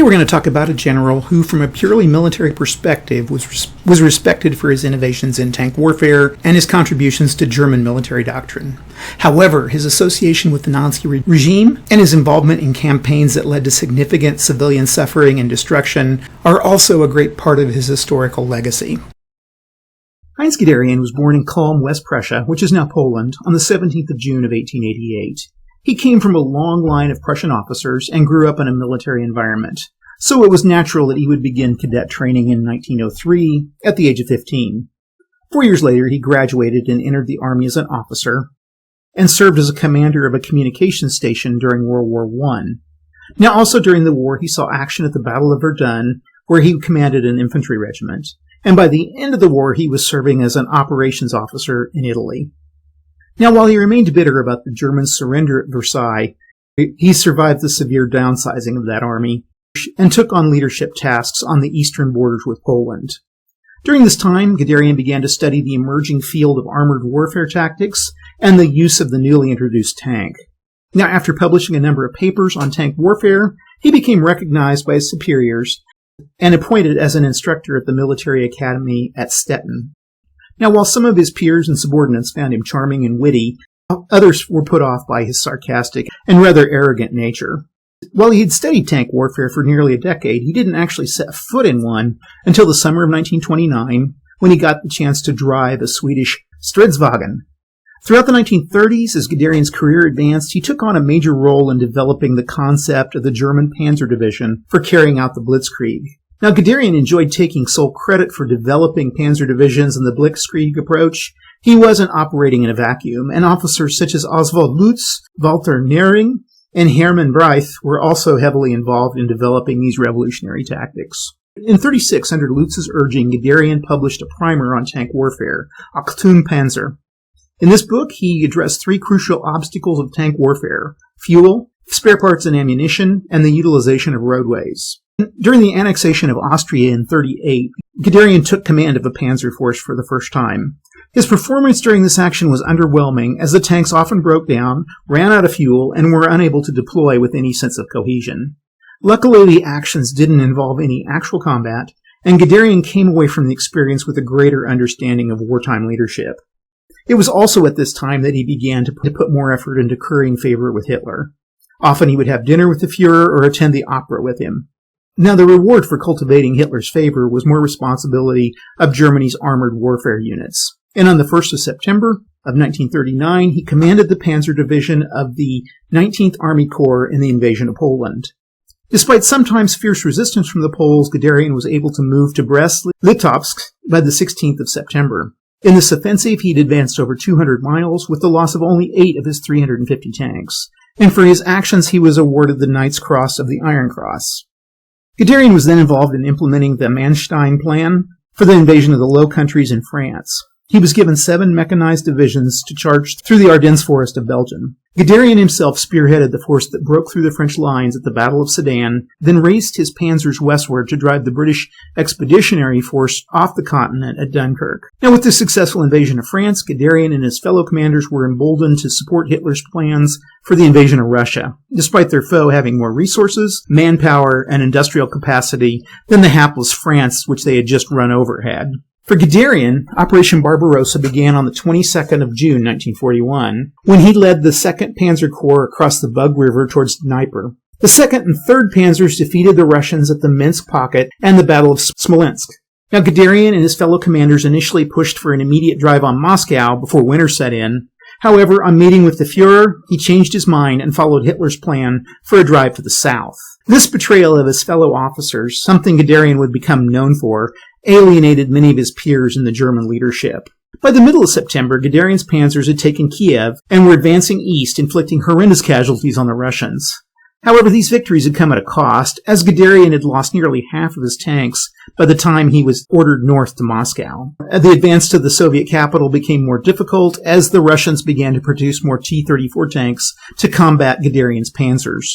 we're going to talk about a general who, from a purely military perspective, was respected for his innovations in tank warfare and his contributions to German military doctrine. However, his association with the Nazi regime and his involvement in campaigns that led to significant civilian suffering and destruction are also a great part of his historical legacy. Hienz Guderian was born in Kulm, West Prussia, which is now Poland, on the 17th of June of 1888. He came from a long line of Prussian officers and grew up in a military environment, so it was natural that he would begin cadet training in 1903 at the age of 15. 4 years later, he graduated and entered the army as an officer and served as a commander of a communications station during World War I. Now, also during the war, he saw action at the Battle of Verdun, where he commanded an infantry regiment, and by the end of the war, he was serving as an operations officer in Italy. Now, while he remained bitter about the German surrender at Versailles, he survived the severe downsizing of that army and took on leadership tasks on the eastern borders with Poland. During this time, Guderian began to study the emerging field of armored warfare tactics and the use of the newly introduced tank. Now, after publishing a number of papers on tank warfare, he became recognized by his superiors and appointed as an instructor at the military academy at Stettin. Now, while some of his peers and subordinates found him charming and witty, others were put off by his sarcastic and rather arrogant nature. While he had studied tank warfare for nearly a decade, he didn't actually set foot in one until the summer of 1929, when he got the chance to drive a Swedish Stridsvagn. Throughout the 1930s, as Guderian's career advanced, he took on a major role in developing the concept of the German Panzer Division for carrying out the Blitzkrieg. Now, Guderian enjoyed taking sole credit for developing panzer divisions and the Blitzkrieg approach. He wasn't operating in a vacuum, and officers such as Oswald Lutz, Walter Nering, and Hermann Breith were also heavily involved in developing these revolutionary tactics. In 1936, under Lutz's urging, Guderian published a primer on tank warfare, Achtung Panzer. In this book, he addressed three crucial obstacles of tank warfare: fuel, spare parts and ammunition, and the utilization of roadways. During the annexation of Austria in 1938, Guderian took command of a panzer force for the first time. His performance during this action was underwhelming, as the tanks often broke down, ran out of fuel, and were unable to deploy with any sense of cohesion. Luckily, the actions didn't involve any actual combat, and Guderian came away from the experience with a greater understanding of wartime leadership. It was also at this time that he began to put more effort into currying favor with Hitler. Often he would have dinner with the Führer or attend the opera with him. Now, the reward for cultivating Hitler's favor was more responsibility of Germany's armored warfare units. And on the 1st of September of 1939, he commanded the Panzer Division of the 19th Army Corps in the invasion of Poland. Despite sometimes fierce resistance from the Poles, Guderian was able to move to Brest-Litovsk by the 16th of September. In this offensive, he'd advanced over 200 miles with the loss of only 8 of his 350 tanks. And for his actions, he was awarded the Knight's Cross of the Iron Cross. Guderian was then involved in implementing the Manstein Plan for the invasion of the Low Countries in France. He was given 7 mechanized divisions to charge through the Ardennes forest of Belgium. Guderian himself spearheaded the force that broke through the French lines at the Battle of Sedan, then raced his panzers westward to drive the British expeditionary force off the continent at Dunkirk. Now, with the successful invasion of France, Guderian and his fellow commanders were emboldened to support Hitler's plans for the invasion of Russia, despite their foe having more resources, manpower, and industrial capacity than the hapless France, which they had just run over, had. For Guderian, Operation Barbarossa began on the 22nd of June, 1941, when he led the 2nd Panzer Corps across the Bug River towards Dnieper. The 2nd and 3rd Panzers defeated the Russians at the Minsk Pocket and the Battle of Smolensk. Now, Guderian and his fellow commanders initially pushed for an immediate drive on Moscow before winter set in. However, on meeting with the Führer, he changed his mind and followed Hitler's plan for a drive to the south. This betrayal of his fellow officers, something Guderian would become known for, alienated many of his peers in the German leadership. By the middle of September, Guderian's panzers had taken Kiev and were advancing east, inflicting horrendous casualties on the Russians. However, these victories had come at a cost, as Guderian had lost nearly half of his tanks by the time he was ordered north to Moscow. The advance to the Soviet capital became more difficult as the Russians began to produce more T-34 tanks to combat Guderian's panzers.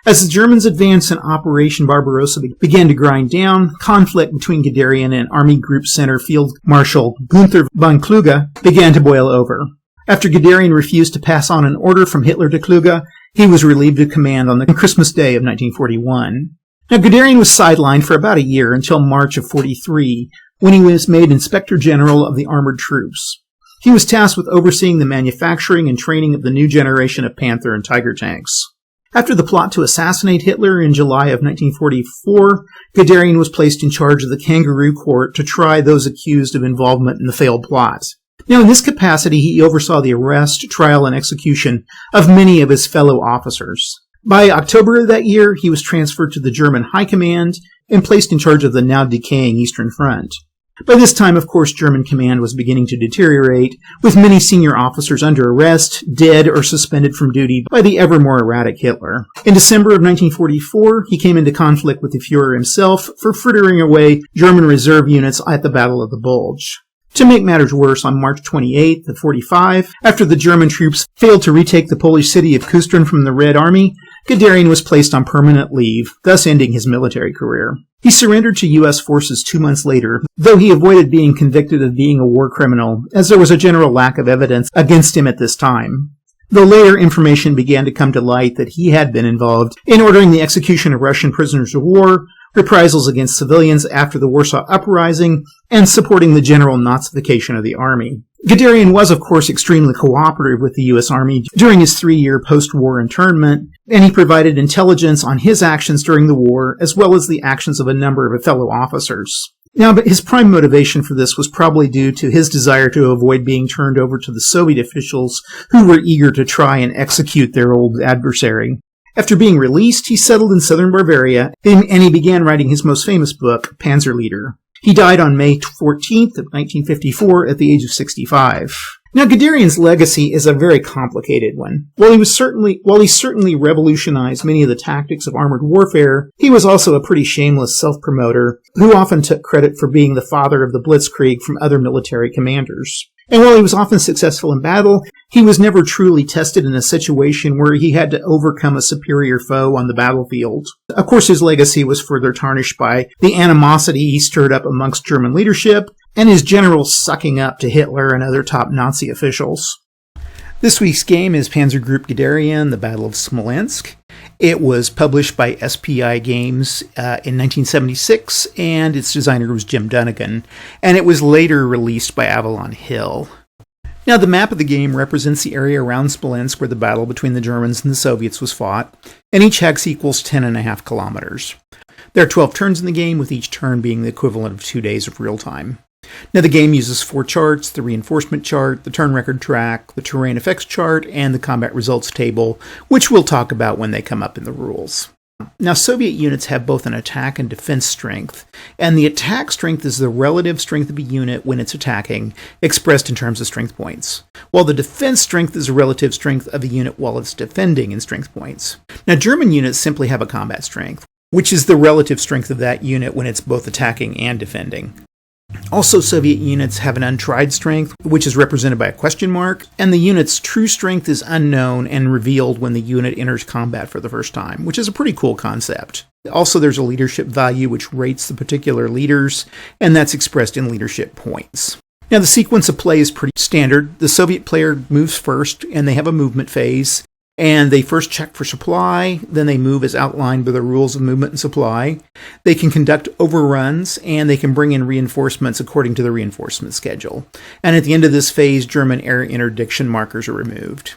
As the Germans advanced and Operation Barbarossa began to grind down, conflict between Guderian and Army Group Center Field Marshal Gunther von Kluge began to boil over. After Guderian refused to pass on an order from Hitler to Kluge, he was relieved of command on the Christmas Day of 1941. Now, Guderian was sidelined for about a year until March of 43, when he was made Inspector General of the Armored Troops. He was tasked with overseeing the manufacturing and training of the new generation of Panther and Tiger tanks. After the plot to assassinate Hitler in July of 1944, Guderian was placed in charge of the Kangaroo Court to try those accused of involvement in the failed plot. Now, in this capacity, he oversaw the arrest, trial, and execution of many of his fellow officers. By October of that year, he was transferred to the German High Command and placed in charge of the now decaying Eastern Front. By this time, of course, German command was beginning to deteriorate, with many senior officers under arrest, dead, or suspended from duty by the ever more erratic Hitler. In December of 1944, he came into conflict with the Fuhrer himself for frittering away German reserve units at the Battle of the Bulge. To make matters worse, on March 28th of 45, after the German troops failed to retake the Polish city of Kustrin from the Red Army, Guderian was placed on permanent leave, thus ending his military career. He surrendered to U.S. forces 2 months later, though he avoided being convicted of being a war criminal, as there was a general lack of evidence against him at this time. Though later information began to come to light that he had been involved in ordering the execution of Russian prisoners of war, reprisals against civilians after the Warsaw Uprising, and supporting the general Nazification of the army. Guderian was, of course, extremely cooperative with the U.S. Army during his 3-year post-war internment, and he provided intelligence on his actions during the war, as well as the actions of a number of fellow officers. Now, but his prime motivation for this was probably due to his desire to avoid being turned over to the Soviet officials who were eager to try and execute their old adversary. After being released, he settled in southern Bavaria, and he began writing his most famous book, Panzerleader. He died on May 14th of 1954 at the age of 65. Now, Guderian's legacy is a very complicated one. While he certainly revolutionized many of the tactics of armored warfare, he was also a pretty shameless self-promoter who often took credit for being the father of the Blitzkrieg from other military commanders. And while he was often successful in battle, he was never truly tested in a situation where he had to overcome a superior foe on the battlefield. Of course, his legacy was further tarnished by the animosity he stirred up amongst German leadership and his general sucking up to Hitler and other top Nazi officials. This week's game is Panzergruppe Guderian, The Battle of Smolensk. It was published by SPI Games in 1976, and its designer was Jim Dunnigan, and it was later released by Avalon Hill. Now, the map of the game represents the area around Smolensk where the battle between the Germans and the Soviets was fought, and each hex equals 10.5 kilometers. There are 12 turns in the game, with each turn being the equivalent of 2 days of real time. Now, the game uses 4 charts: the reinforcement chart, the turn record track, the terrain effects chart, and the combat results table, which we'll talk about when they come up in the rules. Now, Soviet units have both an attack and defense strength, and the attack strength is the relative strength of a unit when it's attacking, expressed in terms of strength points, while the defense strength is the relative strength of a unit while it's defending in strength points. Now, German units simply have a combat strength, which is the relative strength of that unit when it's both attacking and defending. Also, Soviet units have an untried strength, which is represented by a question mark, and the unit's true strength is unknown and revealed when the unit enters combat for the first time, which is a pretty cool concept. Also, there's a leadership value which rates the particular leaders, and that's expressed in leadership points. Now, the sequence of play is pretty standard. The Soviet player moves first, and they have a movement phase. And they first check for supply, then they move as outlined by the rules of movement and supply. They can conduct overruns, and they can bring in reinforcements according to the reinforcement schedule. And at the end of this phase, German air interdiction markers are removed.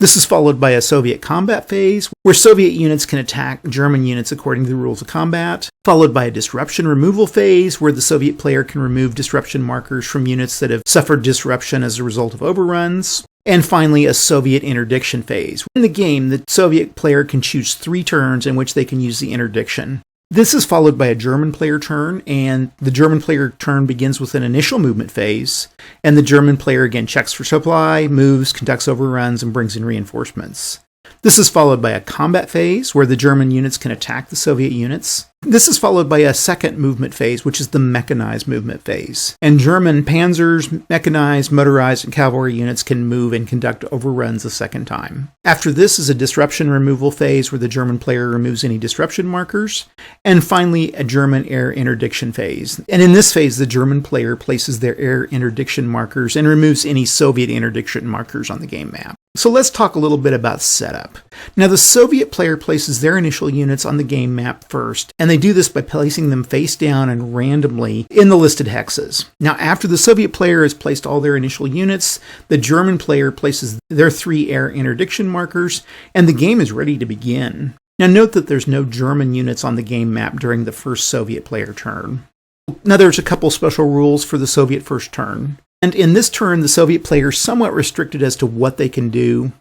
This is followed by a Soviet combat phase, where Soviet units can attack German units according to the rules of combat, followed by a disruption removal phase, where the Soviet player can remove disruption markers from units that have suffered disruption as a result of overruns. And finally, a Soviet interdiction phase. In the game, the Soviet player can choose 3 turns in which they can use the interdiction. This is followed by a German player turn, and the German player turn begins with an initial movement phase, and the German player again checks for supply, moves, conducts overruns, and brings in reinforcements. This is followed by a combat phase, where the German units can attack the Soviet units. This is followed by a second movement phase, which is the mechanized movement phase. And German panzers, mechanized, motorized, and cavalry units can move and conduct overruns a second time. After this is a disruption removal phase, where the German player removes any disruption markers. And finally, a German air interdiction phase. And in this phase, the German player places their air interdiction markers and removes any Soviet interdiction markers on the game map. So let's talk a little bit about setup. Now, the Soviet player places their initial units on the game map first, and they do this by placing them face down and randomly in the listed hexes. Now, after the Soviet player has placed all their initial units, the German player places their 3 air interdiction markers, and the game is ready to begin. Now, note that there's no German units on the game map during the first Soviet player turn. Now, there's a couple special rules for the Soviet first turn. And in this turn, the Soviet player is somewhat restricted as to what they can do.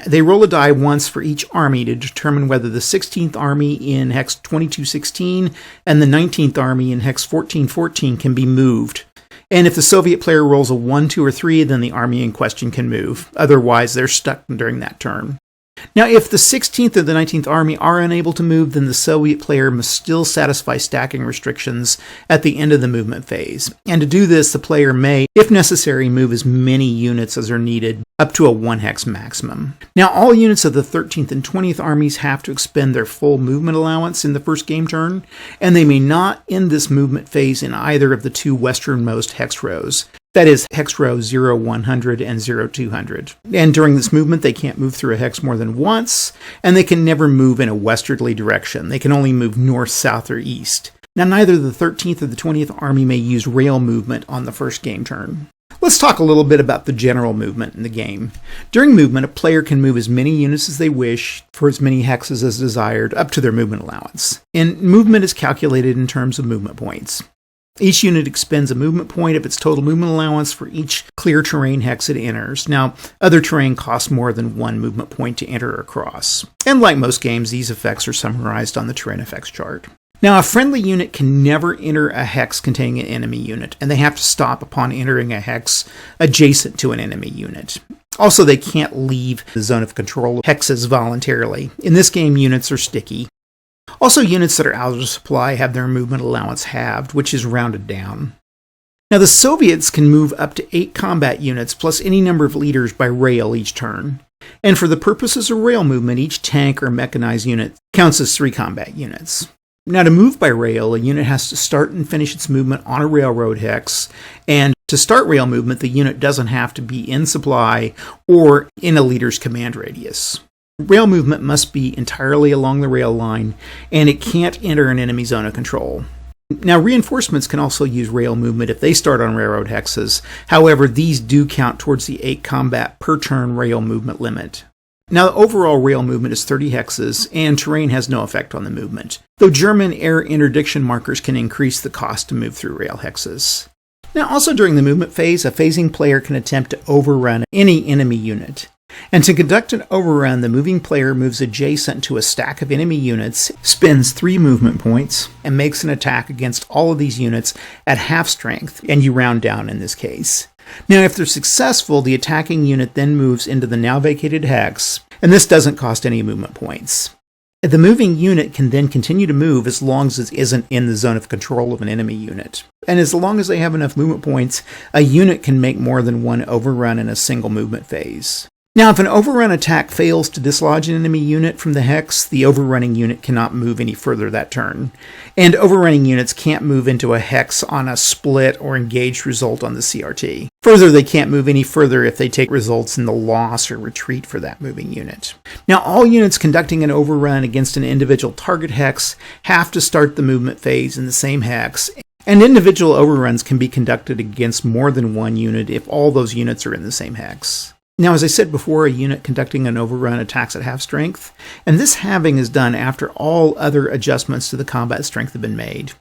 They roll a die once for each army to determine whether the 16th Army in Hex 2216 and the 19th Army in Hex 1414 can be moved. And if the Soviet player rolls a 1, 2, or 3, then the army in question can move. Otherwise, they're stuck during that turn. Now, if the 16th or the 19th Army are unable to move, then the Soviet player must still satisfy stacking restrictions at the end of the movement phase. And to do this, the player may, if necessary, move as many units as are needed, up to a 1-hex maximum. Now, all units of the 13th and 20th Armies have to expend their full movement allowance in the first game turn, and they may not end this movement phase in either of the 2 westernmost hex rows. That is, hex row 0100 and 0200. And during this movement, they can't move through a hex more than once, and they can never move in a westerly direction. They can only move north, south, or east. Now, neither the 13th or the 20th Army may use rail movement on the first game turn. Let's talk a little bit about the general movement in the game. During movement, a player can move as many units as they wish for as many hexes as desired, up to their movement allowance. And movement is calculated in terms of movement points. Each unit expends a movement point of its total movement allowance for each clear terrain hex it enters. Now, other terrain costs more than 1 movement point to enter across. And like most games, these effects are summarized on the terrain effects chart. Now, a friendly unit can never enter a hex containing an enemy unit, and they have to stop upon entering a hex adjacent to an enemy unit. Also, they can't leave the zone of control hexes voluntarily. In this game, units are sticky. Also, units that are out of supply have their movement allowance halved, which is rounded down. Now, the Soviets can move up to 8 combat units plus any number of leaders by rail each turn. And for the purposes of rail movement, each tank or mechanized unit counts as 3 combat units. Now, to move by rail, a unit has to start and finish its movement on a railroad hex, and to start rail movement, the unit doesn't have to be in supply or in a leader's command radius. Rail movement must be entirely along the rail line, and it can't enter an enemy zone of control. Now, reinforcements can also use rail movement if they start on railroad hexes. However, these do count towards the 8 combat per turn rail movement limit. Now, the overall rail movement is 30 hexes, and terrain has no effect on the movement, though German air interdiction markers can increase the cost to move through rail hexes. Now, also during the movement phase, a phasing player can attempt to overrun any enemy unit. And to conduct an overrun, the moving player moves adjacent to a stack of enemy units, spends 3 movement points, and makes an attack against all of these units at half strength, and you round down in this case. Now, if they're successful, the attacking unit then moves into the now vacated hex, and this doesn't cost any movement points. The moving unit can then continue to move as long as it isn't in the zone of control of an enemy unit. And as long as they have enough movement points, a unit can make more than 1 overrun in a single movement phase. Now, if an overrun attack fails to dislodge an enemy unit from the hex, the overrunning unit cannot move any further that turn. And overrunning units can't move into a hex on a split or engaged result on the CRT. Further, they can't move any further if they take results in the loss or retreat for that moving unit. Now, all units conducting an overrun against an individual target hex have to start the movement phase in the same hex, and individual overruns can be conducted against more than 1 unit if all those units are in the same hex. Now, as I said before, a unit conducting an overrun attacks at half strength, and this halving is done after all other adjustments to the combat strength have been made,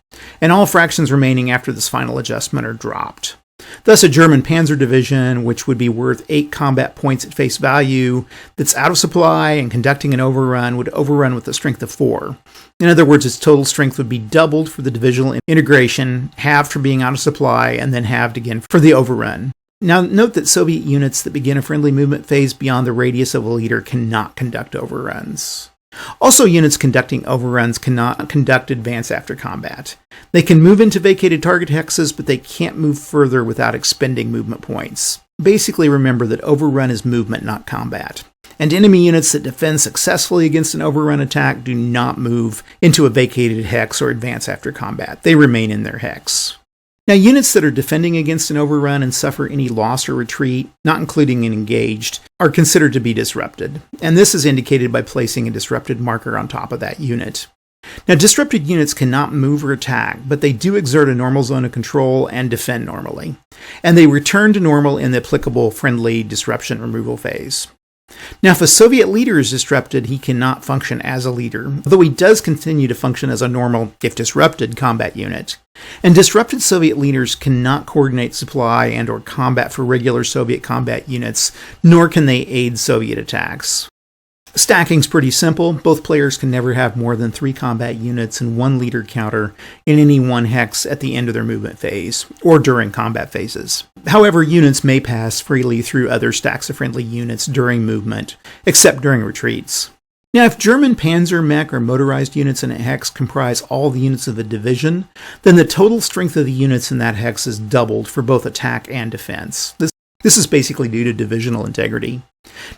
and all fractions remaining after this final adjustment are dropped. Thus, a German Panzer division, which would be worth 8 combat points at face value, that's out of supply and conducting an overrun, would overrun with a strength of 4. In other words, its total strength would be doubled for the divisional integration, halved for being out of supply, and then halved again for the overrun. Now, note that Soviet units that begin a friendly movement phase beyond the radius of a leader cannot conduct overruns. Also, units conducting overruns cannot conduct advance after combat. They can move into vacated target hexes, but they can't move further without expending movement points. Basically, remember that overrun is movement, not combat. And enemy units that defend successfully against an overrun attack do not move into a vacated hex or advance after combat. They remain in their hex. Now, units that are defending against an overrun and suffer any loss or retreat, not including an engaged, are considered to be disrupted, and this is indicated by placing a disrupted marker on top of that unit. Now, disrupted units cannot move or attack, but they do exert a normal zone of control and defend normally, and they return to normal in the applicable friendly disruption removal phase. Now, if a Soviet leader is disrupted, he cannot function as a leader, though he does continue to function as a normal, if disrupted, combat unit. And disrupted Soviet leaders cannot coordinate supply and or combat for regular Soviet combat units, nor can they aid Soviet attacks. Stacking's pretty simple. Both players can never have more than 3 combat units and 1 leader counter in any one hex at the end of their movement phase, or during combat phases. However, units may pass freely through other stacks of friendly units during movement, except during retreats. Now, if German panzer, mech, or motorized units in a hex comprise all the units of a division, then the total strength of the units in that hex is doubled for both attack and defense. This is basically due to divisional integrity.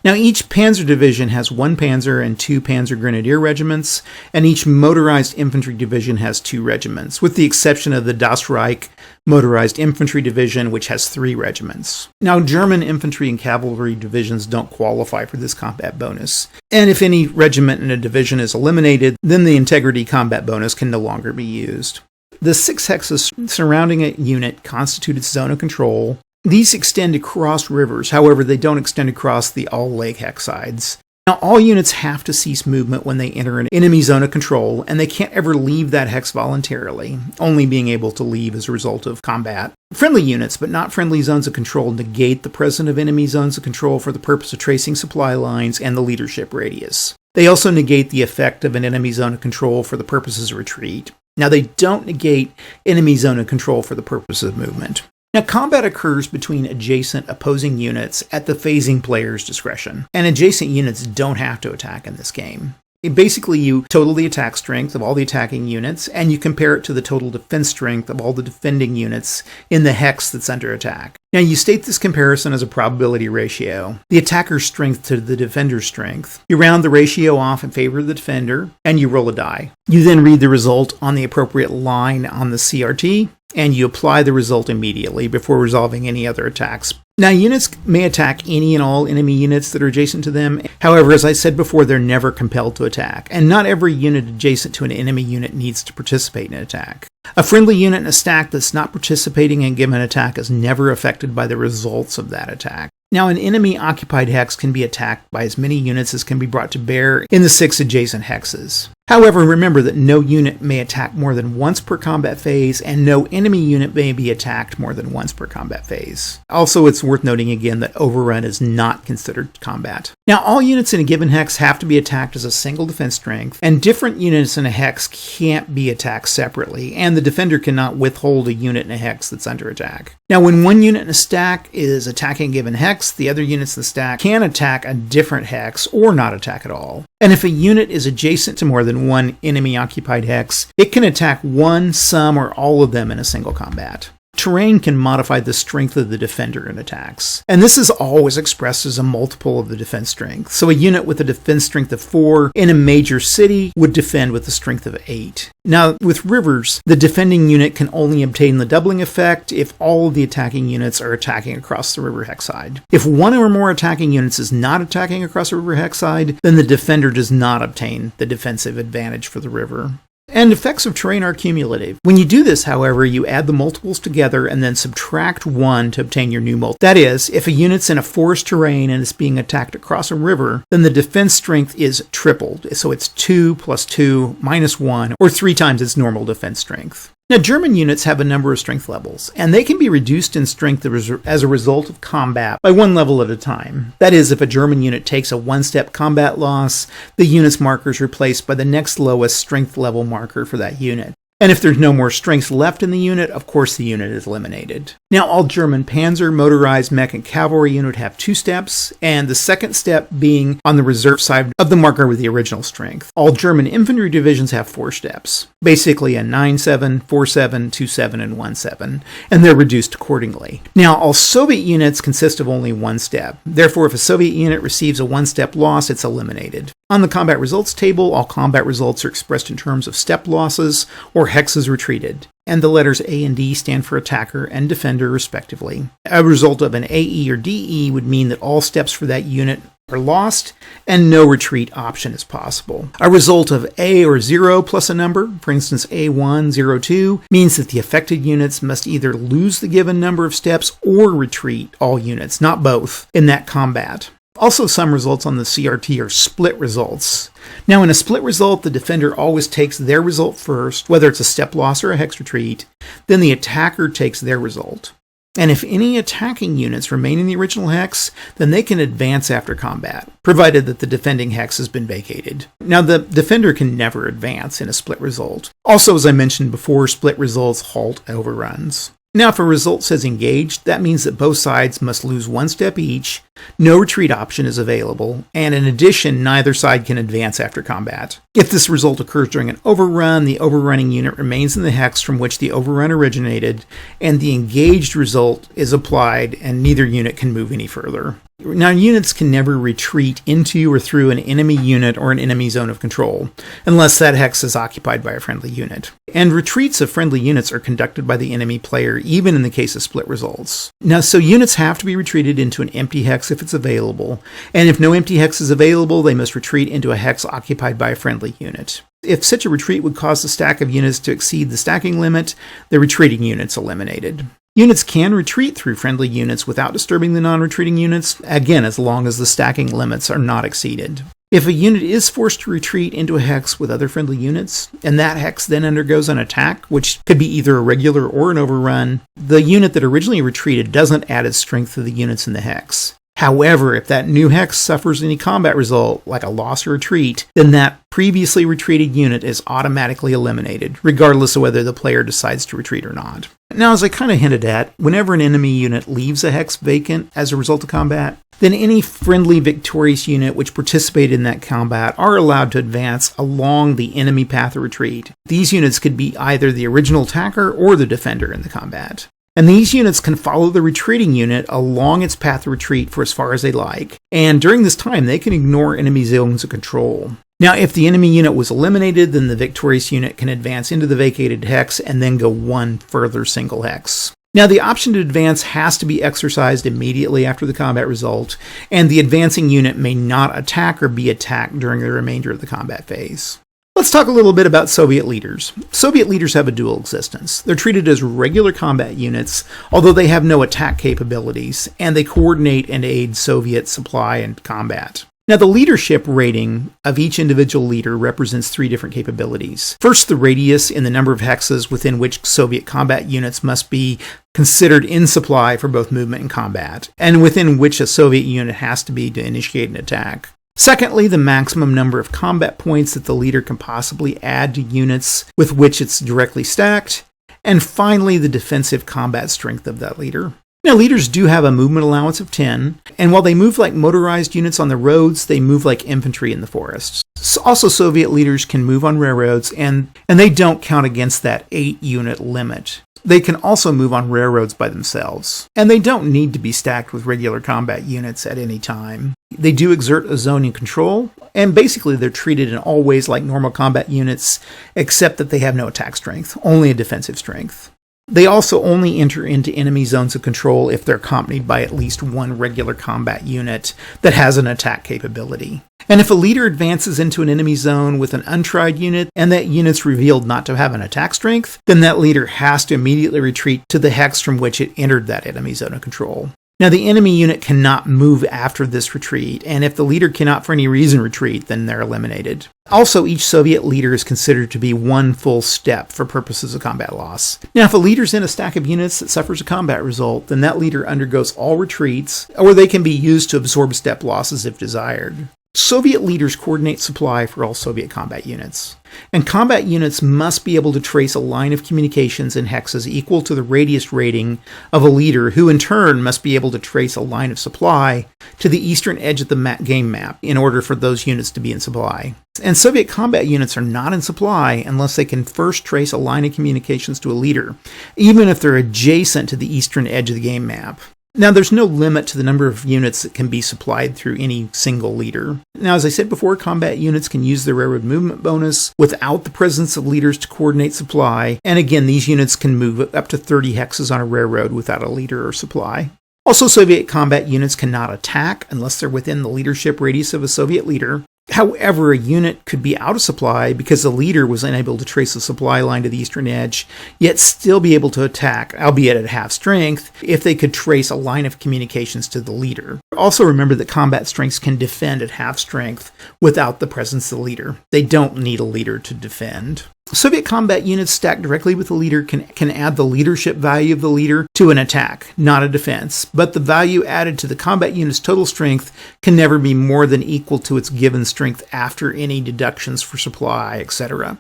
Now, each panzer division has 1 panzer and 2 panzer grenadier regiments, and each motorized infantry division has 2 regiments, with the exception of the Das Reich motorized infantry division, which has 3 regiments. Now, German infantry and cavalry divisions don't qualify for this combat bonus, and if any regiment in a division is eliminated, then the integrity combat bonus can no longer be used. The 6 hexes surrounding a unit constitute its zone of control. These extend across rivers, however, they don't extend across the all-lake hex sides. Now, all units have to cease movement when they enter an enemy zone of control, and they can't ever leave that hex voluntarily, only being able to leave as a result of combat. Friendly units, but not friendly zones of control, negate the presence of enemy zones of control for the purpose of tracing supply lines and the leadership radius. They also negate the effect of an enemy zone of control for the purposes of retreat. Now, they don't negate enemy zone of control for the purpose of movement. Now, combat occurs between adjacent opposing units at the phasing player's discretion, and adjacent units don't have to attack in this game. Basically, you total the attack strength of all the attacking units, and you compare it to the total defense strength of all the defending units in the hex that's under attack. Now, you state this comparison as a probability ratio, the attacker's strength to the defender's strength. You round the ratio off in favor of the defender, and you roll a die. You then read the result on the appropriate line on the CRT, and you apply the result immediately before resolving any other attacks. Now, units may attack any and all enemy units that are adjacent to them. However, as I said before, they're never compelled to attack, and not every unit adjacent to an enemy unit needs to participate in an attack. A friendly unit in a stack that's not participating in a given attack is never affected by the results of that attack. Now, an enemy-occupied hex can be attacked by as many units as can be brought to bear in the 6 adjacent hexes. However, remember that no unit may attack more than once per combat phase, and no enemy unit may be attacked more than once per combat phase. Also, it's worth noting again that Overrun is not considered combat. Now, all units in a given hex have to be attacked as a single defense strength, and different units in a hex can't be attacked separately, and the defender cannot withhold a unit in a hex that's under attack. Now, when one unit in a stack is attacking a given hex, the other units in the stack can attack a different hex or not attack at all. And if a unit is adjacent to more than one enemy-occupied hex, it can attack one, some, or all of them in a single combat. Terrain can modify the strength of the defender in attacks, and this is always expressed as a multiple of the defense strength. So a unit with a defense strength of 4 in a major city would defend with a strength of 8. Now, with rivers, the defending unit can only obtain the doubling effect if all of the attacking units are attacking across the river hex side. If one or more attacking units is not attacking across the river hex side, then the defender does not obtain the defensive advantage for the river. And effects of terrain are cumulative. When you do this, however, you add the multiples together and then subtract 1 to obtain your new multiple. That is, if a unit's in a forest terrain and is being attacked across a river, then the defense strength is tripled. So it's 2 plus 2 minus 1, or 3 times its normal defense strength. Now, German units have a number of strength levels, and they can be reduced in strength as a result of combat by 1 level at a time. That is, if a German unit takes a 1-step combat loss, the unit's marker is replaced by the next lowest strength level marker for that unit. And if there's no more strength left in the unit, of course the unit is eliminated. Now, all German panzer, motorized, mech, and cavalry unit have 2 steps, and the second step being on the reserve side of the marker with the original strength. All German infantry divisions have 4 steps, basically a 9-7, 4-7, 2-7, and 1-7, and they're reduced accordingly. Now, all Soviet units consist of only 1 step. Therefore, if a Soviet unit receives a 1-step loss, it's eliminated. On the combat results table, all combat results are expressed in terms of step losses or hexes retreated. and the letters A and D stand for attacker and defender, respectively. A result of an AE or DE would mean that all steps for that unit are lost and no retreat option is possible. A result of A or 0 plus a number, for instance A1, 0, 2, means that the affected units must either lose the given number of steps or retreat all units, not both, in that combat. Also, some results on the CRT are split results. Now, in a split result, the defender always takes their result first, whether it's a step loss or a hex retreat, then the attacker takes their result. And if any attacking units remain in the original hex, then they can advance after combat, provided that the defending hex has been vacated. Now, the defender can never advance in a split result. Also, as I mentioned before, split results halt overruns. Now, if a result says engaged, that means that both sides must lose one step each, no retreat option is available, and in addition, neither side can advance after combat. If this result occurs during an overrun, the overrunning unit remains in the hex from which the overrun originated, and the engaged result is applied, and neither unit can move any further. Now, units can never retreat into or through an enemy unit or an enemy zone of control, unless that hex is occupied by a friendly unit. And retreats of friendly units are conducted by the enemy player, even in the case of split results. Now, so units have to be retreated into an empty hex if it's available, and if no empty hex is available, they must retreat into a hex occupied by a friendly unit. If such a retreat would cause the stack of units to exceed the stacking limit, the retreating unit's eliminated. Units can retreat through friendly units without disturbing the non-retreating units, again as long as the stacking limits are not exceeded. If a unit is forced to retreat into a hex with other friendly units, and that hex then undergoes an attack, which could be either a regular or an overrun, the unit that originally retreated doesn't add its strength to the units in the hex. However, if that new hex suffers any combat result, like a loss or retreat, then that previously retreated unit is automatically eliminated, regardless of whether the player decides to retreat or not. Now, as I kind of hinted at, whenever an enemy unit leaves a hex vacant as a result of combat, then any friendly victorious unit which participated in that combat are allowed to advance along the enemy path of retreat. These units could be either the original attacker or the defender in the combat. And these units can follow the retreating unit along its path of retreat for as far as they like, and during this time they can ignore enemy zones of control. Now, if the enemy unit was eliminated, then the victorious unit can advance into the vacated hex and then go one further single hex. Now, the option to advance has to be exercised immediately after the combat result, and the advancing unit may not attack or be attacked during the remainder of the combat phase. Let's talk a little bit about Soviet leaders. Soviet leaders have a dual existence. They're treated as regular combat units, although they have no attack capabilities, and they coordinate and aid Soviet supply and combat. Now, the leadership rating of each individual leader represents three different capabilities. First, the radius in the number of hexes within which Soviet combat units must be considered in supply for both movement and combat, and within which a Soviet unit has to be to initiate an attack. Secondly, the maximum number of combat points that the leader can possibly add to units with which it's directly stacked. And finally, the defensive combat strength of that leader. Now, leaders do have a movement allowance of 10, and while they move like motorized units on the roads, they move like infantry in the forests. Also, Soviet leaders can move on railroads, and they don't count against that 8-unit limit. They can also move on railroads by themselves, and they don't need to be stacked with regular combat units at any time. They do exert a zoning control, and basically they're treated in all ways like normal combat units, except that they have no attack strength, only a defensive strength. They also only enter into enemy zones of control if they're accompanied by at least one regular combat unit that has an attack capability. And if a leader advances into an enemy zone with an untried unit and that unit's revealed not to have an attack strength, then that leader has to immediately retreat to the hex from which it entered that enemy zone of control. Now, the enemy unit cannot move after this retreat, and if the leader cannot for any reason retreat, then they're eliminated. Also, each Soviet leader is considered to be one full step for purposes of combat loss. Now, if a leader's in a stack of units that suffers a combat result, then that leader undergoes all retreats, or they can be used to absorb step losses if desired. Soviet leaders coordinate supply for all Soviet combat units, and combat units must be able to trace a line of communications in hexes equal to the radius rating of a leader, who in turn must be able to trace a line of supply to the eastern edge of the game map in order for those units to be in supply. And Soviet combat units are not in supply unless they can first trace a line of communications to a leader, even if they're adjacent to the eastern edge of the game map. Now, there's no limit to the number of units that can be supplied through any single leader. Now, as I said before, combat units can use the railroad movement bonus without the presence of leaders to coordinate supply, and again, these units can move up to 30 hexes on a railroad without a leader or supply. Also, Soviet combat units cannot attack unless they're within the leadership radius of a Soviet leader. However, a unit could be out of supply because the leader was unable to trace a supply line to the eastern edge, yet still be able to attack, albeit at half strength, if they could trace a line of communications to the leader. Also remember that combat strengths can defend at half strength without the presence of the leader. They don't need a leader to defend. Soviet combat units stacked directly with the leader can add the leadership value of the leader to an attack, not a defense, but the value added to the combat unit's total strength can never be more than equal to its given strength after any deductions for supply, etc.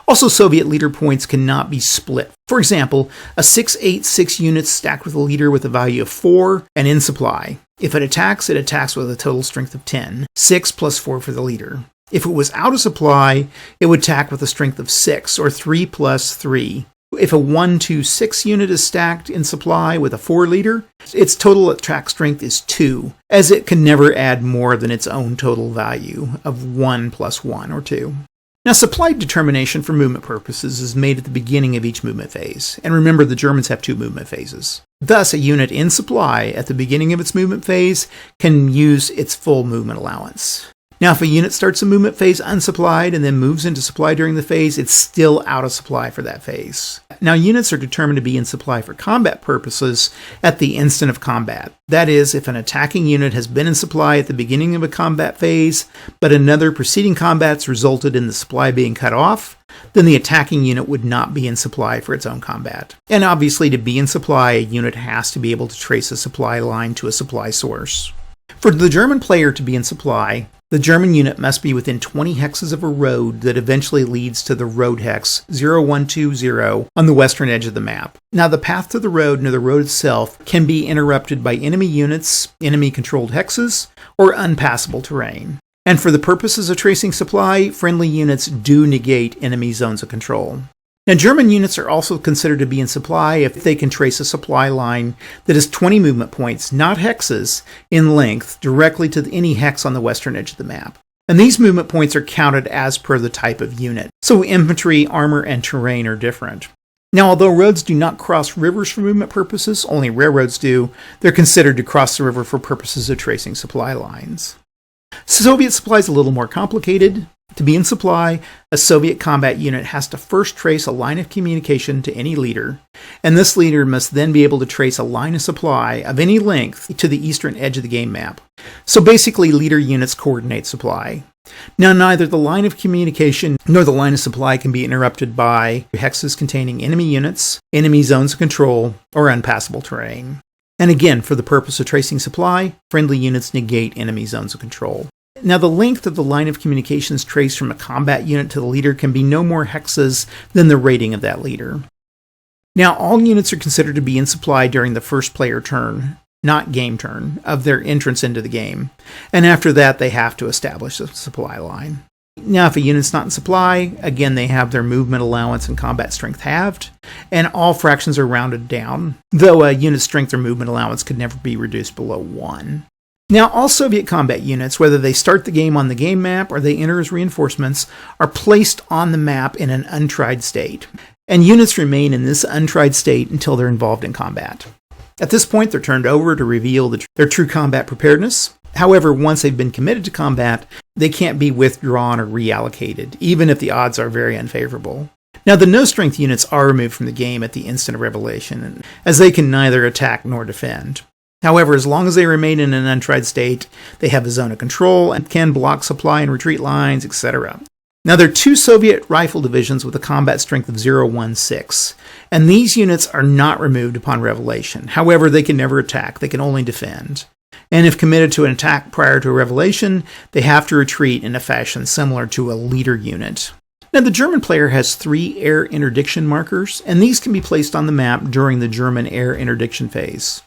Also, Soviet leader points cannot be split. For example, a 686 unit stacked with a leader with a value of 4 and in supply. If it attacks with a total strength of 10, 6 plus 4 for the leader. If it was out of supply, it would attack with a strength of 6, or 3 plus 3. If a 126 unit is stacked in supply with a 4 leader, its total attack strength is 2, as it can never add more than its own total value of 1 plus 1, or 2. Now, supply determination for movement purposes is made at the beginning of each movement phase, and remember the Germans have 2 movement phases. Thus, a unit in supply at the beginning of its movement phase can use its full movement allowance. Now, if a unit starts a movement phase unsupplied and then moves into supply during the phase, it's still out of supply for that phase. Now, units are determined to be in supply for combat purposes at the instant of combat. That is, if an attacking unit has been in supply at the beginning of a combat phase, but another preceding combat's resulted in the supply being cut off, then the attacking unit would not be in supply for its own combat. And obviously, to be in supply, a unit has to be able to trace a supply line to a supply source. For the German player to be in supply, the German unit must be within 20 hexes of a road that eventually leads to the road hex 0120 on the western edge of the map. Now, the path to the road near the road itself can be interrupted by enemy units, enemy-controlled hexes, or unpassable terrain. And for the purposes of tracing supply, friendly units do negate enemy zones of control. Now, German units are also considered to be in supply if they can trace a supply line that is 20 movement points, not hexes, in length directly to any hex on the western edge of the map. And these movement points are counted as per the type of unit. So infantry, armor, and terrain are different. Now, although roads do not cross rivers for movement purposes, only railroads do, they're considered to cross the river for purposes of tracing supply lines. Soviet supply is a little more complicated. To be in supply, a Soviet combat unit has to first trace a line of communication to any leader, and this leader must then be able to trace a line of supply of any length to the eastern edge of the game map. So basically, leader units coordinate supply. Now, neither the line of communication nor the line of supply can be interrupted by hexes containing enemy units, enemy zones of control, or unpassable terrain. And again, for the purpose of tracing supply, friendly units negate enemy zones of control. Now, the length of the line of communications traced from a combat unit to the leader can be no more hexes than the rating of that leader. Now, all units are considered to be in supply during the first player turn, not game turn, of their entrance into the game. And after that, they have to establish a supply line. Now, if a unit's not in supply, again, they have their movement allowance and combat strength halved, and all fractions are rounded down, though a unit's strength or movement allowance could never be reduced below 1. Now, all Soviet combat units, whether they start the game on the game map or they enter as reinforcements, are placed on the map in an untried state, and units remain in this untried state until they're involved in combat. At this point, they're turned over to reveal their true combat preparedness. However, once they've been committed to combat, they can't be withdrawn or reallocated, even if the odds are very unfavorable. Now, the no-strength units are removed from the game at the instant of revelation, as they can neither attack nor defend. However, as long as they remain in an untried state, they have a zone of control and can block supply and retreat lines, etc. Now, there are 2 Soviet rifle divisions with a combat strength of 016, and these units are not removed upon revelation. However, they can never attack, they can only defend. And if committed to an attack prior to a revelation, they have to retreat in a fashion similar to a leader unit. Now, the German player has 3 air interdiction markers, and these can be placed on the map during the German air interdiction phase.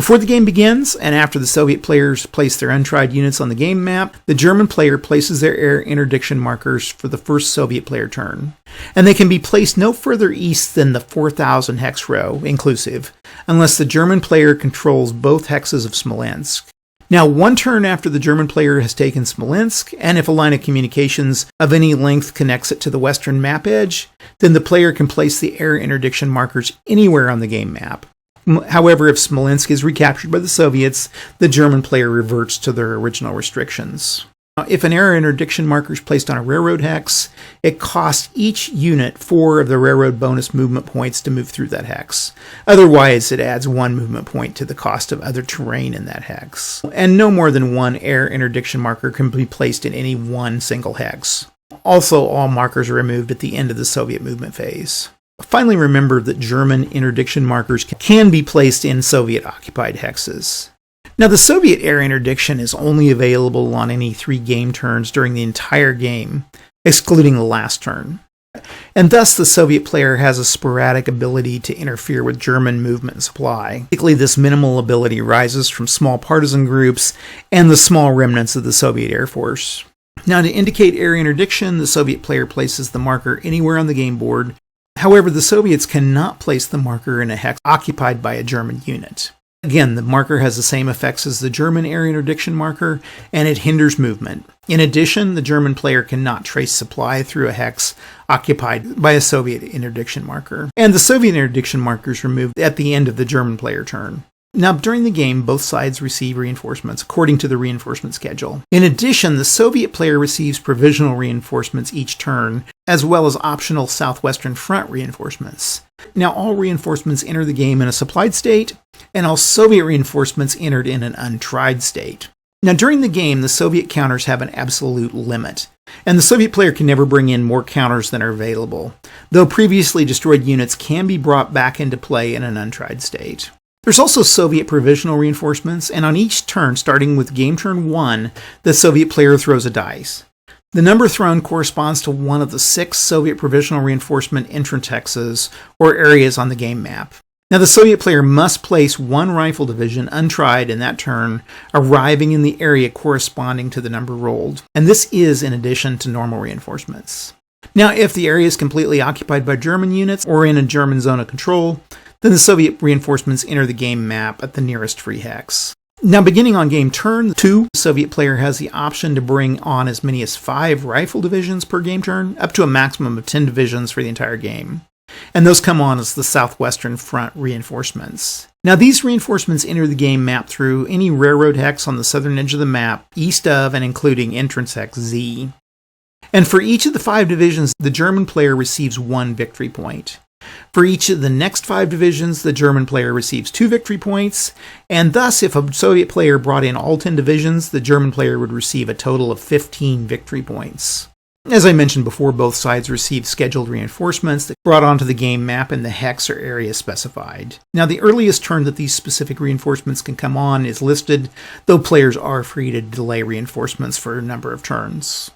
Before the game begins, and after the Soviet players place their untried units on the game map, the German player places their air interdiction markers for the first Soviet player turn, and they can be placed no further east than the 4,000 hex row, inclusive, unless the German player controls both hexes of Smolensk. Now, one turn after the German player has taken Smolensk, and if a line of communications of any length connects it to the western map edge, then the player can place the air interdiction markers anywhere on the game map. However, if Smolensk is recaptured by the Soviets, the German player reverts to their original restrictions. Now, if an air interdiction marker is placed on a railroad hex, it costs each unit 4 of the railroad bonus movement points to move through that hex. Otherwise, it adds 1 movement point to the cost of other terrain in that hex. And no more than 1 air interdiction marker can be placed in any one single hex. Also, all markers are removed at the end of the Soviet movement phase. Finally, remember that German interdiction markers can be placed in Soviet-occupied hexes. Now, the Soviet air interdiction is only available on any 3 game turns during the entire game, excluding the last turn. And thus, the Soviet player has a sporadic ability to interfere with German movement and supply. Basically, this minimal ability rises from small partisan groups and the small remnants of the Soviet Air Force. Now, to indicate air interdiction, the Soviet player places the marker anywhere on the game board. However, the Soviets cannot place the marker in a hex occupied by a German unit. Again, the marker has the same effects as the German air interdiction marker, and it hinders movement. In addition, the German player cannot trace supply through a hex occupied by a Soviet interdiction marker. And the Soviet interdiction marker is removed at the end of the German player turn. Now, during the game, both sides receive reinforcements according to the reinforcement schedule. In addition, the Soviet player receives provisional reinforcements each turn, as well as optional Southwestern Front reinforcements. Now, all reinforcements enter the game in a supplied state, and all Soviet reinforcements entered in an untried state. Now, during the game, the Soviet counters have an absolute limit, and the Soviet player can never bring in more counters than are available, though previously destroyed units can be brought back into play in an untried state. There's also Soviet provisional reinforcements, and on each turn, starting with game turn 1, the Soviet player throws a dice. The number thrown corresponds to one of the 6 Soviet provisional reinforcement entrance hexes or areas on the game map. Now, the Soviet player must place 1 rifle division untried in that turn, arriving in the area corresponding to the number rolled, and this is in addition to normal reinforcements. Now, if the area is completely occupied by German units or in a German zone of control, then the Soviet reinforcements enter the game map at the nearest free hex. Now, beginning on game turn 2, the Soviet player has the option to bring on as many as 5 rifle divisions per game turn, up to a maximum of 10 divisions for the entire game. And those come on as the Southwestern Front reinforcements. Now, these reinforcements enter the game map through any railroad hex on the southern edge of the map, east of and including entrance hex Z. And for each of the 5 divisions, the German player receives 1 victory point. For each of the next 5 divisions, the German player receives 2 victory points, and thus if a Soviet player brought in all 10 divisions, the German player would receive a total of 15 victory points. As I mentioned before, both sides received scheduled reinforcements that brought onto the game map in the hex or area specified. Now, the earliest turn that these specific reinforcements can come on is listed, though players are free to delay reinforcements for a number of turns.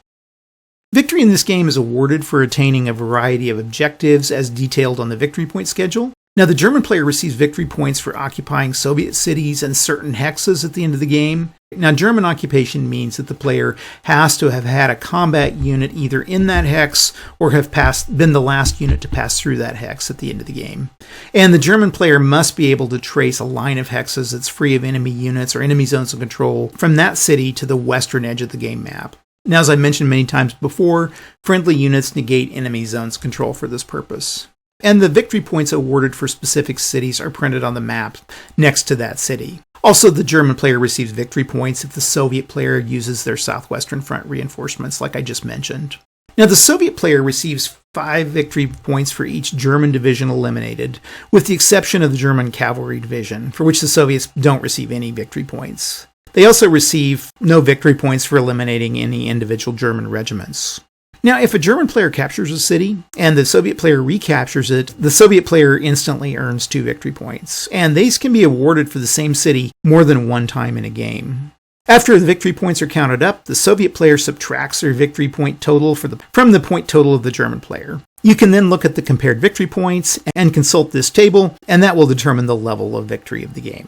Victory in this game is awarded for attaining a variety of objectives as detailed on the victory point schedule. Now, the German player receives victory points for occupying Soviet cities and certain hexes at the end of the game. Now, German occupation means that the player has to have had a combat unit either in that hex or have been the last unit to pass through that hex at the end of the game. And the German player must be able to trace a line of hexes that's free of enemy units or enemy zones of control from that city to the western edge of the game map. Now, as I mentioned many times before, friendly units negate enemy zones control for this purpose. And the victory points awarded for specific cities are printed on the map next to that city. Also, the German player receives victory points if the Soviet player uses their Southwestern Front reinforcements, like I just mentioned. Now, the Soviet player receives 5 victory points for each German division eliminated, with the exception of the German Cavalry Division, for which the Soviets don't receive any victory points. They also receive no victory points for eliminating any individual German regiments. Now, if a German player captures a city and the Soviet player recaptures it, the Soviet player instantly earns 2 victory points, and these can be awarded for the same city more than one time in a game. After the victory points are counted up, the Soviet player subtracts their victory point total from the point total of the German player. You can then look at the compared victory points and consult this table, and that will determine the level of victory of the game.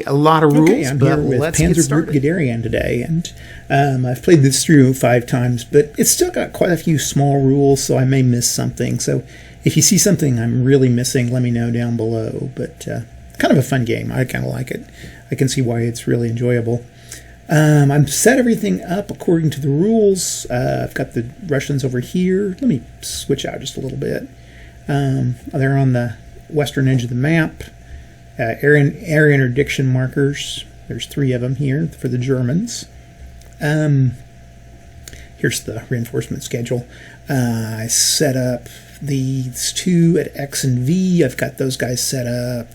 A lot of rules, I'm but here with let's get Panzergruppe started. Guderian today, and I've played this through 5 times, but it's still got quite a few small rules, so I may miss something. So if you see something I'm really missing, let me know down below. But kind of a fun game. I kind of like it. I can see why it's really enjoyable. I've set everything up according to the rules. I've got the Russians over here. Let me switch out just a little bit. They're on the western edge of the map. Area interdiction markers. There's 3 of them here for the Germans. Here's the reinforcement schedule. I set up these 2 at X and V. I've got those guys set up.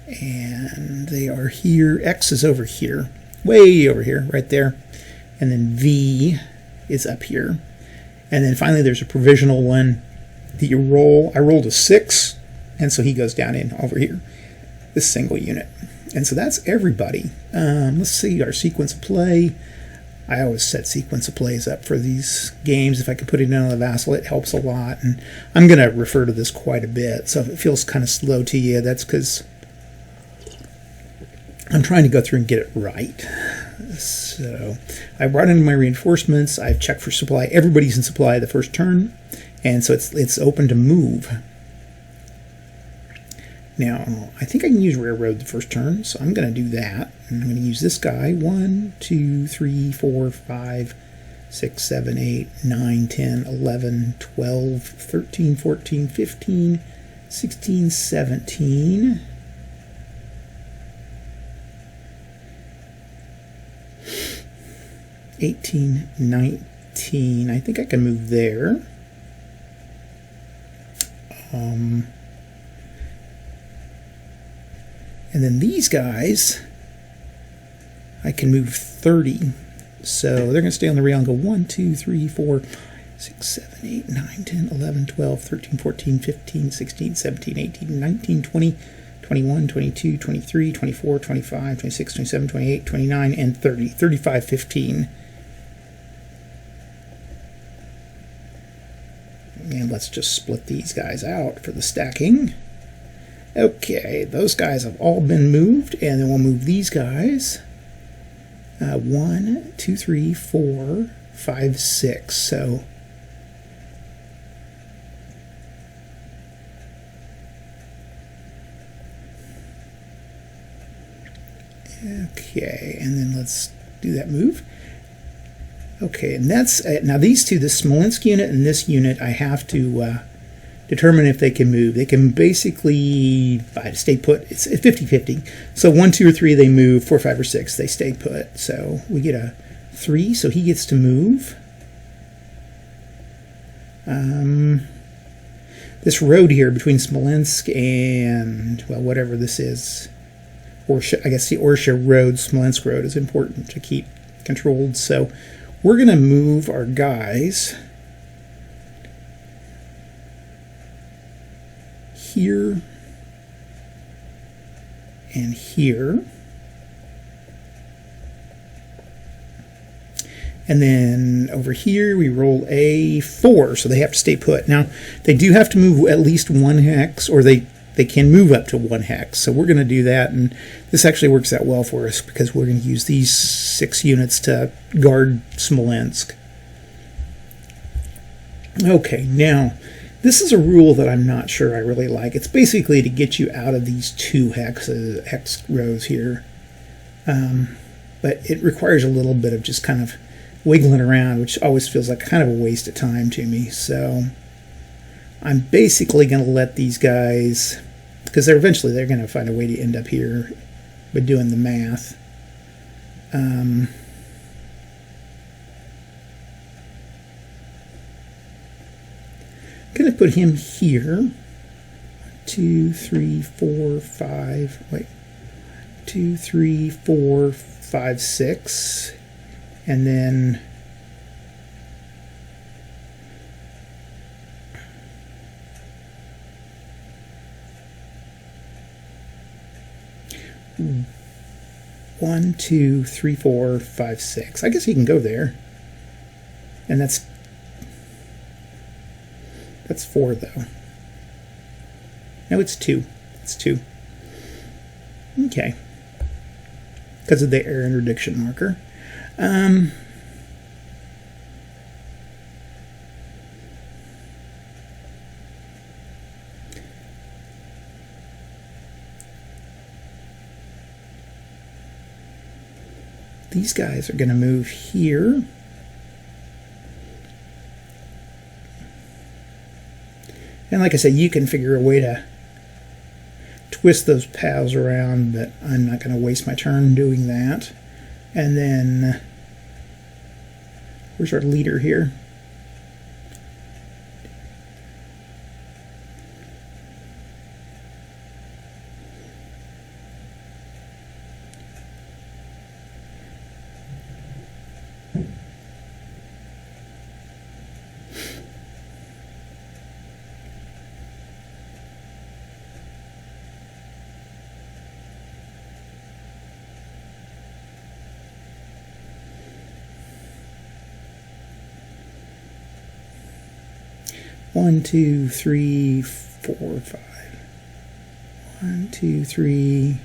And they are here. X is over here. Way over here, right there. And then V is up here. And then finally there's a provisional one that you roll. I rolled a 6. And so he goes down in over here, this single unit. And so that's everybody. Let's see our sequence of play. I always set sequence of plays up for these games. If I can put it in on the Vassal, it helps a lot. And I'm going to refer to this quite a bit. So if it feels kind of slow to you, that's because I'm trying to go through and get it right. So I brought in my reinforcements. I've checked for supply. Everybody's in supply the first turn. And so it's open to move. Now, I think I can use railroad the first turn, so I'm going to do that. And I'm going to use this guy. 1, 2, 3, 4, 5, 6, 7, 8, 9, 10, 11, 12, 13, 14, 15, 16, 17. 18, 19. I think I can move there. And then these guys, I can move 30. So they're going to stay on the rail and go 1, 2, 3, 4, 6, 7, 8, 9, 10, 11, 12, 13, 14, 15, 16, 17, 18, 19, 20, 21, 22, 23, 24, 25, 26, 27, 28, 29, and 30. 35, 15. And let's just split these guys out for the stacking. Okay, those guys have all been moved, and then we'll move these guys. 1, 2, 3, 4, 5, 6. So okay, and then let's do that move. Okay, and that's now these 2, the Smolensk unit and this unit, I have to determine if they can move. They can basically, if I stay put, it's 50-50. So 1, 2, or 3 they move. 4, 5, or 6 they stay put. So we get a 3, so he gets to move. This road here between Smolensk and, well, whatever this is, Orsha, I guess the Orsha Road, Smolensk Road, is important to keep controlled. So we're going to move our guys here and here. And then over here we roll a 4, so they have to stay put. Now, they do have to move at least 1 hex, or they can move up to 1 hex. So we're going to do that, and this actually works out well for us because we're going to use these 6 units to guard Smolensk. Okay, now this is a rule that I'm not sure I really like. It's basically to get you out of these 2 hex rows here. But it requires a little bit of just kind of wiggling around, which always feels like kind of a waste of time to me. So I'm basically going to let these guys, because they're going to find a way to end up here by doing the math. Going to put him here. 2, 3, 4, 5. Wait. 2, 3, 4, 5, 6. And then one, 2, 3, 4, 5, 6. I guess he can go there. And that's 4 though. No, it's 2. It's 2. Okay. because of the air interdiction marker. These guys are going to move here. And like I said, you can figure a way to twist those pals around, but I'm not going to waste my turn doing that. And then, where's our leader here? One, two, three, 4, 5. 1, 2, 3.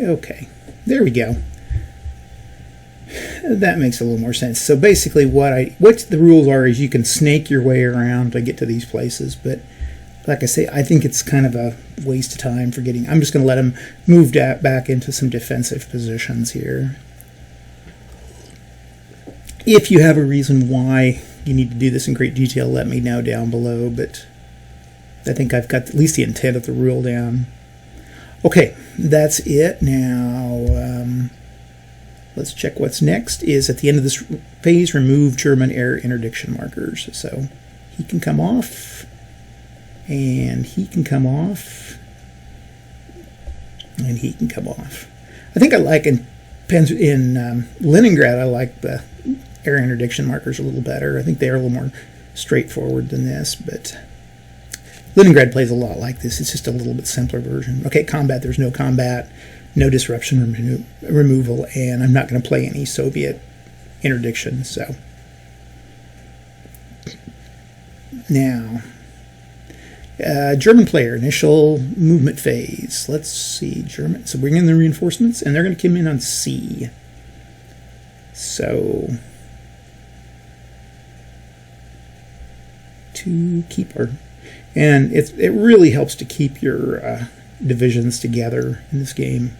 Okay, there we go. That makes a little more sense. So basically what the rules are is you can snake your way around to get to these places, but like I say, I think it's kind of a waste of time for getting... I'm just going to let them move back into some defensive positions here. If you have a reason why you need to do this in great detail, let me know down below, but I think I've got at least the intent of the rule down. Okay, that's it. Now, let's check what's next. Is at the end of this phase, remove German air interdiction markers. So he can come off, and he can come off, and he can come off. I think I like in Leningrad, I like the air interdiction markers a little better. I think they're a little more straightforward than this, but Leningrad plays a lot like this. It's just a little bit simpler version. Okay, combat, there's no combat, no disruption removal, and I'm not going to play any Soviet interdiction. So now, German player, initial movement phase. Let's see, German. So bring in the reinforcements, and they're going to come in on C. So to keep our... And it really helps to keep your divisions together in this game.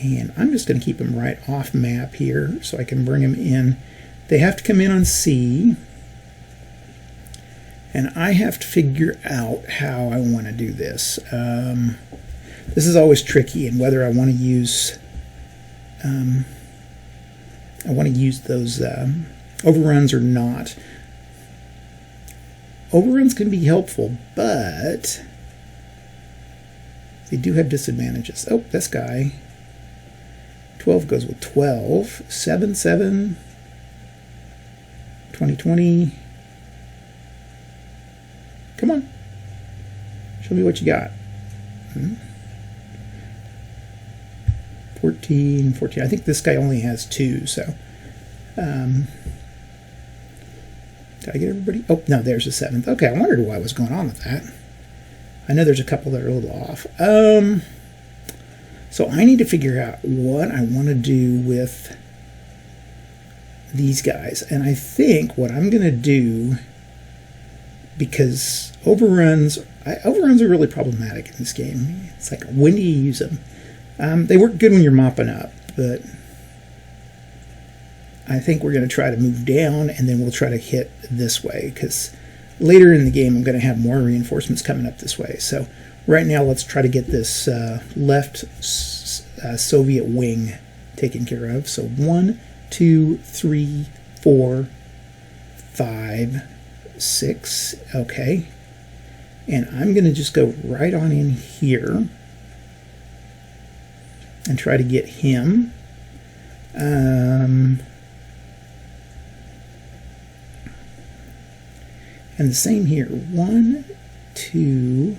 And I'm just going to keep them right off map here so I can bring them in. They have to come in on C. And I have to figure out how I want to do this. This is always tricky, and whether I want to use those overruns or not. Overruns can be helpful, but they do have disadvantages. Oh, this guy. 12 goes with 12. 7, 7. 20, 20. Come on. Show me what you got. 14, 14. I think this guy only has 2, so... did I get everybody? Oh, no, there's the 7th. Okay, I wondered why was going on with that. I know there's a couple that are a little off. So I need to figure out what I want to do with these guys. And I think what I'm going to do, because overruns are really problematic in this game. It's like, when do you use them? They work good when you're mopping up, but I think we're going to try to move down, and then we'll try to hit this way, because later in the game I'm going to have more reinforcements coming up this way. So right now let's try to get this left Soviet wing taken care of. So 1, 2, 3, 4, 5, 6. Okay. And I'm going to just go right on in here and try to get him. And the same here. 1, 2,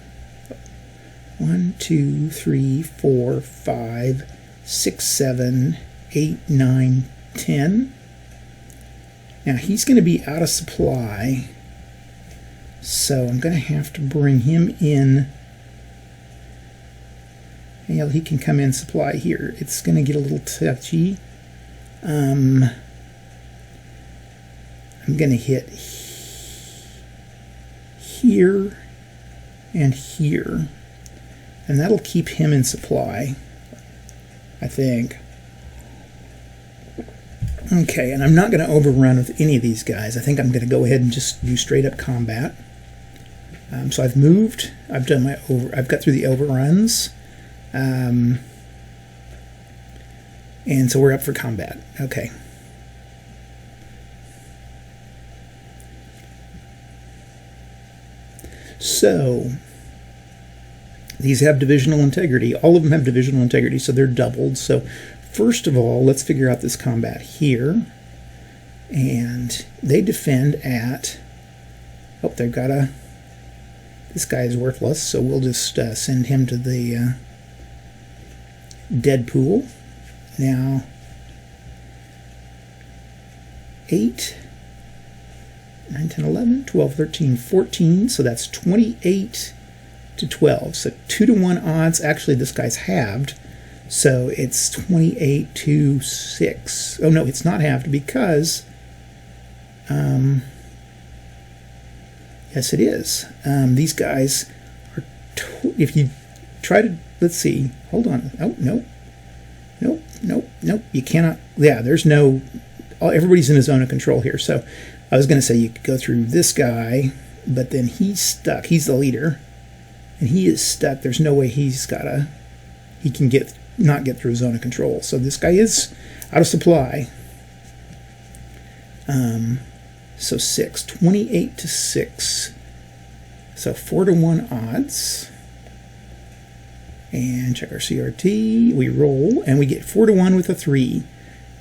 3, 4, 5, 6, 7, 8, 9, 10. Now he's going to be out of supply, so I'm going to have to bring him in. And he can come in supply here. It's going to get a little touchy. I'm going to hit here and here, and that'll keep him in supply, I think. Okay, and I'm not going to overrun with any of these guys. I think I'm going to go ahead and just do straight up combat. So I've moved. I've got through the overruns, and so we're up for combat. Okay. So these have divisional integrity. All of them have divisional integrity, so they're doubled. So first of all, let's figure out this combat here. And they defend at... Oh, they've got a... This guy is worthless, so we'll just send him to the dead pool. Now, 8, 9, 10, 11, 12, 13, 14. So that's 28 to 12. So 2 to 1 odds. Actually, this guy's halved. So it's 28 to 6. Oh, no, it's not halved because... yes, it is. These guys are... if you try to... Let's see. Hold on. Oh, no. Nope, nope, nope. You cannot... Yeah, there's no... Everybody's in a zone of control here. So I was going to say you could go through this guy, but then he's stuck. He's the leader. And he is stuck. There's no way he's got a... He can not get through a zone of control. So this guy is out of supply. So 6. 28 to 6. So 4 to 1 odds. And check our CRT. We roll, and we get 4 to 1 with a 3.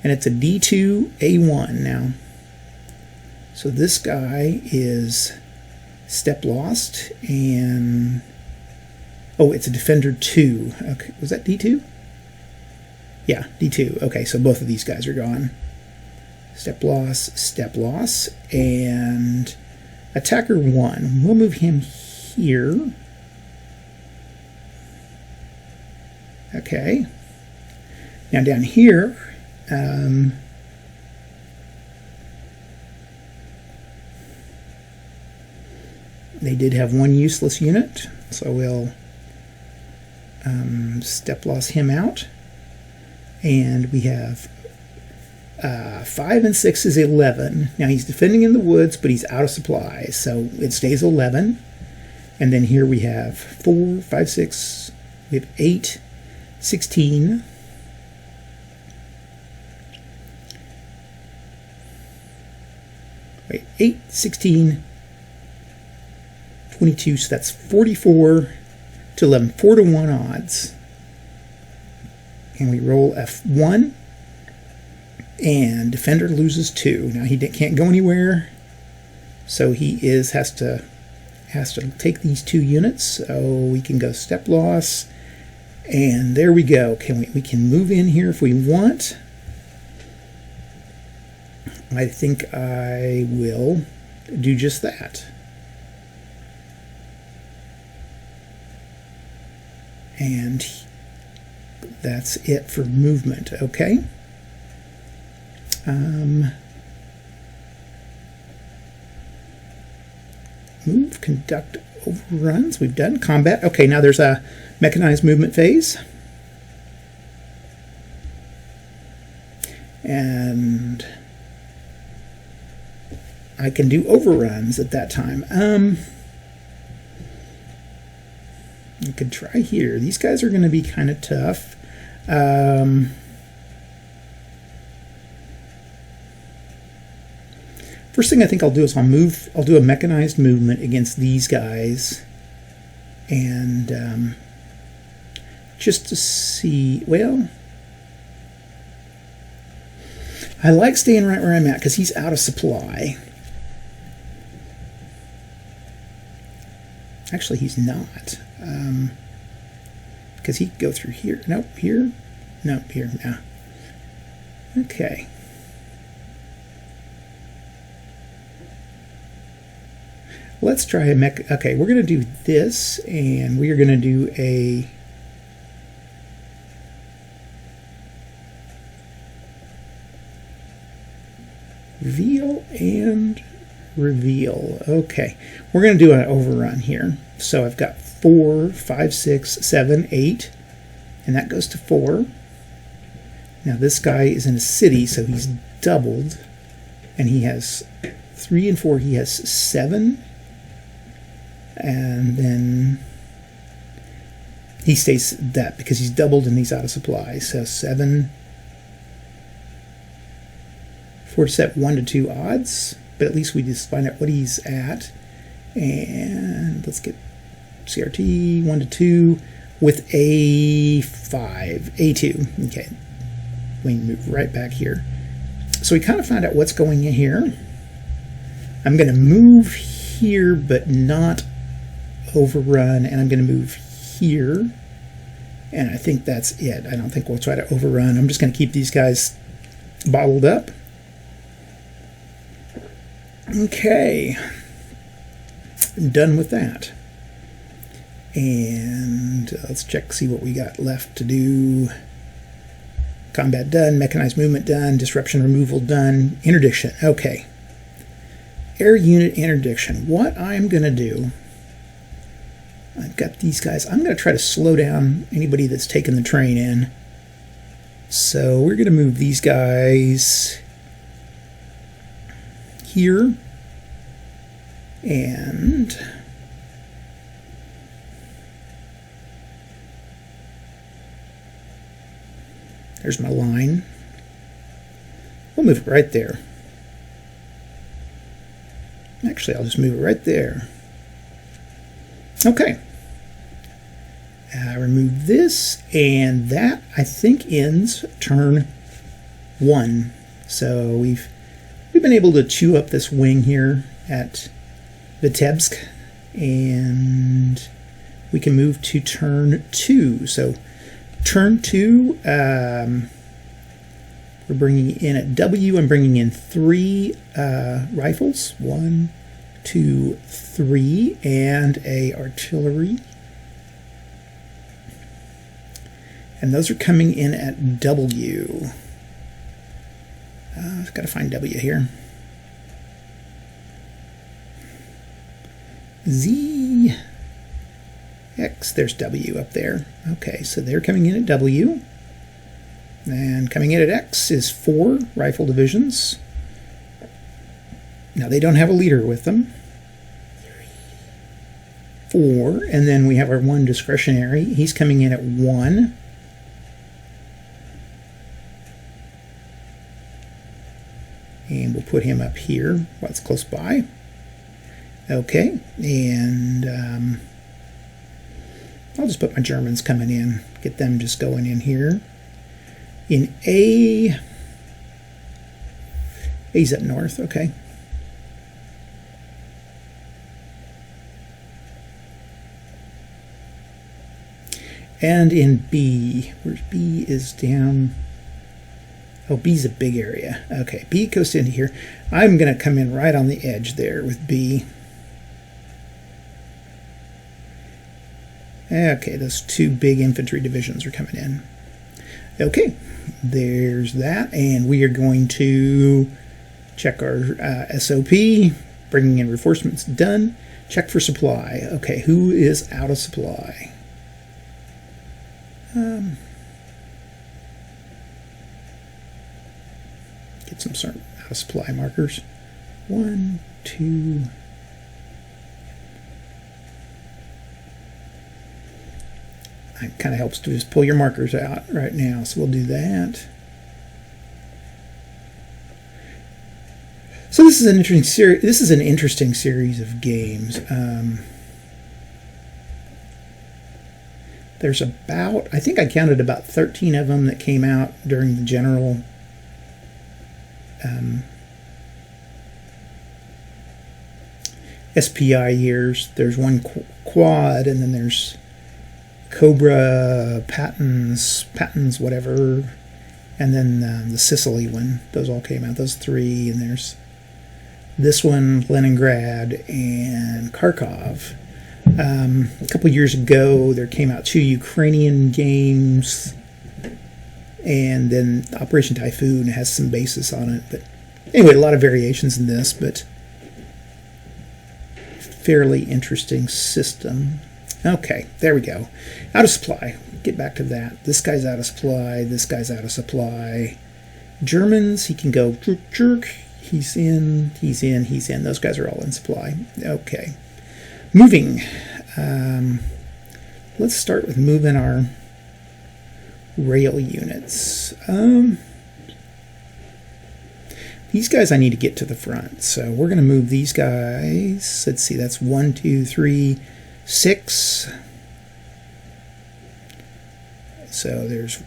And it's a D2 A1 now. So this guy is step lost, and... Oh, it's a Defender 2. Okay, was that D2? Yeah, D2. Okay, so both of these guys are gone. Step loss, and Attacker 1. We'll move him here. Okay. Now down here, they did have one useless unit, so we'll step loss him out. And we have 5 and 6 is 11. Now he's defending in the woods, but he's out of supply, so it stays 11. And then here we have 4, 5, 6. We have 8, 16. Wait, 8, 16, 22. So that's 44 to 11. 4 to 1 odds. And we roll F1. And Defender loses 2. Now he can't go anywhere, so he has to take these 2 units. So we can go step loss, and there we go. We can move in here if we want. I think I will do just that. And that's it for movement. Okay. Move, conduct overruns. We've done combat. Okay, now there's a mechanized movement phase. And I can do overruns at that time. You could try here. These guys are going to be kind of tough. First thing I think I'll do is I'll do a mechanized movement against these guys, and just to see, well, I like staying right where I'm at because he's out of supply. Actually, he's not. Because he could go through here. Nope, here. Nope, here. No. Okay. Let's try a mech. Okay, we're going to do this, and we are going to do a reveal and reveal. Okay, we're going to do an overrun here. So I've got 4, 5, 6, 7, 8, and that goes to 4. Now this guy is in a city, so he's doubled, and he has 3 and 4. He has 7, and then he stays that because he's doubled and he's out of supply. So 7. 4 to set 1 to 2 odds, but at least we just find out what he's at. And let's get CRT 1 to 2 with A5, A2. Okay, we move right back here. So we kind of found out what's going in here. I'm going to move here, but not overrun, and I'm going to move here. And I think that's it. I don't think we'll try to overrun. I'm just going to keep these guys bottled up. Okay, I'm done with that. And let's check, see what we got left to do. Combat done, mechanized movement done, disruption removal done, interdiction. Okay, air unit interdiction. What I'm going to do, I've got these guys. I'm going to try to slow down anybody that's taken the train in. So we're going to move these guys here, and there's my line. We'll move it right there. Actually, I'll just move it right there. Okay. Remove this, and that, I think, ends turn 1. So we've been able to chew up this wing here at Vitebsk, and we can move to turn 2. So turn 2, we're bringing in at W. I'm bringing in 3 rifles. 1, 2, 3, and a artillery. And those are coming in at W. I've got to find W here. Z, X, there's W up there. Okay, so they're coming in at W. And coming in at X is 4 rifle divisions. Now they don't have a leader with them. 4, and then we have our 1 discretionary. He's coming in at 1. And we'll put him up here while it's close by. Okay, and I'll just put my Germans coming in, get them just going in here. In A, A's up north, okay. And in B, where's B is down. Oh, B's a big area. Okay, B goes into here. I'm going to come in right on the edge there with B. Okay, those 2 big infantry divisions are coming in. Okay, there's that, and we are going to check our SOP, bringing in reinforcements, done. Check for supply. Okay, who is out of supply? Get some sort of out of supply markers. 1, 2. It kind of helps to just pull your markers out right now, so we'll do that. So this is an interesting series. This is an interesting series of games. There's about, I think I counted about 13 of them that came out during the general SPI years. There's one quad, and then there's Cobra, Patton's, whatever, and then the Sicily one. Those all came out. Those three, and there's this one, Leningrad, and Kharkov. A couple years ago, there came out 2 Ukrainian games, and then Operation Typhoon has some basis on it. But anyway, a lot of variations in this, but fairly interesting system. Okay, there we go. Out of supply. Get back to that. This guy's out of supply. This guy's out of supply. Germans, he can go jerk, jerk. He's in, he's in, he's in. Those guys are all in supply. Okay. Moving. Let's start with moving our rail units. These guys I need to get to the front. So we're going to move these guys. Let's see, that's 1, 2, 3, 6. So there's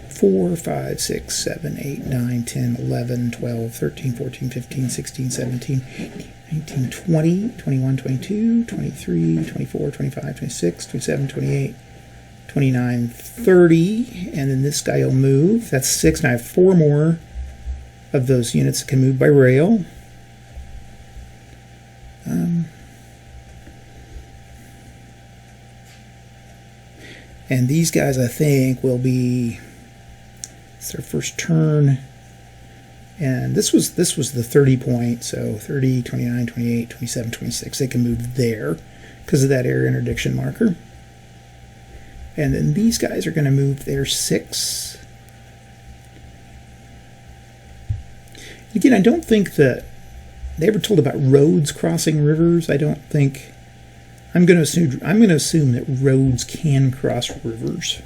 4, 5, 6, 7, 8, 9, 10, 11, 12, 13, 14, 15, 16, 17, 18, 19, 20, 21, 22, 23, 24, 25, 26, 27, 28, 29, 30. And then this guy will move. That's 6. And I have 4 more of those units that can move by rail. And these guys, I think, will be, it's their first turn. And this was the 30 point, so 30, 29, 28, 27, 26. They can move there because of that area interdiction marker. And then these guys are going to move their 6. Again, I don't think that they ever told about roads crossing rivers. I don't think. I'm going to assume that roads can cross rivers.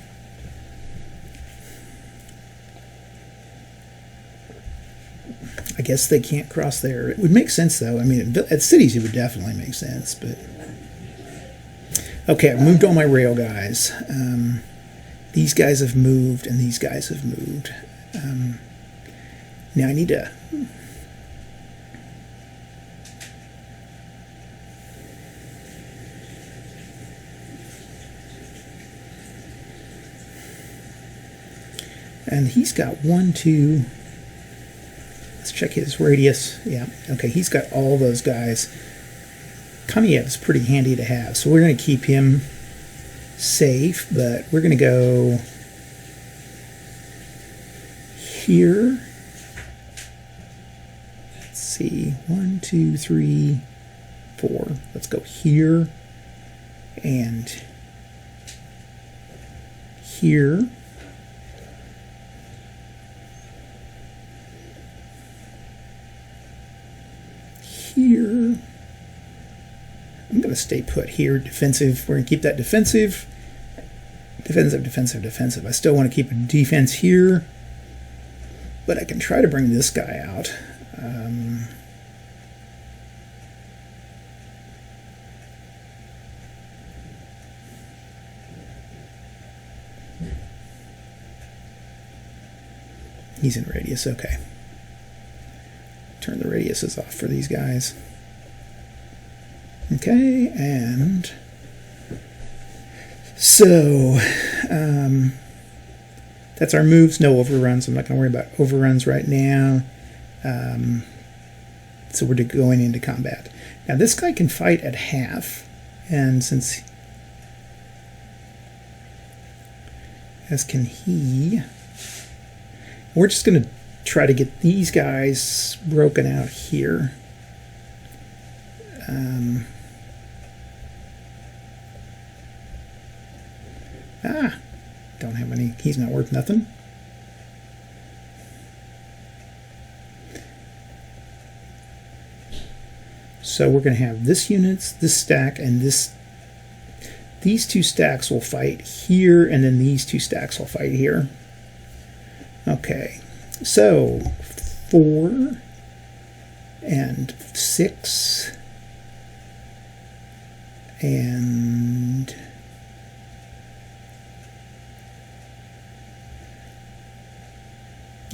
I guess they can't cross there. It would make sense, though. I mean, at cities, it would definitely make sense. But okay, I've moved all my rail guys. These guys have moved, and these guys have moved. Now I need to. And he's got 1, 2. Let's check his radius. Yeah, okay, he's got all those guys. Kamiev's pretty handy to have, so we're going to keep him safe, but we're going to go here. Let's see, 1, 2, 3, 4. Let's go here and here. Here. I'm going to stay put here. Defensive. We're going to keep that defensive. Defensive, defensive, defensive. I still want to keep a defense here, but I can try to bring this guy out. He's in radius. Okay. Turn the radiuses off for these guys. Okay, and so that's our moves. No overruns. I'm not going to worry about overruns right now. So we're going into combat. Now this guy can fight at half, and since as can he, we're just going to try to get these guys broken out here. Don't have any. He's not worth nothing. So we're going to have this units, this stack, and this. These 2 stacks will fight here, and then these 2 stacks will fight here. Okay, so 4 and 6 and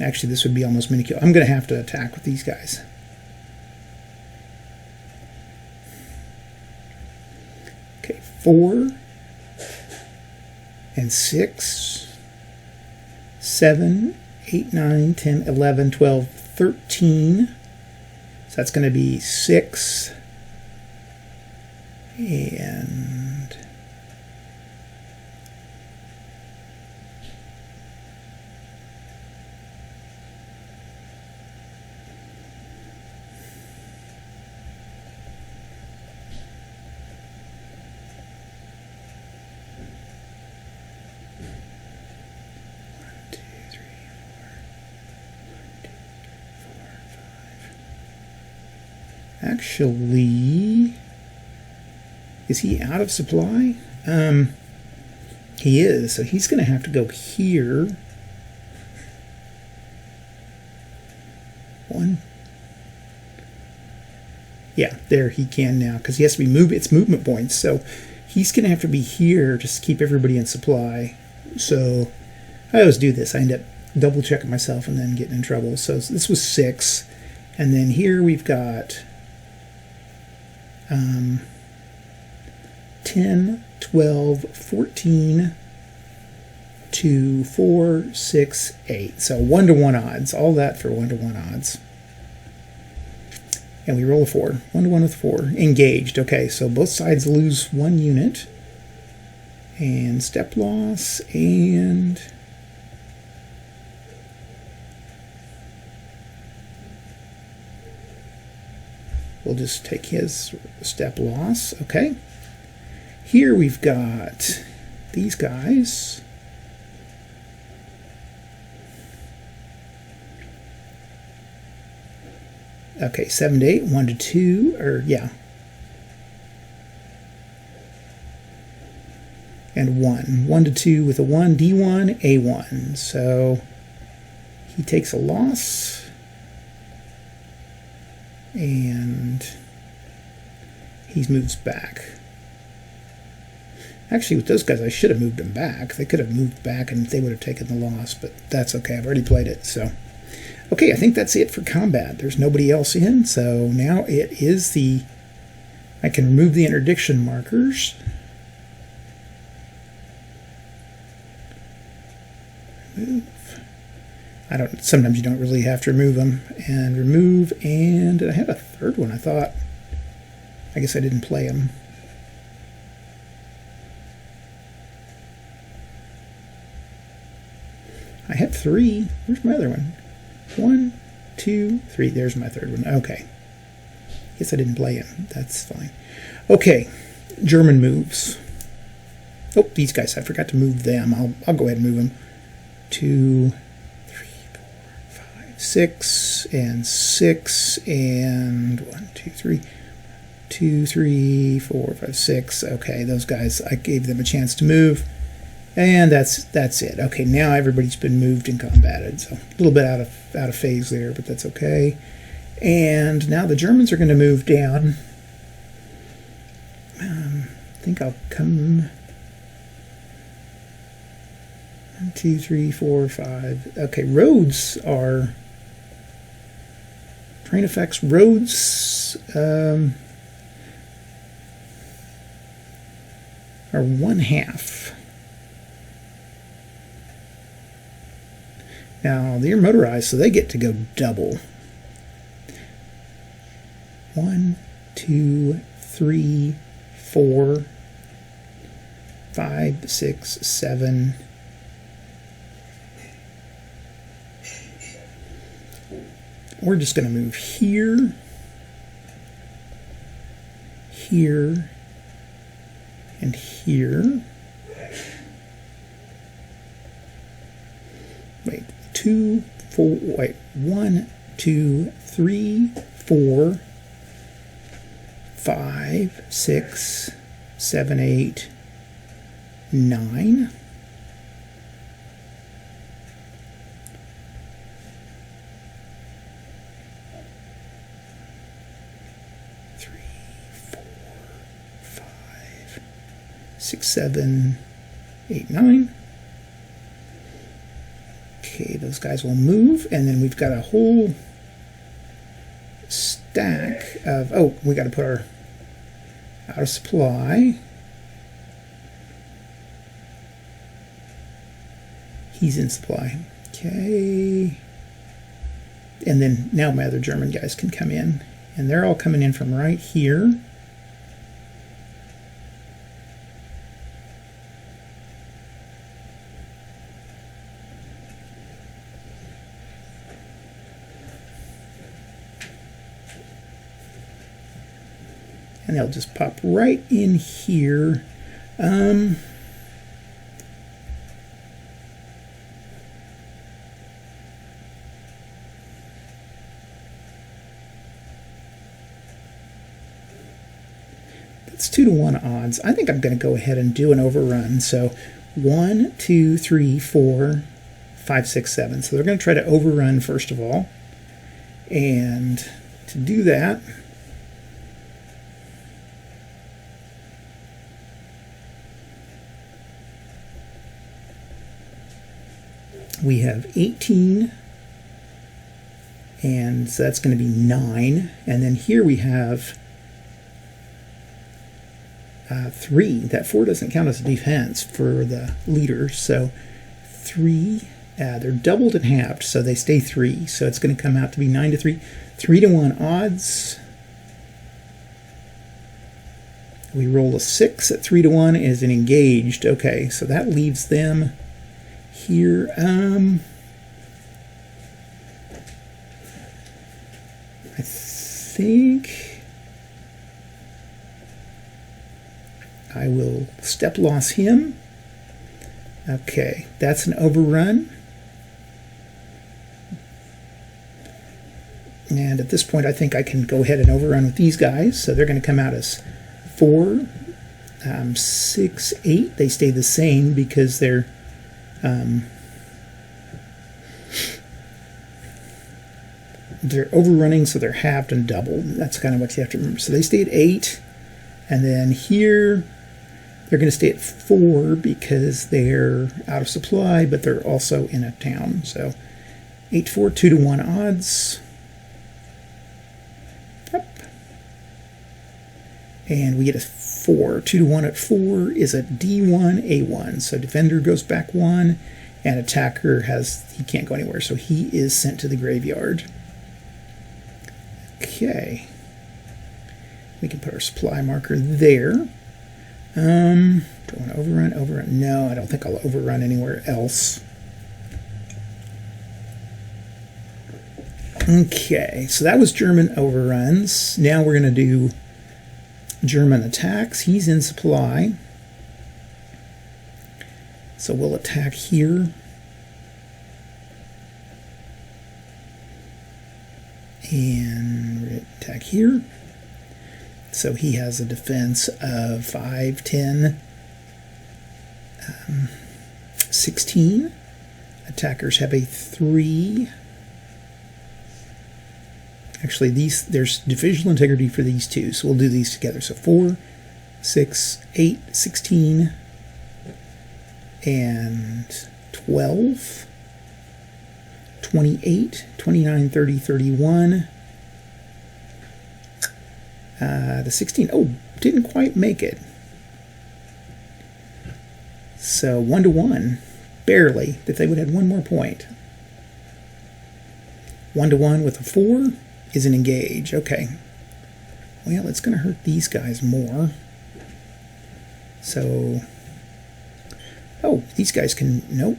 Actually, this would be almost mini kill. I'm going to have to attack with these guys. Okay, 4 and 6, 7, 8, 9, 10, 11, 12, 13. So that's going to be 6 and 5. Actually, is he out of supply? He is, so he's going to have to go here. 1. Yeah, there he can now, because he has to be it's movement points, so he's going to have to be here just to keep everybody in supply. So I always do this. I end up double checking myself and then getting in trouble. So this was 6, and then here we've got 10, 12, 14, 2, 4, 6, 8. So 1-to-1 odds. All that for 1-to-1 odds. And we roll a 4. 1-to-1 with 4. Engaged. Okay, so both sides lose 1 unit. And step loss, and we'll just take his step loss. Okay. Here we've got these guys. Okay, 7 to 8, 1 to 2, or yeah. And 1. 1 to 2 with a 1, D1, A1. So he takes a loss. And he moves back. Actually, with those guys, I should have moved them back. They could have moved back and they would have taken the loss, but that's okay. I've already played it, so. Okay, I think that's it for combat. There's nobody else in, so now it is the... I can remove the interdiction markers. Move. Sometimes you don't really have to remove them. And remove, and did I have a third one? I thought. I guess I didn't play them. I had 3. Where's my other one? 1, 2, 3. There's my third one. Okay. Guess I didn't play him. That's fine. Okay. German moves. Oh, these guys. I forgot to move them. I'll go ahead and move them. 2, 3, 4, 5, 6, and 6, and 1, 2, 3. 2, 3, 4, 5, 6. Okay, those guys, I gave them a chance to move. And that's it. Okay, now everybody's been moved and combated. So a little bit out of phase there, but that's okay. And now the Germans are going to move down. I think I'll come 1, 2, 3, 4, 5. Okay, roads are terrain effects. Roads are 1/2. Now, they're motorized, so they get to go double. 1, 2, 3, 4, 5, 6, 7. We're just going to move here, here, and here. Wait. 2, 4, wait, 1, 2, 3, 4, 5, 6, 7, 8, 9. 3, 4, 5, 6, 7, 8, 9. Okay, those those guys will move, and then we've got a whole stack of... Oh, we got to put our out of supply. He's in supply. Okay. And then now my other German guys can come in. And they're all coming in from right here. And they'll just pop right in here. It's 2-to-1 odds. I think I'm going to go ahead and do an overrun. So 1, 2, 3, 4, 5, 6, 7. So they're going to try to overrun first of all. And to do that, we have 18, and so that's going to be 9. And then here we have 3. That 4 doesn't count as a defense for the leaders, so 3. They're doubled and halved, so they stay 3. So it's going to come out to be 9-3, 3-to-1 odds. We roll a 6 at 3-to-1 is an engaged. Okay, so that leaves them here. I think I will step loss him. Okay, that's an overrun. And at this point, I think I can go ahead and overrun with these guys. So they're going to come out as 4, 6, 8. They stay the same because they're overrunning, so they're halved and doubled. That's kind of what you have to remember. So they stay at 8, and then here they're going to stay at 4 because they're out of supply, but they're also in a town. So 8-4, 2-to-1 odds. Yep. And we get a 4. 2-to-1 at 4 is a D1, A1. So defender goes back 1, and attacker he can't go anywhere, so he is sent to the graveyard. Okay. We can put our supply marker there. Do I want to overrun? Overrun? No, I don't think I'll overrun anywhere else. Okay, so that was German overruns. Now we're going to do German attacks. He's in supply. So we'll attack here. And we're going to attack here. So he has a defense of 5, 10, 16. Attackers have a 3. Actually, there's divisional integrity for these two, so we'll do these together. So 4, 6, 8, 16, and 12, 28, 29, 30, 31. The 16, didn't quite make it. So 1-to-1, barely, if they would have had one more point. 1-to-1 with a 4 is an engage. Okay. Well, it's going to hurt these guys more. So, these guys can, nope.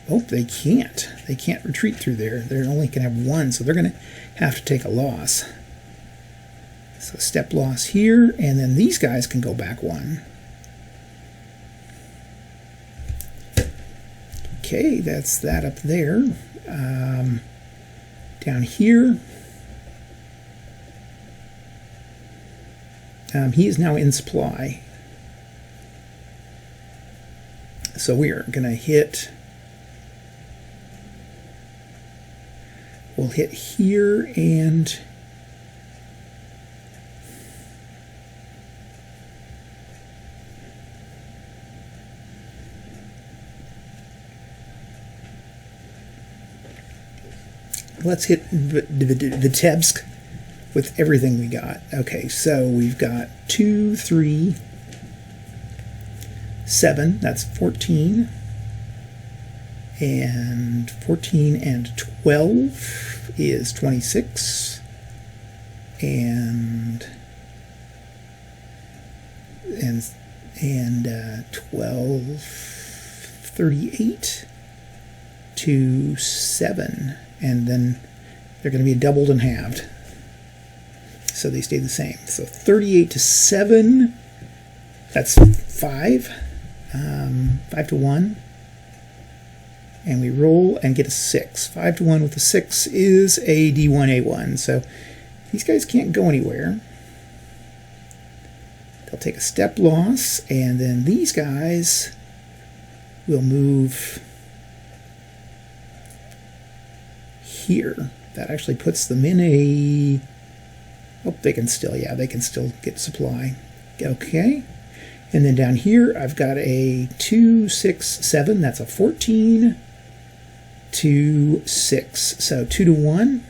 They can't. They can't retreat through there. They only can have 1, so they're going to have to take a loss. So step loss here, and then these guys can go back 1. Okay, that's that up there. Down here, he is now in supply. So we are going to hit, we'll hit here and let's hit Vitebsk with everything we got. Okay, so we've got 2, 3, 7. That's 14. And 14 and 12 is 26. And 12, 38 to 7. And then they're going to be doubled and halved. So they stay the same. So 38 to 7, that's 5. 5 to 1. And we roll and get a 6. 5 to 1 with a 6 is a D1A1. So these guys can't go anywhere. They'll take a step loss, and then these guys will move here. That actually puts them in a... Oh, they can still get supply. Okay. And then down here, I've got a 2, 6, 7. That's a 14 to 6. So 2 to 1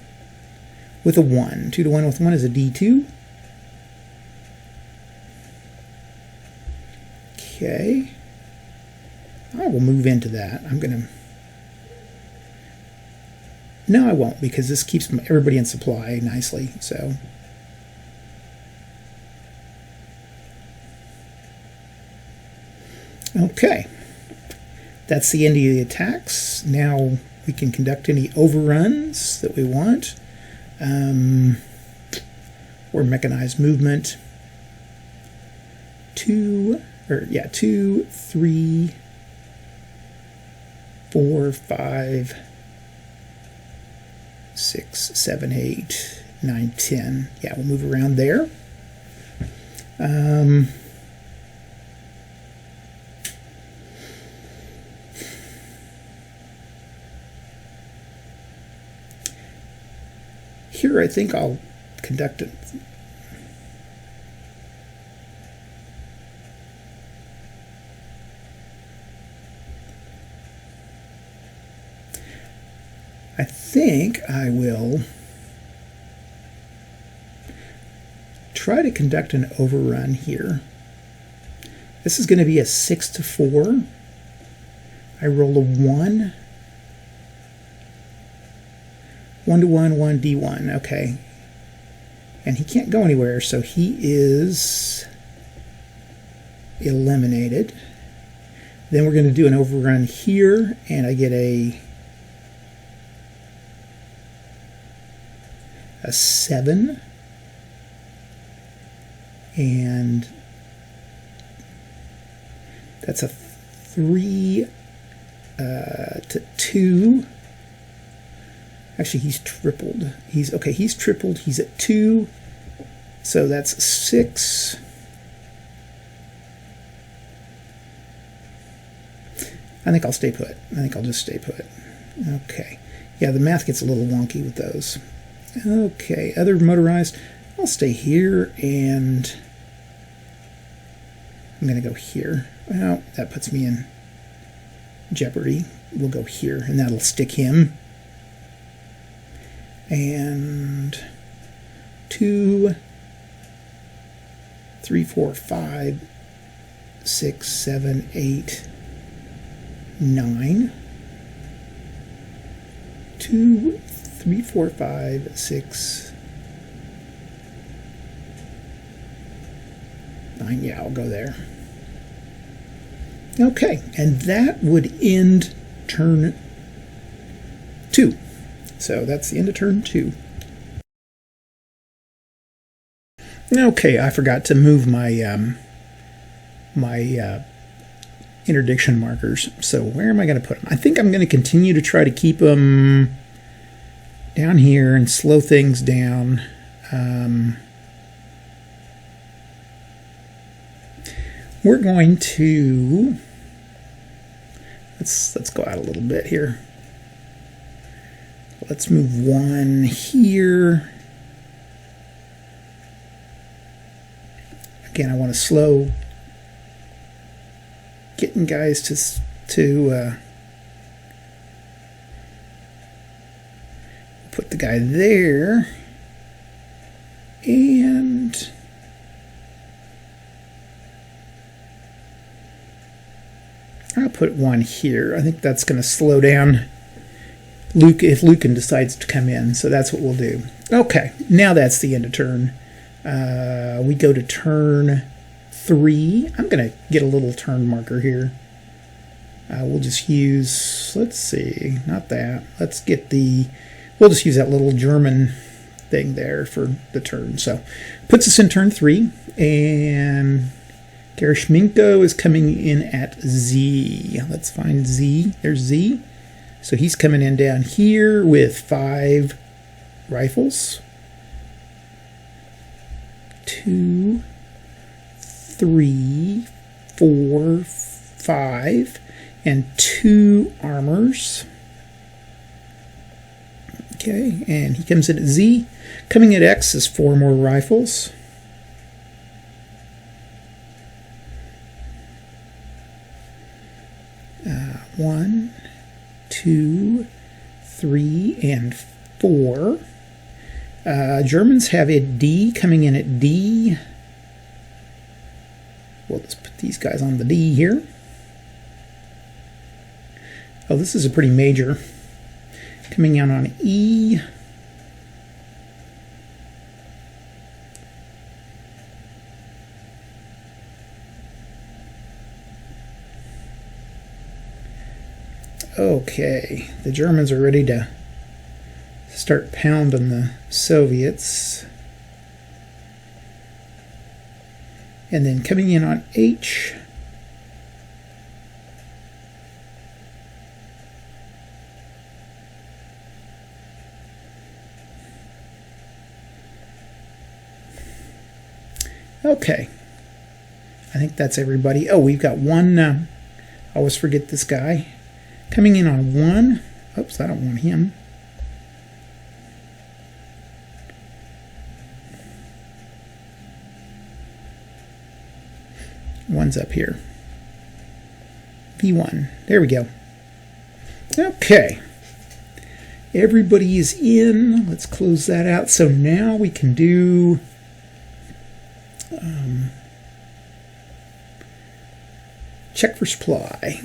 with a 1. 2 to 1 with 1 is a D2. Okay. I will move into that. I'm going to... No, I won't, because this keeps everybody in supply nicely. So... Okay, that's the end of the attacks. Now we can conduct any overruns that we want, or mechanized movement. 2, 3, 4, 5, 6, 7, 8, 9, 10. Yeah, we'll move around there. Here, I think I'll conduct it. I think I will try to conduct an overrun here. This is going to be a 6 to 4. I roll a 1. 1 to 1, 1 D1. Okay. And he can't go anywhere, so he is eliminated. Then we're going to do an overrun here, and I get a 7. And that's a 3 to 2. Actually, he's tripled. He's tripled. He's at 2. So that's 6. I think I'll stay put. I think I'll just stay put. Okay. Yeah, the math gets a little wonky with those. Okay, other motorized. I'll stay here, and I'm going to go here. Well, that puts me in jeopardy. We'll go here, and that'll stick him. And 2, 3, 4, 5, 6, 7, 8, 9. 2, 3, 4, 5, 6, 9. Yeah, I'll go there. Okay, and that would end turn 2. So that's the end of turn 2. Okay, I forgot to move my interdiction markers. So where am I going to put them? I think I'm going to continue to try to keep them down here and slow things down. We're going to let's go out a little bit here. Let's move 1 here. Again, I want to slow getting guys to put guy there. And I'll put one here. I think that's going to slow down if Lucan decides to come in. So that's what we'll do. Okay, now that's the end of turn. We go to turn 3. I'm going to get a little turn marker here. We'll just use, let's see, not that. We'll just use that little German thing there for the turn. So puts us in turn 3, and Gerashmenko is coming in at Z. Let's find Z. There's Z. So he's coming in down here with 5 rifles. 2, 3, 4, 5, and 2 armors. Okay, and he comes in at Z. Coming at X is 4 more rifles. One, 2, 3, and 4. Germans have a D coming in at D. We'll just put these guys on the D here. Oh, this is a pretty major. Coming out on E. Okay, the Germans are ready to start pounding the Soviets. And then coming in on H. Okay, I think that's everybody. Oh, we've got one, I always forget this guy. Coming in on 1. Oops, I don't want him. One's up here. V1. There we go. Okay. Everybody is in. Let's close that out. So now we can do check for supply.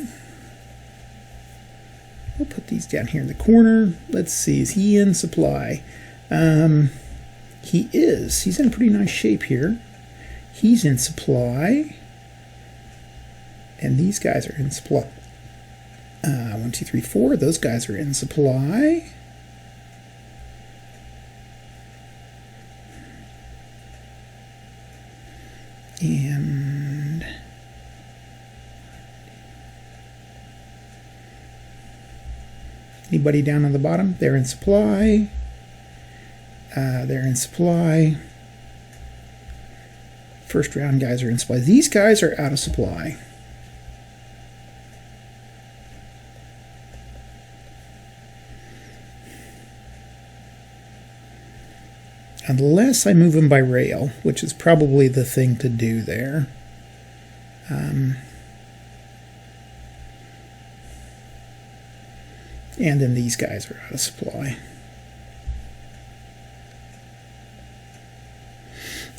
We'll put these down here in the corner. Let's see, is he in supply? He is. He's in pretty nice shape here. He's in supply. And these guys are in supply. 1, 2, 3, 4. Those guys are in supply. And anybody down on the bottom? They're in supply. They're in supply. First round guys are in supply. These guys are out of supply. Unless I move them by rail, which is probably the thing to do there. And then these guys are out of supply.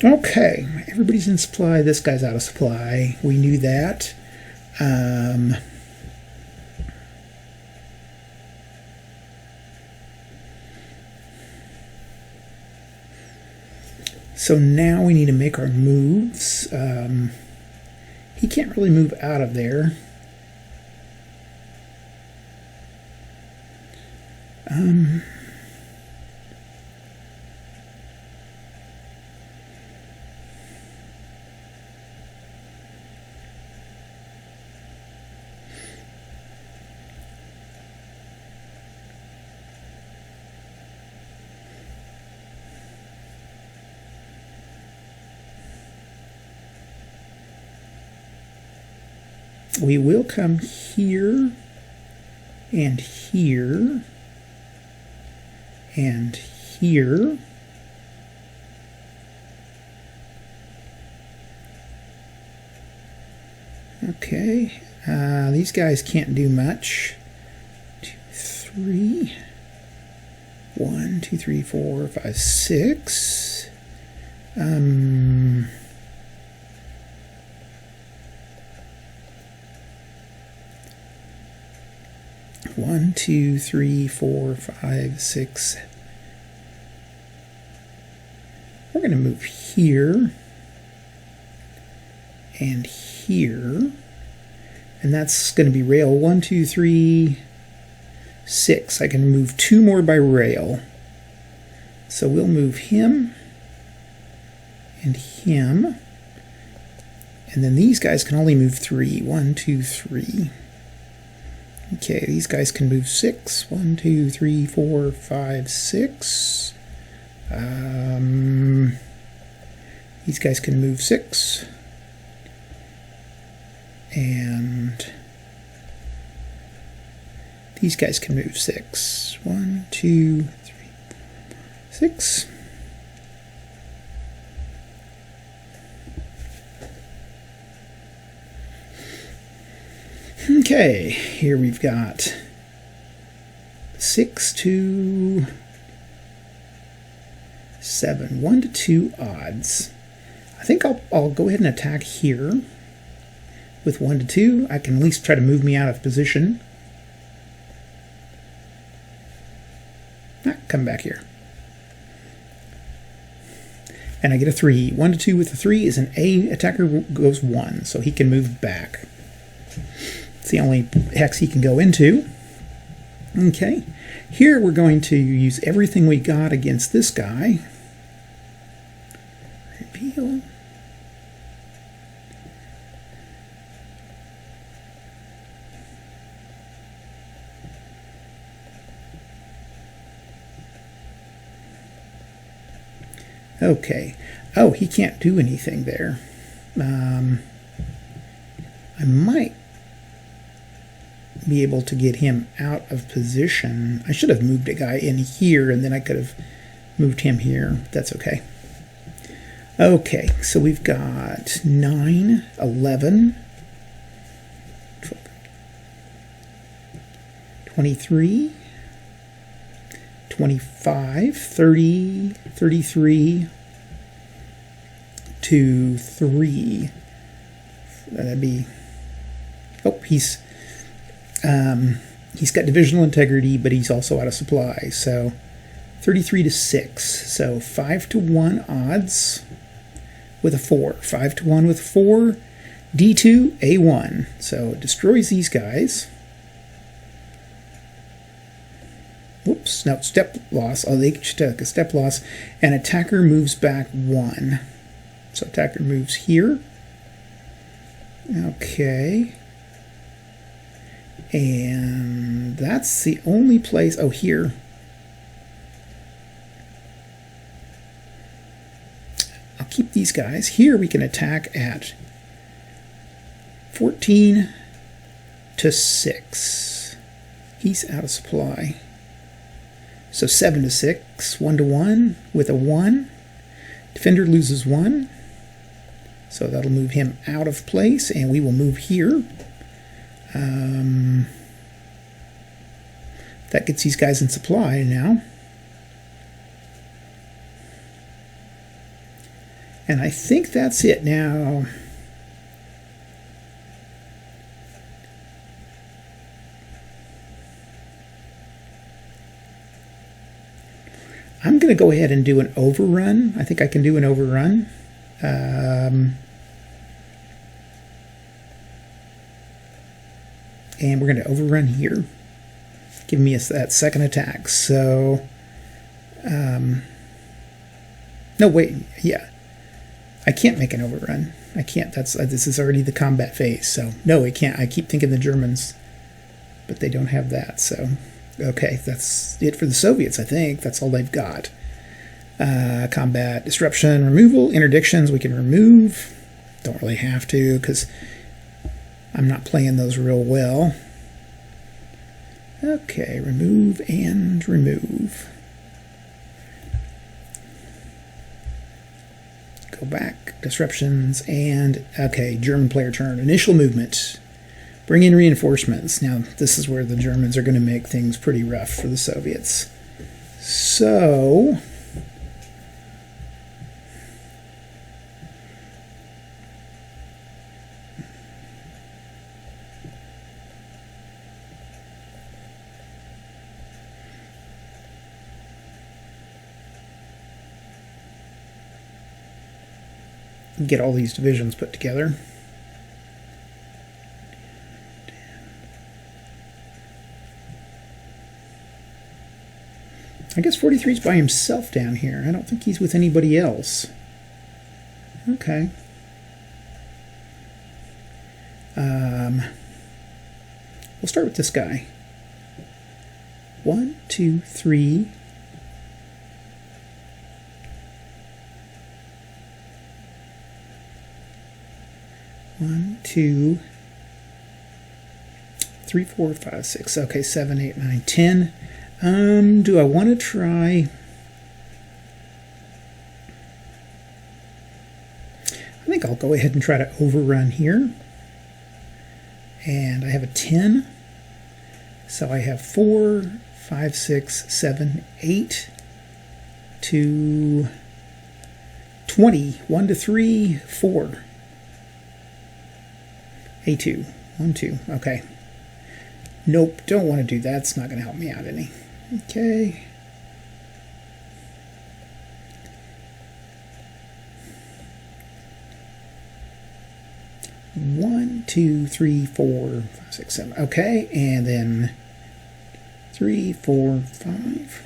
Okay, everybody's in supply. This guy's out of supply. We knew that. So now we need to make our moves. He can't really move out of there. We will come here and here and here. Okay, these guys can't do much. 2, 3. 1, 2, 3, 4, 5, 6. 1, 2, 3, 4, 5, 6. We're going to move here and here, and that's going to be rail 1, 2, 3, 6. I can move 2 more by rail. So we'll move him and him, and then these guys can only move 3. 1, 2, 3. Okay, these guys can move 6. 1, 2, 3, 4, 5, 6. These guys can move 6. And these guys can move 6. 1, 2, 3, 6. Okay, here we've got 6 to 7, 1 to 2 odds. I think I'll go ahead and attack here with 1 to 2. I can at least try to move me out of position. Come back here. And I get a 3. 1 to 2 with a 3 is an A. Attacker goes 1, so he can move back. It's the only hex he can go into. Okay. Here we're going to use everything we got against this guy. Reveal. Okay. Oh, he can't do anything there. I might be able to get him out of position. I should have moved a guy in here, and then I could have moved him here. That's okay. Okay, so we've got 9, 11, 23, 25, 30, 33, to 3. That'd be... Oh, he's got divisional integrity, but he's also out of supply. So 33 to 6. So 5 to 1 odds with a 4. 5 to 1 with a 4. D2, A1. So it destroys these guys. Whoops, no, step loss. Oh, they took a step loss. And attacker moves back 1. So attacker moves here. Okay. And that's the only place. Oh, here. I'll keep these guys. Here we can attack at 14 to 6. He's out of supply. So 7 to 6. 1 to 1 with a 1. Defender loses 1. So that'll move him out of place, and we will move here. That gets these guys in supply now. And I think that's it now. I'm going to go ahead and do an overrun. I think I can do an overrun. And we're going to overrun here. Give me that second attack. So, no, wait, yeah. I can't make an overrun. I can't. This is already the combat phase. So, no, I can't. I keep thinking the Germans, but they don't have that. So, okay, that's it for the Soviets, I think. That's all they've got. Combat disruption, removal, interdictions we can remove. Don't really have to because I'm not playing those real well. Okay, remove and remove. Go back, disruptions, and okay, German player turn. Initial movement. Bring in reinforcements. Now, this is where the Germans are going to make things pretty rough for the Soviets. So get all these divisions put together. I guess 43 is by himself down here. I don't think he's with anybody else. Okay. We'll start with this guy. 1, 2, 3. One, 2, 3, 4, 5, 6. Okay, 7, 8, 9, 10. Do I want to try? I think I'll go ahead and try to overrun here. And I have a 10. So I have 4, 5, 6, 7, 8 to 20. 1 to 3, 4. A2. 1, 2. Okay. Nope, don't want to do that. It's not going to help me out any. Okay. One, 2, 3, 4, 5, 6, 7. Okay, and then 3, 4, 5.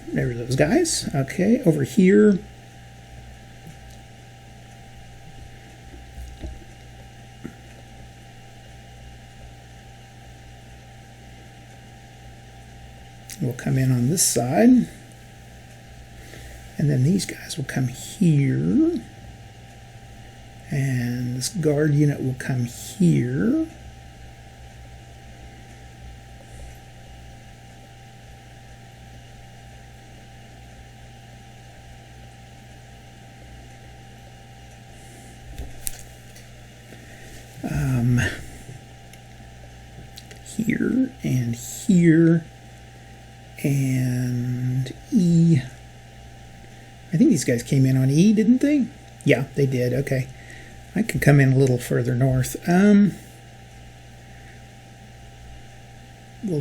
There are those guys. Okay, over here. We'll come in on this side. And then these guys will come here. And this guard unit will come here. Here and here and E. I think these guys came in on E, didn't they? Yeah, they did. Okay. I could come in a little further north. We'll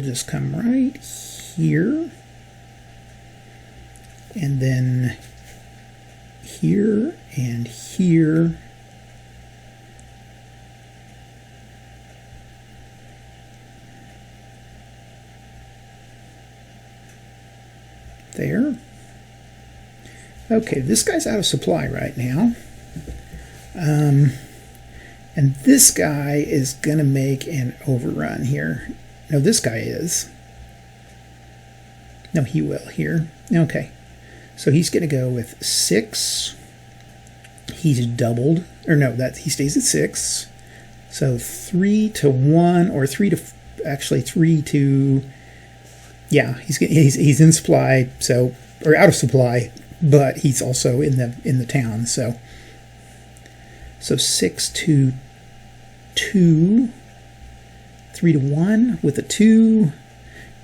just come right here. And then here and here. There. Okay, this guy's out of supply right now. And this guy is going to make an overrun here. No, this guy is. No, he will here. Okay. So he's going to go with 6. He's doubled. Or no, that he stays at 6. So 3 to 1, or 3 to... Actually, 3 to... Yeah, he's in supply, so, or out of supply, but he's also in the town. So 6 to 2, 3 to 1 with a 2,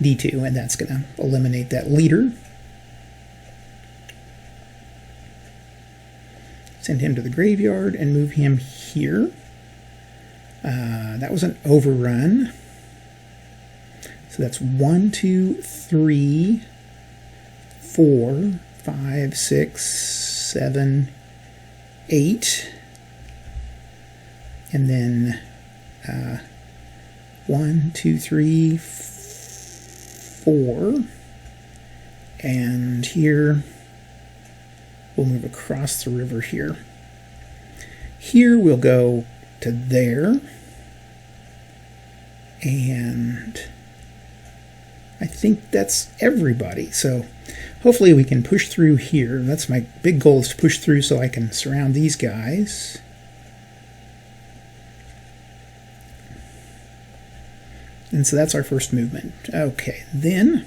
D2, and that's going to eliminate that leader. Send him to the graveyard and move him here. That was an overrun. So that's 1, 2, 3, 4, 5, 6, 7, 8. And then 1, 2, 3, 4. And here we'll move across the river here. Here we'll go to there. And I think that's everybody. So hopefully we can push through here. That's my big goal, is to push through so I can surround these guys. And so that's our first movement. Okay, then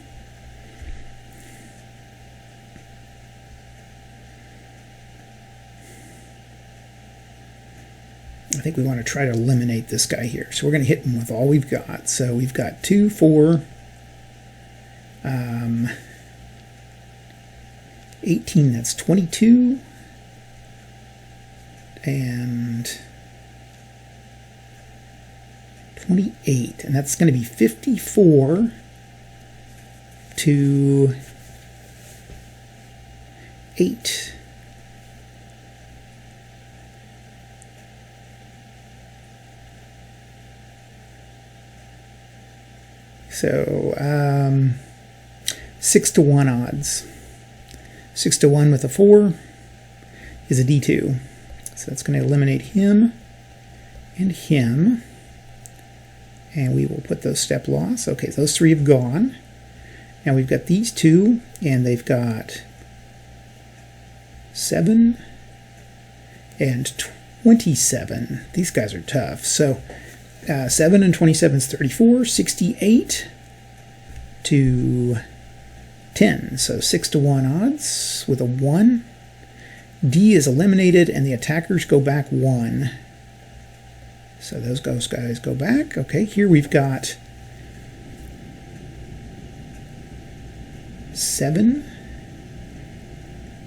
think we want to try to eliminate this guy here. So we're going to hit him with all we've got. So we've got 2, 4, 18, that's 22, and 28, and that's going to be 54 to 8. So 6 to 1 odds. 6 to 1 with a 4 is a D2. So that's going to eliminate him and him. And we will put those step loss. Okay, those 3 have gone. Now we've got these 2, and they've got 7 and 27. These guys are tough. So 7 and 27 is 34, 68 to 10. So 6 to 1 odds with a 1. D is eliminated, and the attackers go back 1. So those guys go back. Okay, here we've got 7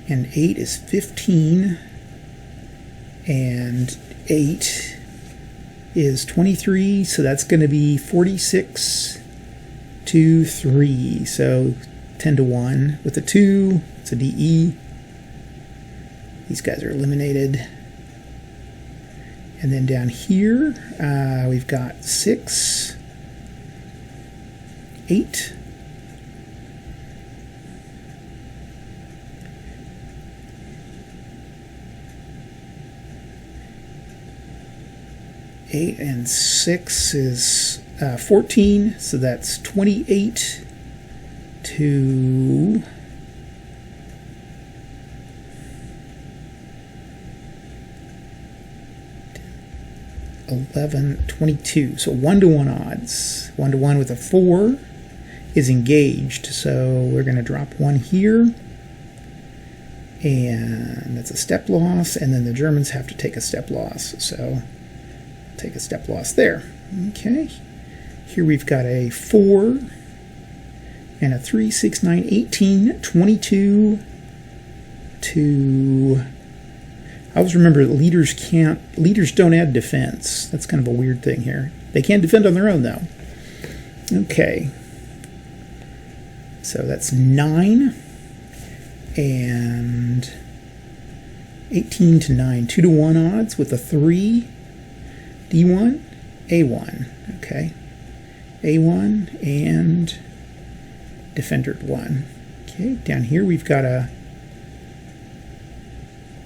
and 8 is 15, and 8 is 23, so that's going to be 46 to 3. So 10 to 1 with a 2. It's a DE. These guys are eliminated. And then down here, we've got 6, 8, 8 and 6 is 14, so that's 28 to 11, 22. So 1 to 1 odds. 1 to 1 with a 4 is engaged. So we're going to drop 1 here. And that's a step loss. And then the Germans have to take a step loss. So take a step loss there. Okay. Here we've got a 4 and a 3, 6, 9, 18, 22 to... I always remember that leaders don't add defense. That's kind of a weird thing here. They can defend on their own, though. Okay. So that's 9 and 18 to 9. 2 to 1 odds with a 3. D1, A1. Okay. A1 and Defender 1. Okay, down here we've got a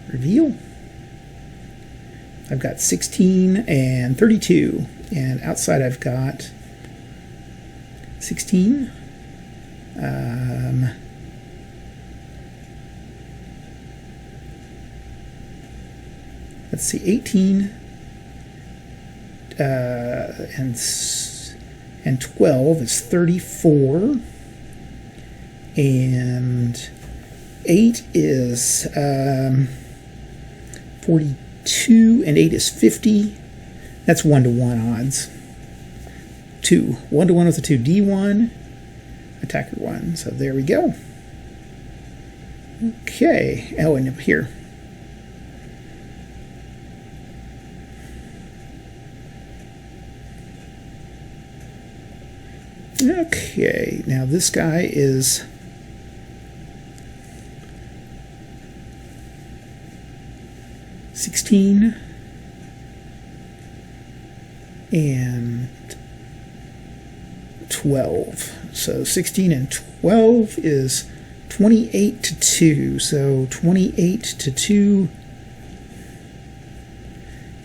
reveal. I've got 16 and 32, and outside I've got 16. Let's see, 18 and 12 is 34, and 8 is 42, and 8 is 50. That's 1 to 1 odds. 2. 1 to 1 with a 2. D1, attacker 1. So there we go. Okay. Oh, and up here. Okay. Now this guy is... $16 and 12. So 16 and 12 is 28 to 2. So 28 to 2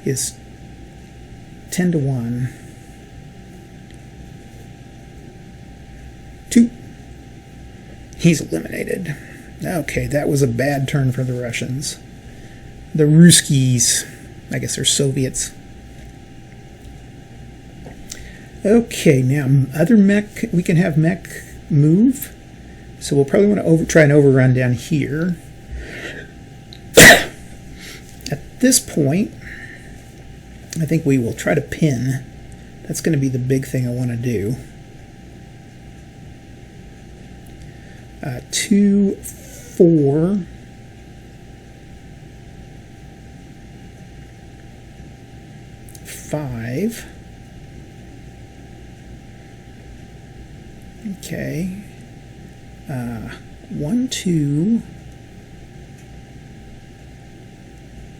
is 10 to 1. 2. He's eliminated. Okay, that was a bad turn for the Russians. The Ruskies, I guess they're Soviets. Okay, now other mech, we can have mech move. So we'll probably want to try an overrun down here. At this point, I think we will try to pin. That's going to be the big thing I want to do. 2, 4. Five. Okay. 1, 2.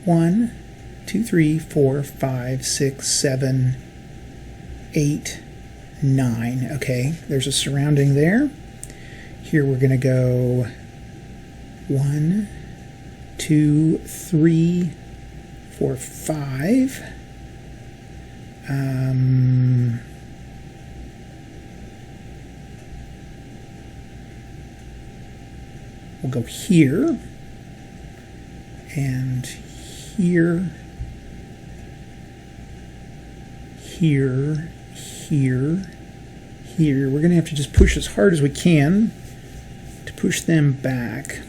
1, 2, 3, 4, 5, 6, 7, 8, 9. Okay, there's a surrounding there. Here we're going to go 1, 2, 3, 4, 5. We'll go here and here, here, here, here. We're going to have to just push as hard as we can to push them back.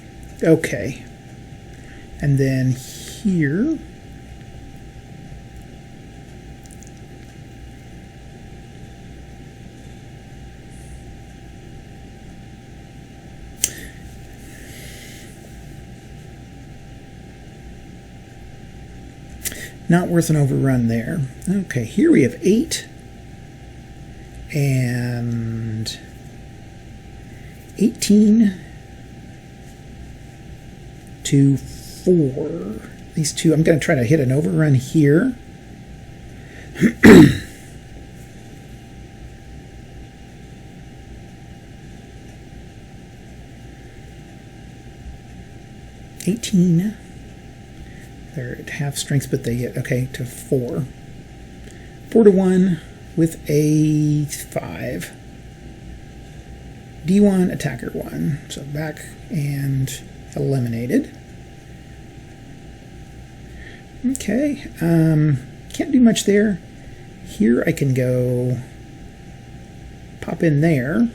Okay. And then here. Not worth an overrun there. Okay, here we have 8 and 18 to 4. These two, I'm going to try to hit an overrun here. 18. They're at half strength, but they get, okay, to 4. 4 to 1 with a 5. D1, attacker 1. So back and eliminated. Okay, can't do much there. Here I can go pop in there.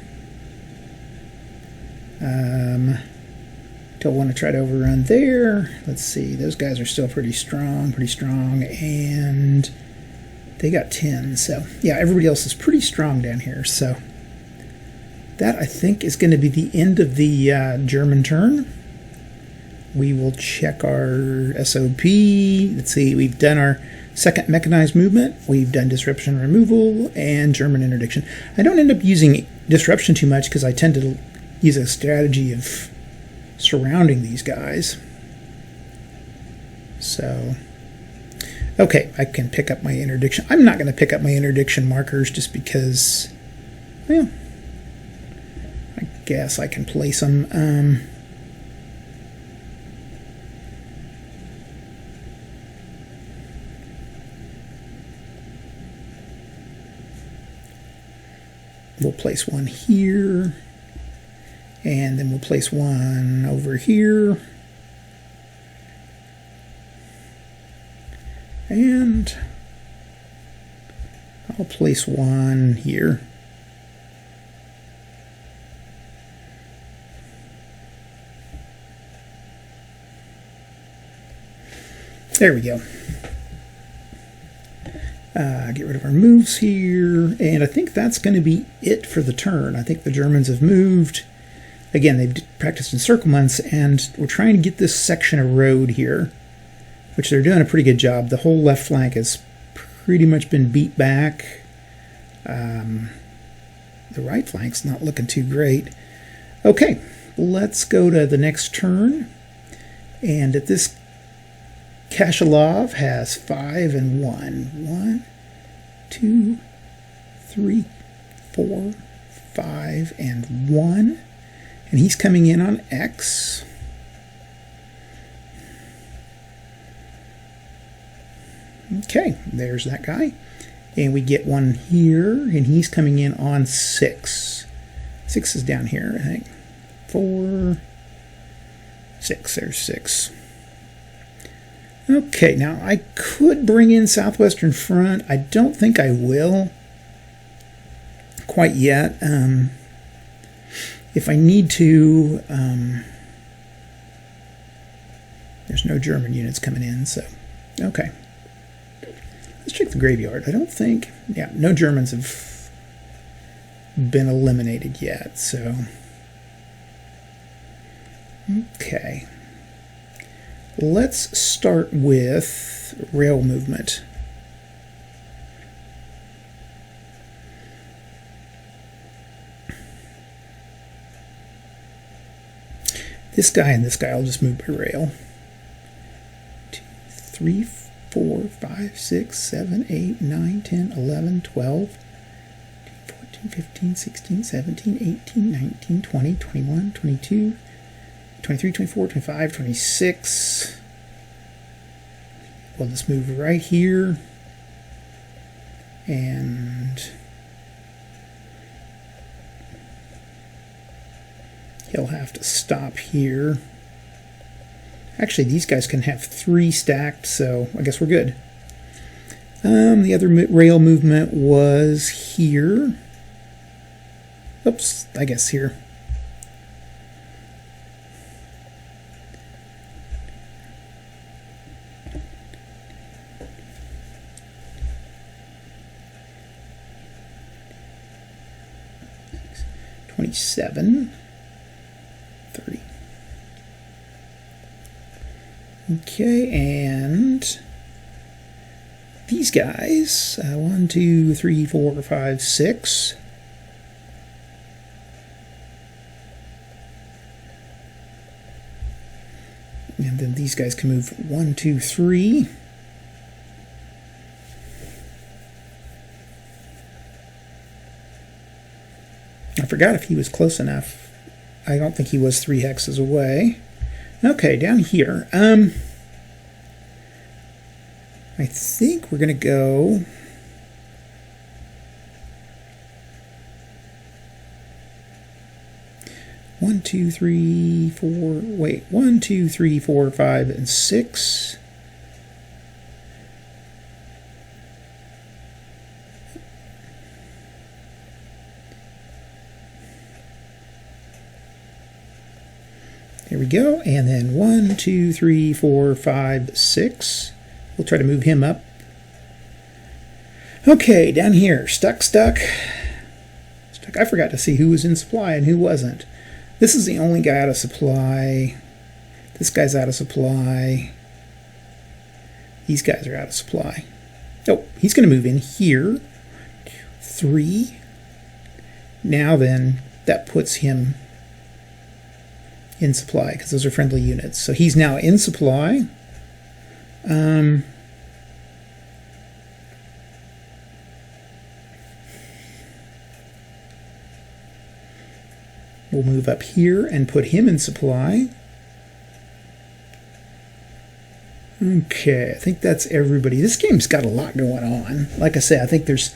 Don't want to try to overrun there. Let's see, those guys are still pretty strong, and they got 10. So yeah, everybody else is pretty strong down here. So that, I think, is going to be the end of the German turn. We will check our SOP. Let's see, we've done our second mechanized movement, we've done disruption removal, and German interdiction. I don't end up using disruption too much because I tend to use a strategy of surrounding these guys. So, okay, I can pick up my interdiction. I'm not going to pick up my interdiction markers just because, well, I guess I can place them. We'll place one here, and then we'll place one over here, and I'll place one here. There we go. Get rid of our moves here, and I think that's going to be it for the turn. I think the Germans have moved. Again, they've practiced encirclements, and we're trying to get this section of road here, which they're doing a pretty good job. The whole left flank has pretty much been beat back. The right flank's not looking too great. Okay, let's go to the next turn, and at this Kashalov has 5 and 1. 1, 2, 3, 4, 5, and 1. And he's coming in on X. Okay, there's that guy. And we get one here, and he's coming in on 6. 6 is down here, I think. 4, 6, there's 6. Okay, now I could bring in Southwestern Front. I don't think I will quite yet. If I need to, there's no German units coming in, so okay. Let's Let's check the graveyard. I don't think... Yeah, no Germans have been eliminated yet, so... Okay. Let's start with rail movement. This guy and this guy will just move by rail. 2, 3, 4, 5, 6, 7, 8, 9, 10, 11, 12, 14, 15, 16, 17, 18, 19, 20, 21, 22, 23, 24, 25, 26. We'll just move right here. And he'll have to stop here. Actually, these guys can have 3 stacked, so I guess we're good. The other rail movement was here. Oops, I guess here. $27, $30. Okay, and these guys, 1, 2, 3, 4, 5, 6. And then these guys can move 1, 2, 3. I forgot if he was close enough. I don't think he was 3 hexes away. Okay, down here. I think we're going to go... One, two, three, four. Wait, 1, 2, 3, 4, 5, and 6. There we go. And then 1, 2, 3, 4, 5, 6. We'll try to move him up. Okay, down here. Stuck. I forgot to see who was in supply and who wasn't. This is the only guy out of supply. This guy's out of supply. These guys are out of supply. Oh, he's going to move in here. 3. Now then, that puts him in supply, because those are friendly units. So he's now in supply. We'll move up here and put him in supply. Okay, I think that's everybody. This game's got a lot going on. Like I say, I think there's...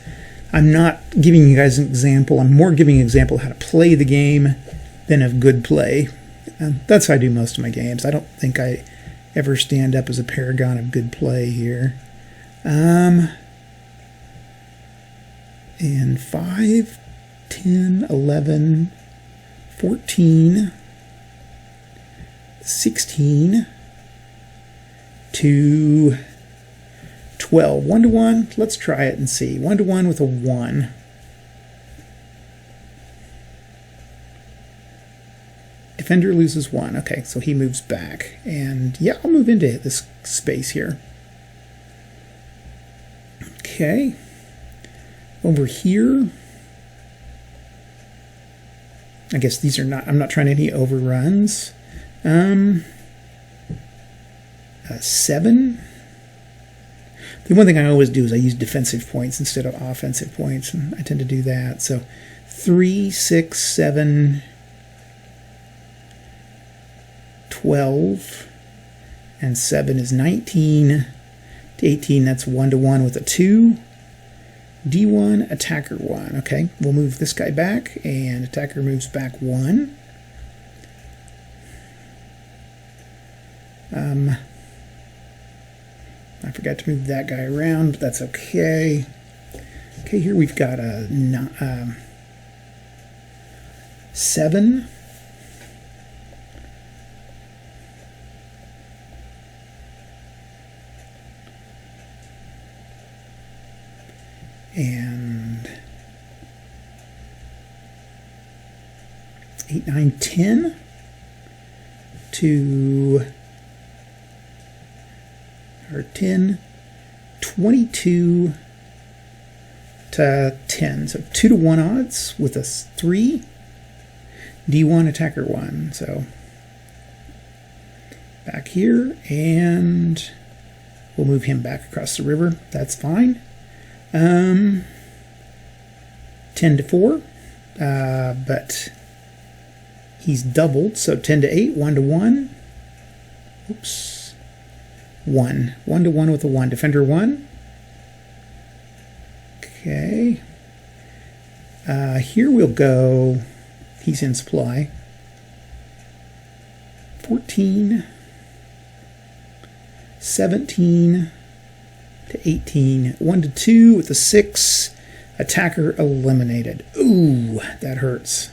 I'm not giving you guys an example. I'm more giving an example of how to play the game than of good play. And that's how I do most of my games. I don't think I ever stand up as a paragon of good play here. And 5, 10, 11... 14, 16, to 12. 1 to 1. Let's try it and see. 1 to 1 with a 1. Defender loses 1. Okay, so he moves back. And yeah, I'll move into this space here. Okay. Over here. I guess these are not, I'm not trying any overruns. 7. The one thing I always do is I use defensive points instead of offensive points, and I tend to do that. So 3, 6, 7, 12, and 7 is 19 to 18. That's 1 to 1 with a 2. D1, attacker 1. Okay, we'll move this guy back, and attacker moves back 1. I forgot to move that guy around, but that's okay. Okay, here we've got a 7. And 8, 9, 10 to, or 10, 22 to 10. So 2 to 1 odds with a 3. D1, attacker 1. So back here, and we'll move him back across the river. That's fine. 10 to 4, but he's doubled, so 10 to 8, 1 to 1. Oops. 1 to 1 with a 1. Defender 1. Okay. Here we'll go, he's in supply. 14, 17 to 18. 1 to 2 with a 6. Attacker eliminated. Ooh, that hurts.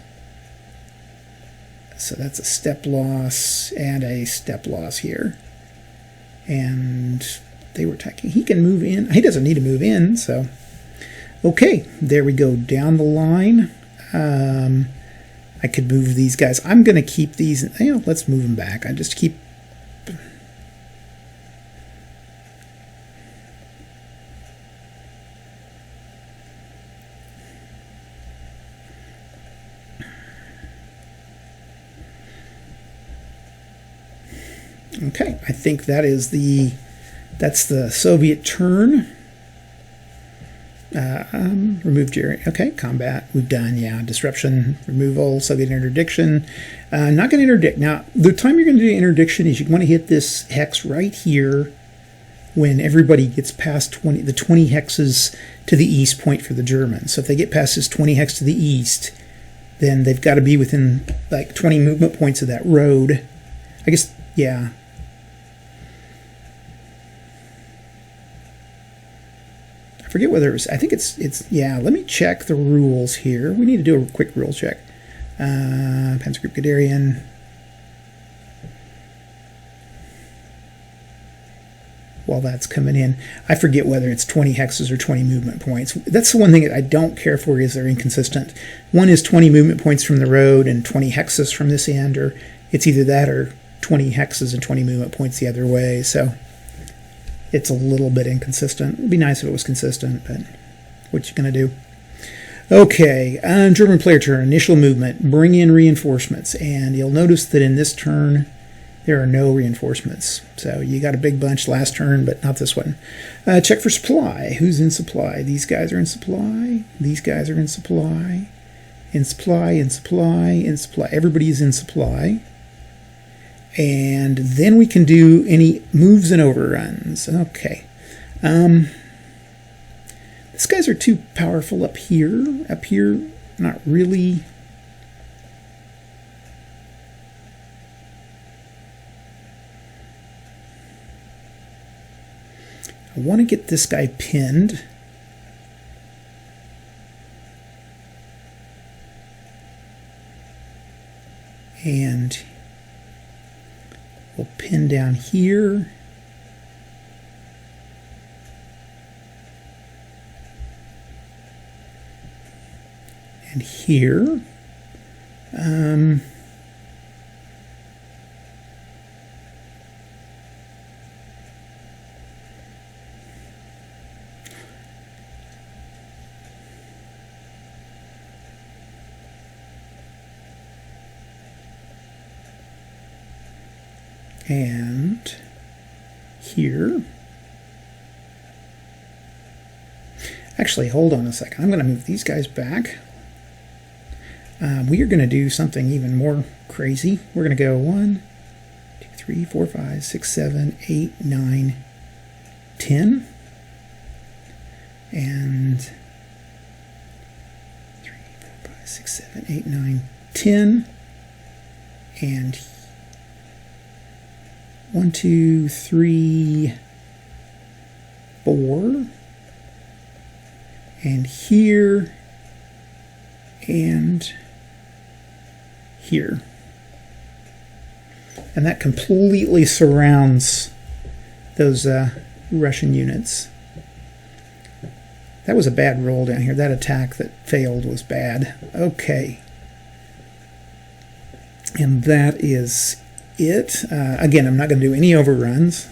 So that's a step loss and a step loss here. And they were attacking. He can move in. He doesn't need to move in, so. Okay, there we go. Down the line. I could move these guys. I'm going to keep these. You know, let's move them back. I just keep. Okay, I think that's the Soviet turn. Remove Jerry. Okay, combat. We've done, yeah. Disruption, removal, Soviet interdiction. Not going to interdict. Now, the time you're going to do interdiction is you want to hit this hex right here when everybody gets past the 20 hexes to the east point for the Germans. So if they get past this 20 hex to the east, then they've got to be within like 20 movement points of that road. I guess, yeah. Forget whether it was, I think it's yeah, let me check the rules here. We need to do a quick rule check. Panzergruppe Guderian. While that's coming in, I forget whether it's 20 hexes or 20 movement points. That's the one thing that I don't care for, is they're inconsistent. One is 20 movement points from the road and 20 hexes from this end, or it's either that or 20 hexes and 20 movement points the other way, so it's a little bit inconsistent. It'd be nice if it was consistent, but what you gonna do? Okay, German player turn, initial movement, bring in reinforcements, and you'll notice that in this turn there are no reinforcements. So you got a big bunch last turn, but not this one. Check for supply. Who's in supply? These guys are in supply. These guys are in supply. In supply, in supply, in supply. Everybody's in supply. And then we can do any moves and overruns. Okay. These guys are too powerful up here. Up here, not really. I want to get this guy pinned. And we'll pin down here. And here. And here. Actually, hold on a second. I'm going to move these guys back. We are going to do something even more crazy. We're going to go 1, 2, 3, 4, 5, 6, 7, 8, 9, 10. And 3, 4, 5, 6, 7, 8, 9, 10. And 1, 2, 3, 4. And here. And here. And that completely surrounds those Russian units. That was a bad roll down here. That attack that failed was bad. Okay. And that is it. Again, I'm not going to do any overruns.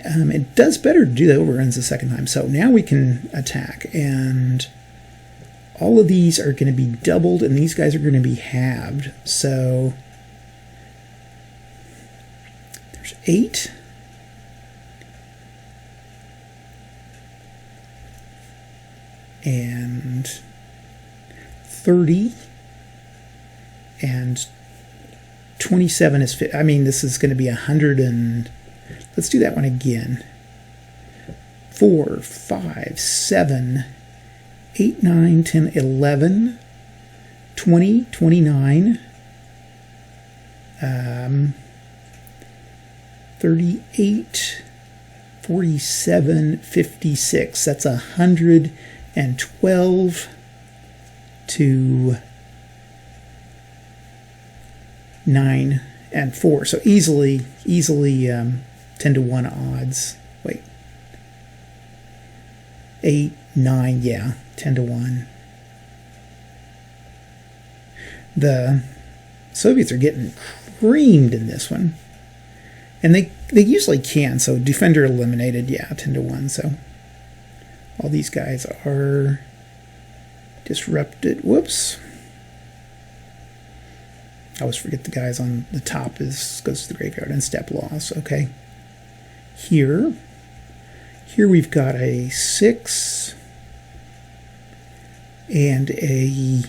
It does better to do the overruns the second time. So now we can attack. And all of these are going to be doubled, and these guys are going to be halved. So there's 8. And 30. And 27 is fit. I mean, this is going to be 100 and... Let's do that one again. 4, 5, 7, 8, 9, 10, 11, 20, 29, 38, 47, 56. That's 112 to 9 and 4. So easily 10 to 1 odds. Wait. 8, 9, yeah, 10 to 1. The Soviets are getting creamed in this one. And they usually can, so defender eliminated, yeah, 10 to 1. So all these guys are disrupted. Whoops. I always forget the guys on the top goes to the graveyard and step loss. Okay. Here we've got a 6 and a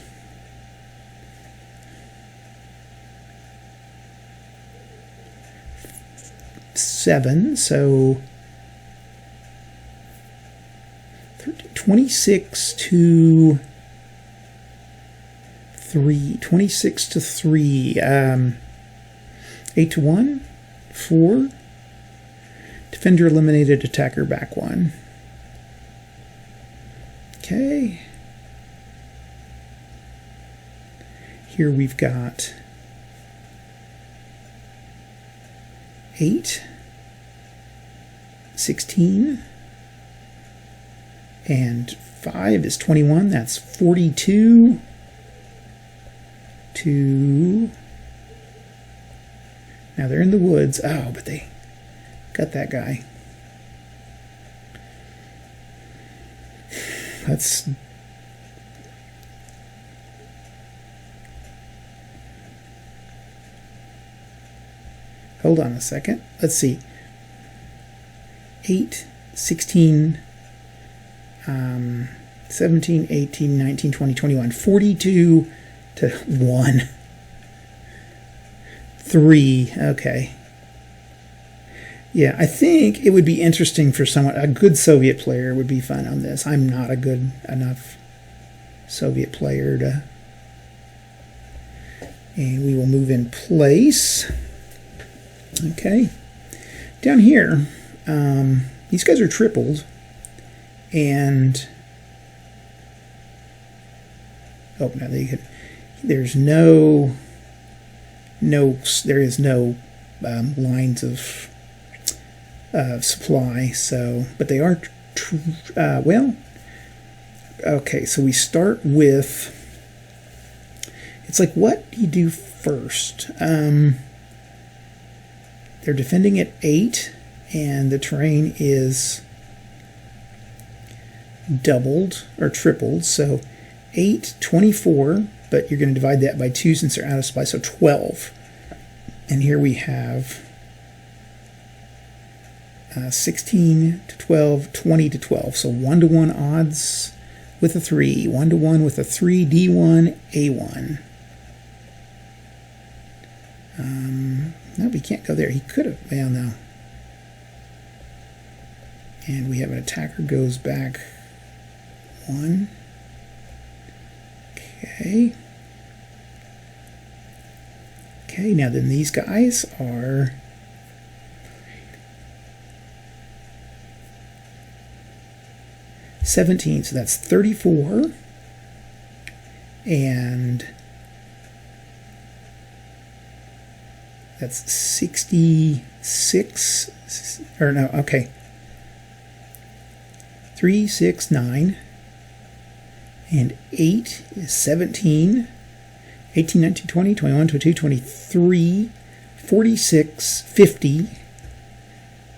7, so 26 to 3, 26 to 3, 8 to 1, 4. Defender eliminated, attacker back 1. Okay. Here we've got 8, 16, and 5 is 21. That's 42 to... Now they're in the woods. Oh, but they got that guy. Let's... Hold on a second. Let's see. 8, 16, 17, 18, 19, 20, 21. 42 to 1. 3. Okay. Yeah, I think it would be interesting for someone, a good Soviet player would be fun on this. I'm not a good enough Soviet player to... And we will move in place. Okay. Down here, these guys are tripled. And... Oh, no, there's no lines of supply, so, but they are, well, okay, so we start with, it's like, what do you do first? They're defending at 8, and the terrain is doubled, or tripled, so 8, 24, but you're going to divide that by 2 since they're out of supply, so 12. And here we have 16 to 12, 20 to 12. So 1 to 1 odds with a 3. 1 to 1 with a 3, D1, A1. No, we can't go there. He could have. Well, no. And we have an attacker goes back 1. Okay. Okay, now then these guys are... $17, so that's 34, and that's 66, or no, okay. 3, 6, 9. And 8 is 17. 18, 19, 20, 21, 22, 23, 46, 50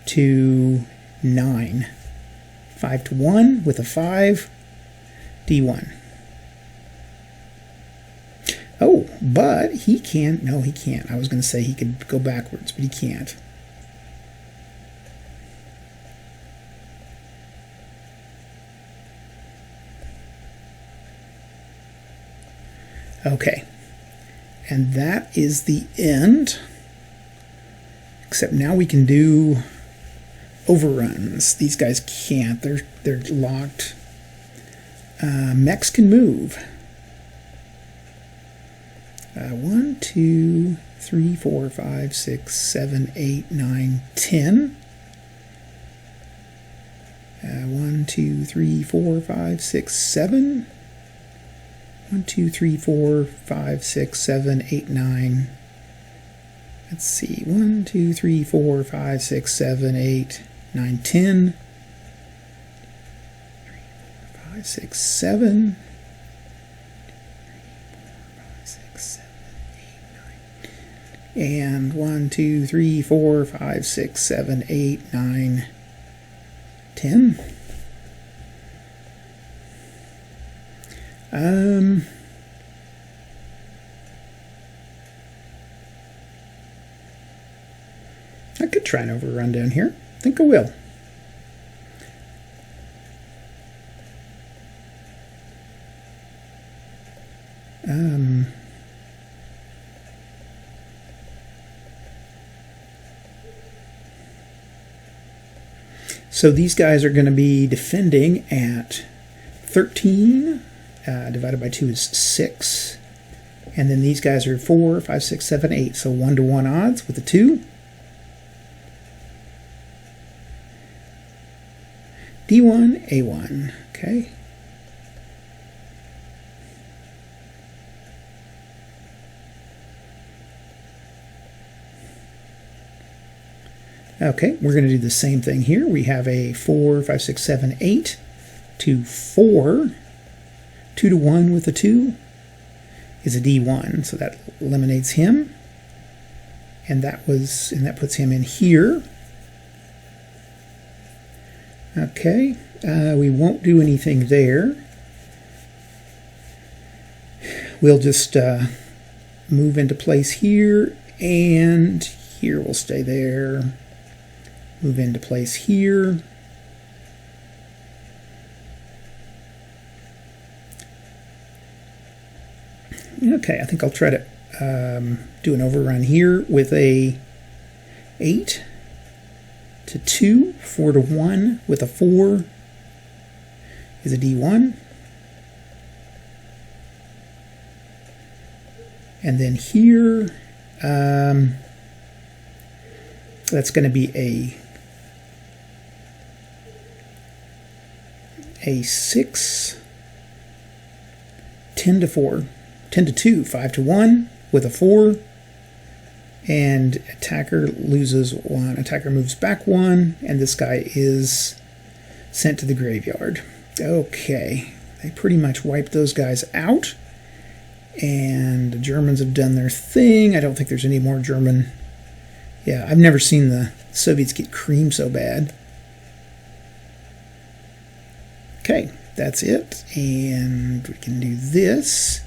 to 9. 5 to 1 with a 5. D1. Oh, but he can't. No, he can't. I was going to say he could go backwards, but he can't. Okay. And that is the end. Except now we can do overruns. These guys can't. They're locked. Mechs can move. 1, 2, 3, 4, 5, 6, 7, 8, 9, 10. 1, 2, 3, 4, 5, 6, 7. 1, 2, 3, 4, 5, 6, 7, 8, 9. Let's see. 1, 2, 3, 4, 5, 6, 7, 8, 9, 10. 3, 4, 5, 6, 7. And 1, 2, 3, 4, 5, 6, 7, 8, 9, 10. I could try an overrun down here. I think I will. So these guys are going to be defending at 13. Divided by 2 is 6. And then these guys are 4, 5, 6, 7, 8. So 1 to 1 odds with the 2. D1, A1. Okay. Okay, we're going to do the same thing here. We have a 4, 5, 6, 7, 8 to 4. 2 to 1 with a 2 is a D1, so that eliminates him. And that puts him in here. Okay, we won't do anything there. We'll just move into place here, and here we'll stay there. Move into place here. Okay, I think I'll try to do an overrun here with a 8 to 2, 4 to 1 with a 4 is a D1. And then here, that's going to be a 6, 10 to 4, 10 to 2, 5 to 1 with a 4, and attacker loses 1. Attacker moves back 1, and this guy is sent to the graveyard. Okay, they pretty much wiped those guys out, and the Germans have done their thing. I don't think there's any more German. Yeah, I've never seen the Soviets get creamed so bad. Okay, that's it, and we can do this,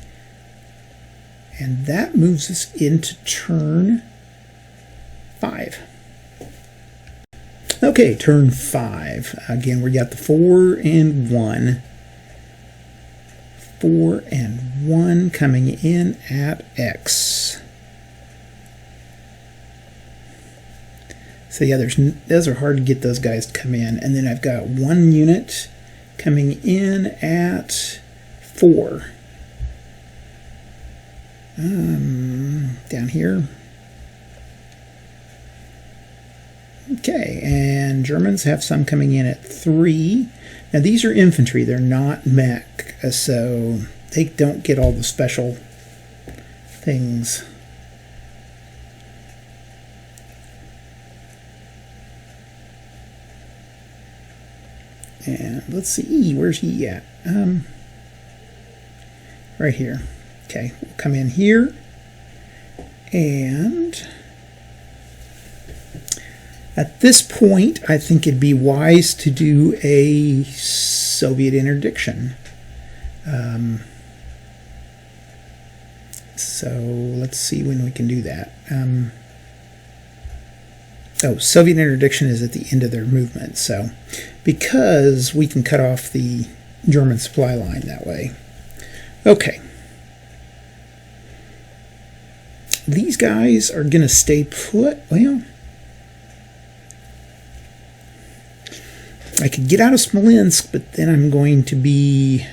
and that moves us into turn 5. Okay, turn 5. Again, we got the 4 and 1. 4 and 1 coming in at X. So yeah, those are hard to get those guys to come in, and then I've got 1 unit coming in at 4. Down here. Okay, and Germans have some coming in at 3. Now these are infantry, they're not mech, so they don't get all the special things. And let's see, where's he at? Right here. Okay, we'll come in here, and at this point, I think it'd be wise to do a Soviet interdiction. So let's see when we can do that. Soviet interdiction is at the end of their movement, so because we can cut off the German supply line that way. Okay. These guys are going to stay put. Well, I could get out of Smolensk, but then I'm going to be...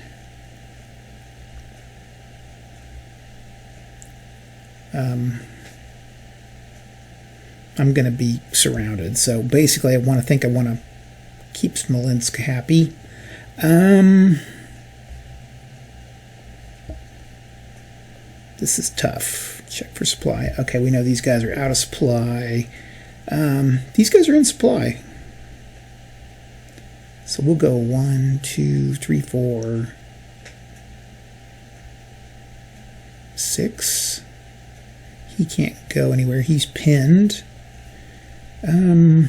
I'm going to be surrounded. So basically, I want to keep Smolensk happy. This is tough. Check for supply. Okay, we know these guys are out of supply. These guys are in supply. So we'll go 1, 2, 3, 4, 6. He can't go anywhere. He's pinned. I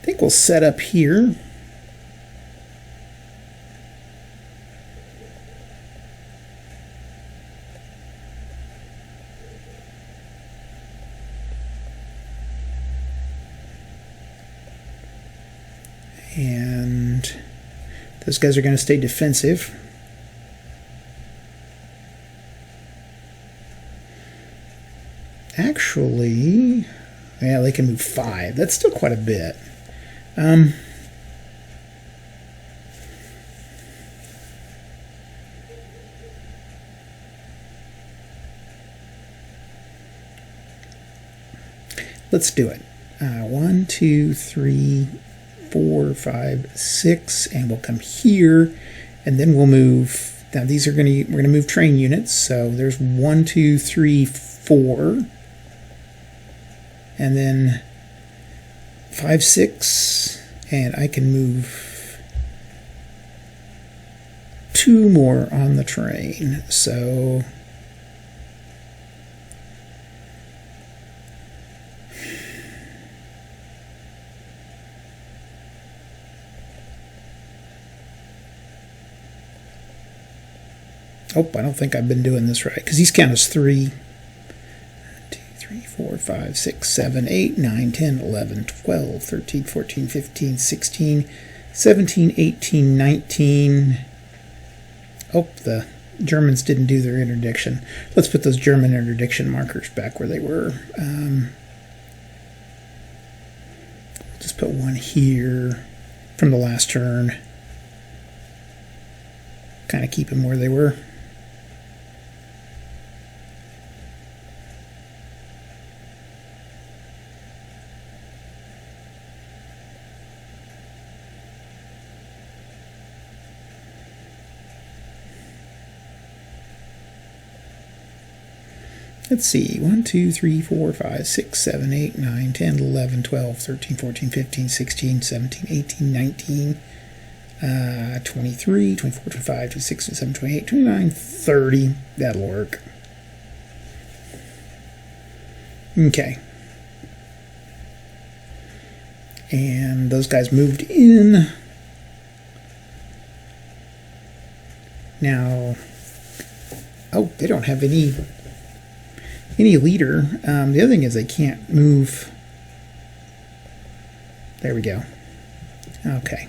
think we'll set up here. And those guys are going to stay defensive. Actually, yeah, they can move 5. That's still quite a bit. Let's do it. 1, 2, 3, 4, 5, 6, and we'll come here, and then we'll move. Now these are we're gonna move train units. So there's 1, 2, 3, 4, and then 5, 6, and I can move 2 more on the train. So I don't think I've been doing this right, because these count as 3. 1, 2, 3, 4, 5, 6, 7, 8, 9, 10, 11, 12, 13, 14, 15, 16, 17, 18, 19. The Germans didn't do their interdiction. Let's put those German interdiction markers back where they were. Just put 1 here from the last turn. Kind of keep them where they were. Let's see, 1, 2, 3, 4, 5, 6, 7, 8, 9, 10, 11, 12, 13, 14, 15, 16, 17, 18, 19, 23, 24, 25, 26, 27, 28, 29, 30. That'll work. Okay. And those guys moved in. Now, they don't have any leader. The other thing is they can't move. There we go. Okay.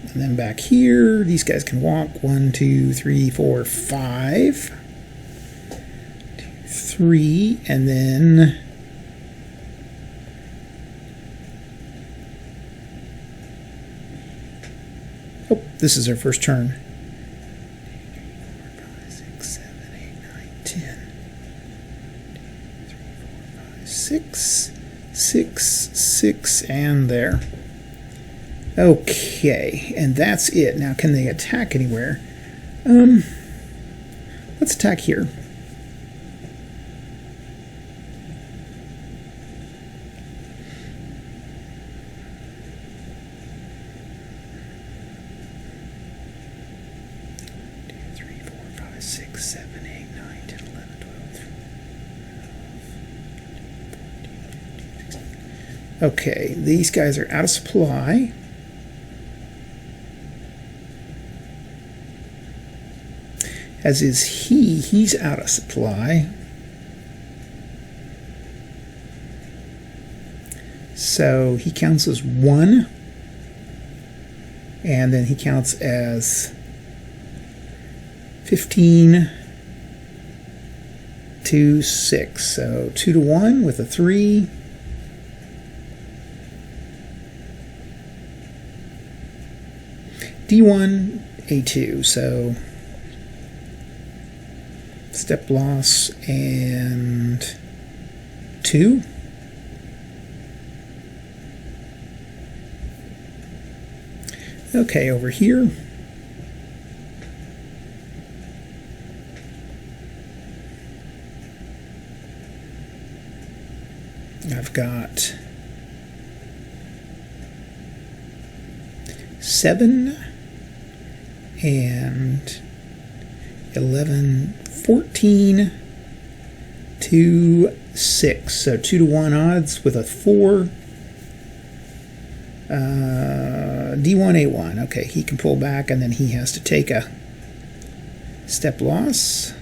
And then back here, these guys can walk. 1, 2, 3, 4, 5. 2, 3, and then this is our first turn. 3, 4, 5, 6, 7, 8, 9, 10. 2, 3, 4, 5, 6, 6, 6, and there. Okay, and that's it. Now, can they attack anywhere? Let's attack here. Okay, these guys are out of supply. As is he. He's out of supply. So he counts as 1. And then he counts as 15 to 6. So 2 to 1 with a 3. D1, A2. So step loss and 2. Okay, over here. I've got 7 and 11, 14 to 6. So 2 to 1 odds with a 4. D1, A1. Okay, he can pull back, and then he has to take a step loss.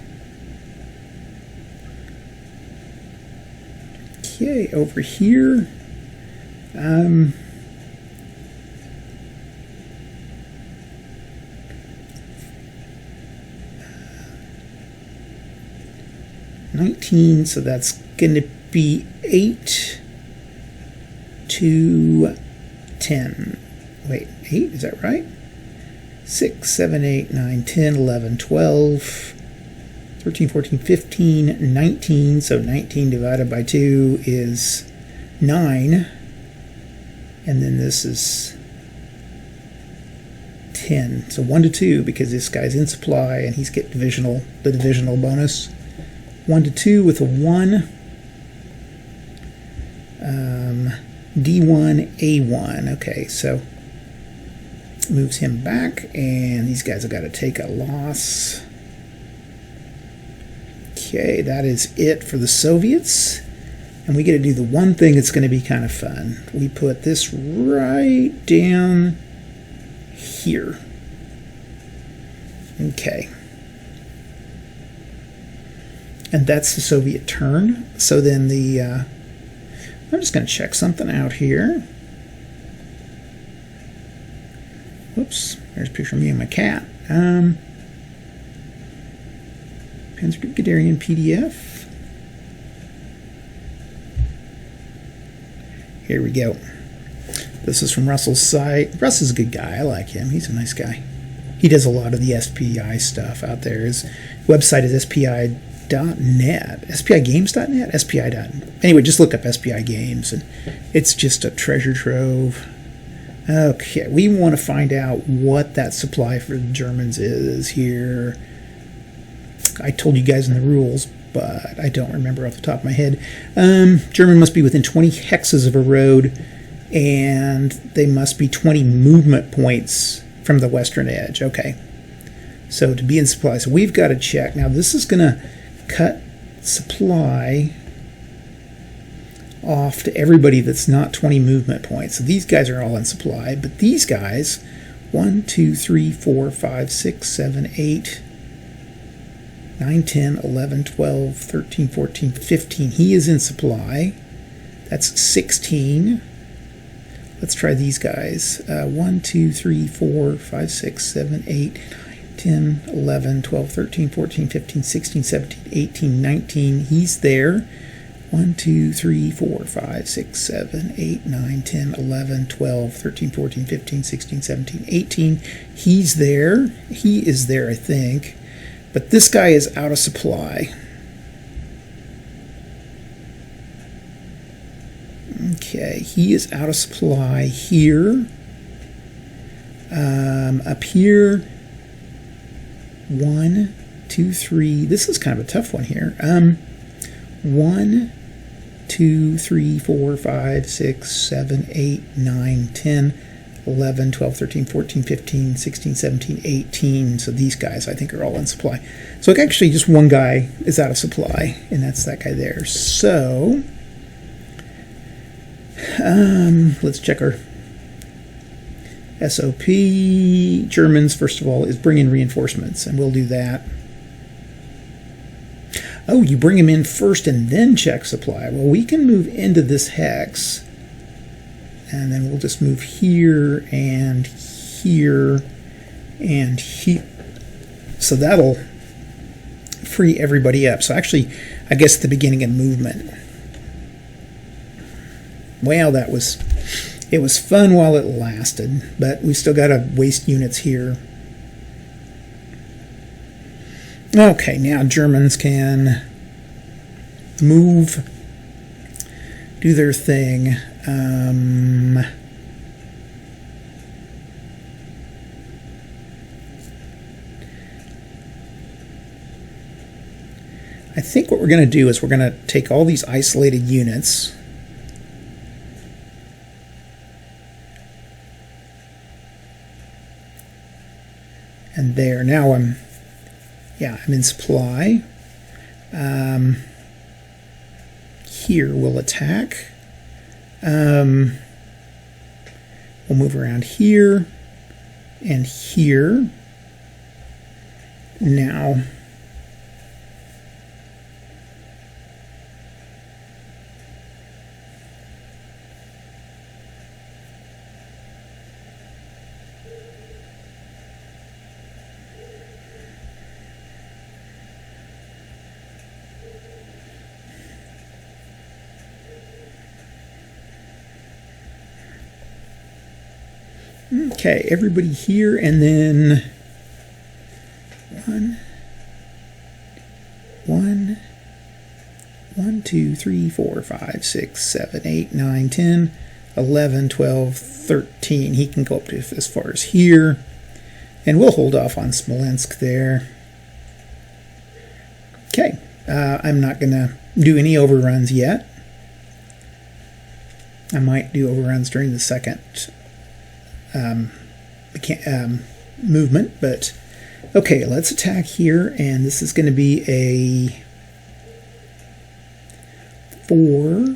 Okay, over here. 19, so that's going to be 8 to 10. Wait, 8? Is that right? 6, 7, 8, 9, 10, 11, 12, 13, 14, 15, 19. So 19 divided by 2 is 9. And then this is 10. So 1 to 2 because this guy's in supply and he's getting the divisional bonus. 1 to 2 with a 1. D1, A1. Okay, so moves him back, and these guys have got to take a loss. Okay, that is it for the Soviets. And we get to do the one thing that's going to be kind of fun. We put this right down here. Okay. And that's the Soviet turn. So then I'm just going to check something out here. Whoops, there's a picture of me and my cat. Panzergruppe Guderian PDF. Here we go. This is from Russell's site. Russ is a good guy. I like him. He's a nice guy. He does a lot of the SPI stuff out there. His website is SPI.net. SPIgames.net? SPI. Anyway, just look up SPI Games, and it's just a treasure trove. Okay, we want to find out what that supply for the Germans is here. I told you guys in the rules, but I don't remember off the top of my head. German must be within 20 hexes of a road, and they must be 20 movement points from the western edge. Okay, so to be in supply. So we've got to check. Now, this is going to cut supply off to everybody that's not 20 movement points. So these guys are all in supply, but these guys, 1, 2, 3, 4, 5, 6, 7, 8, 9, 10, 11, 12, 13, 14, 15. He is in supply. That's 16. Let's try these guys. 1, 2, 3, 4, 5, 6, 7, 8, 9, 10, 11, 12, 13, 14, 15, 16, 17, 18, 19. He's there. 1, 2, 3, 4, 5, 6, 7, 8, 9, 10, 11, 12, 13, 14, 15, 16, 17, 18. He's there. He is there, I think. But this guy is out of supply. Okay, he is out of supply here. Up here, 1, 2, 3. This is kind of a tough one here. 1, 2, 3, 4, 5, 6, 7, 8, 9, 10, 11, 12, 13, 14, 15, 16, 17, 18. So these guys, I think, are all in supply. So actually just one guy is out of supply, and that's that guy there. So Let's check our SOP. Germans, first of all, is bring in reinforcements, and we'll do that. Oh, you bring them in first and then check supply. Well, we can move into this hex, and then we'll just move here and here and here. So that'll free everybody up. So actually, I guess the beginning of movement. Well, it was fun while it lasted, but we still got to waste units here. Okay, now Germans can move, do their thing. I think what we're going to do is we're going to take all these isolated units and there. Now I'm in supply. Here we'll attack. We'll move around here and here. Now okay, everybody here, and then one, 2, 3, 4, 5, 6, 7, 8, 9, 10, 11, 12, 13. He can go up to as far as here, and we'll hold off on Smolensk there. Okay, I'm not going to do any overruns yet. I might do overruns during the second movement, but okay, let's attack here, and this is going to be a 4,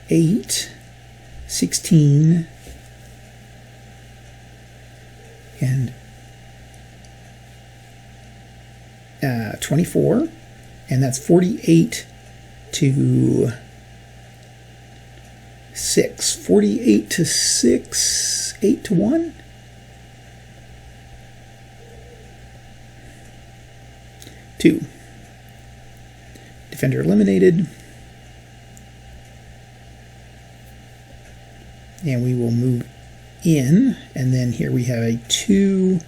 8, 16, and 24, and that's 48 to 6. 48 to 6, 8 to 1. Two. Defender eliminated. And we will move in, and then here we have a 2,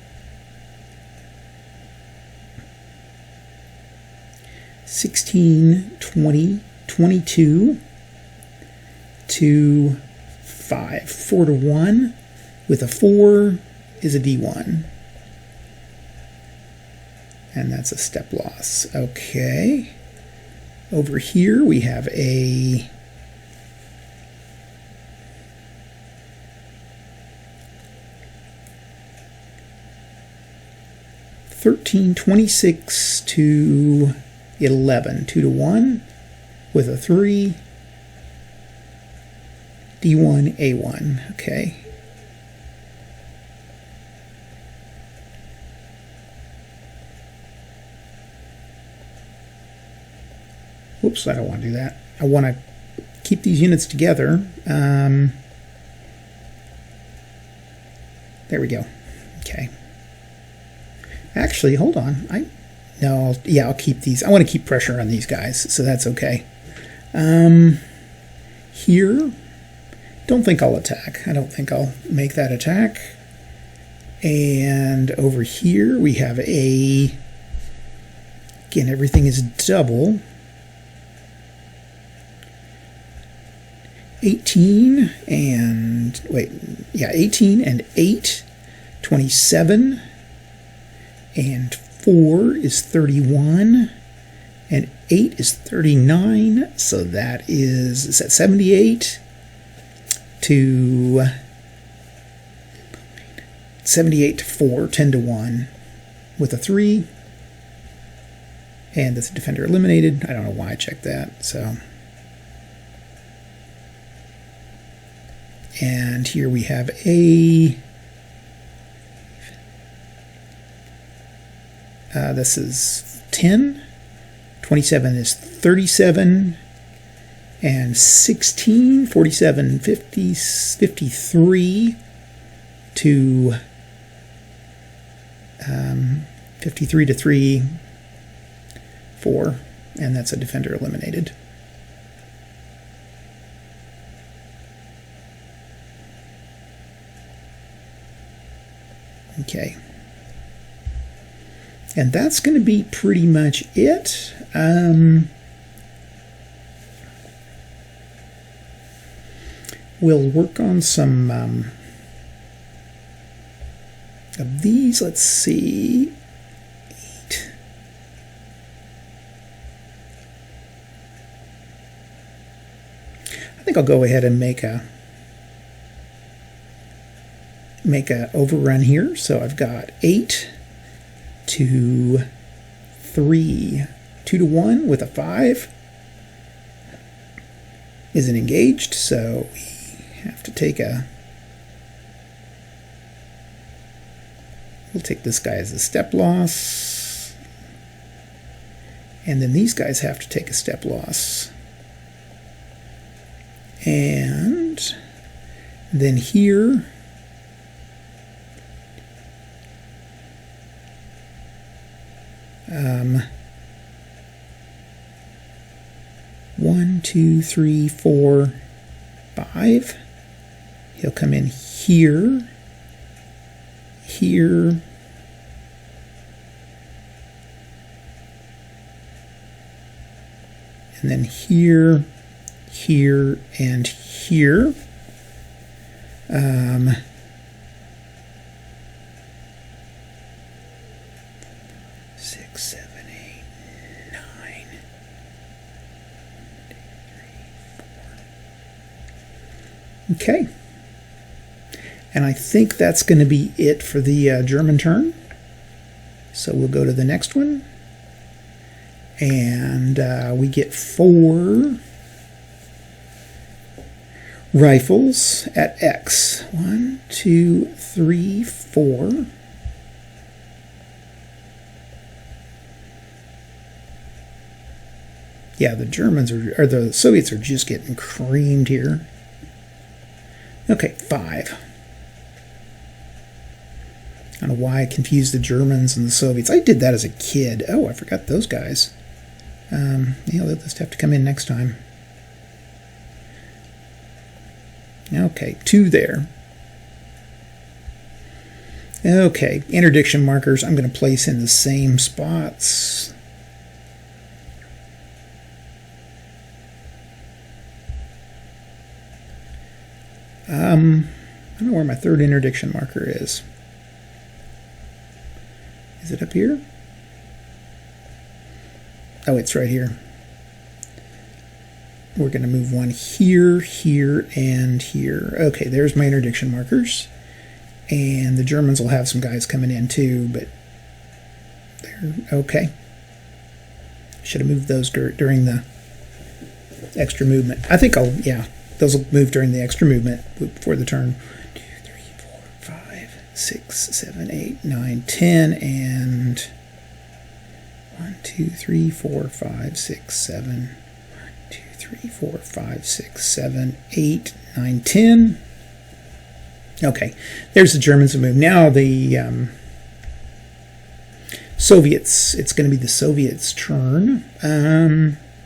16, 20, 22 to 5. 4 to 1 with a 4 is a D1. And that's a step loss. Okay. Over here we have a 13, 26 to 11. 2 to 1 with a 3. D1, A1. Okay. Oops, I don't want to do that. I want to keep these units together. There we go. Okay. Actually, hold on. I'll keep these. I want to keep pressure on these guys, so that's okay. Here, don't think I'll attack. I don't think I'll make that attack. And over here, we have again, everything is double. 18 and 18 and 8, 27, and 4 is 31, and 8 is 39, so that is that 78 to 4, 10 to 1 with a 3, and that's a defender eliminated. I don't know why I checked that, so And here we have A. This is 10. 27 is 37. And 16, 47, 50, 53 to 53 to 3, 4. And that's a defender eliminated. Okay. And that's going to be pretty much it. We'll work on some of these. Let's see. 8. I think I'll go ahead and make a overrun here. So I've got 8 to 3, 2 to 1 with a 5 isn't engaged, so we have to take we'll take this guy as a step loss, and then these guys have to take a step loss, and then here 1, 2, 3, 4, 5. He'll come in here, here, and then here, here, and here. 6, 7, 8, 9. Okay. And I think that's going to be it for the German turn. So we'll go to the next one. And we get 4 rifles at X. 1, 2, 3, 4. Yeah, the Germans or the Soviets are just getting creamed here. Okay, 5. I don't know why I confused the Germans and the Soviets. I did that as a kid. Oh, I forgot those guys. Yeah, they'll just have to come in next time. Okay, 2 there. Okay, interdiction markers I'm going to place in the same spots. I don't know where my 3rd interdiction marker is. Is it up here? Oh, it's right here. We're going to move 1 here, here, and here. Okay, there's my interdiction markers. And the Germans will have some guys coming in too, but they're okay. Should have moved those during the extra movement. I think those will move during the extra movement before the turn. 1, 2, 3, 4, 5, 6, 7, 8, 9, 10, and 1, 2, 3, 4, 5, 6, 7. 1, 2, 3, 4, 5, 6, 7, 8, 9, 10. Okay, there's the Germans move. Now the Soviets. It's going to be the Soviets' turn.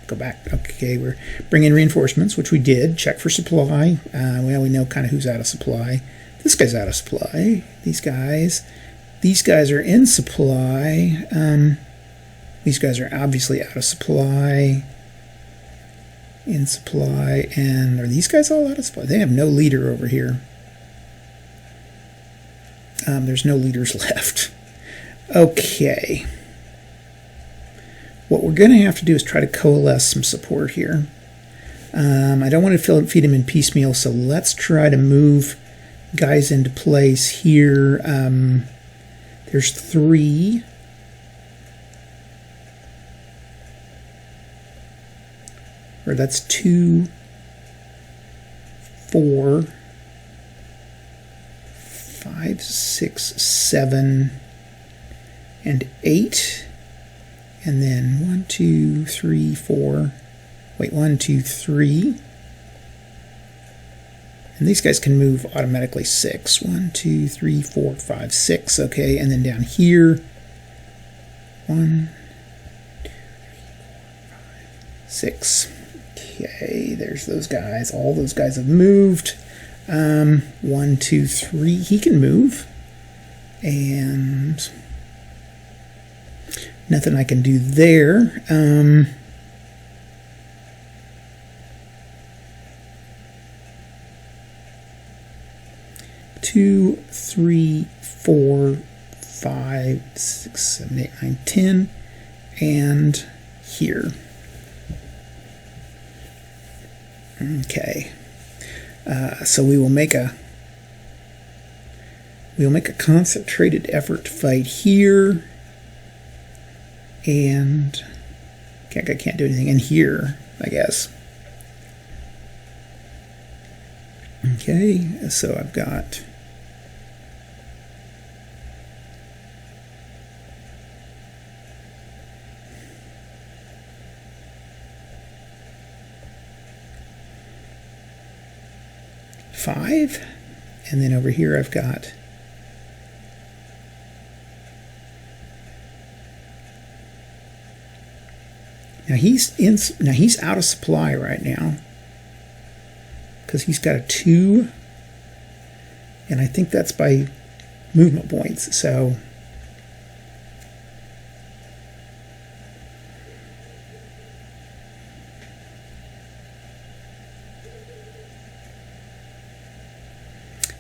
Go back. Okay, we're bringing reinforcements, which we did. Check for supply. Well, we know kind of who's out of supply. This guy's out of supply. These guys are in supply. These guys are obviously out of supply. In supply, and are these guys all out of supply? They have no leader over here. There's no leaders left. Okay. What we're going to have to do is try to coalesce some support here. I don't want to feed them in piecemeal, so let's try to move guys into place here. There's 3. Or that's 2, 4, 5, 6, 7, and 8. And then 1, 2, 3, 4. Wait, 1, 2, 3. And these guys can move automatically 6. 1, 2, 3, 4, 5, 6. Okay, and then down here, 1, 2, 3, 4, 5, 6. Okay, there's those guys. All those guys have moved. 1, 2, 3. He can move. And nothing I can do there. 2, 3, 4, 5, 6, 7, 8, 9, 10, and here. Okay, so we will make a concentrated effort to fight here, and I can't do anything in here, I guess. Okay, so I've got five, and then over here I've got now he's out of supply right now because he's got a 2, and I think that's by movement points. So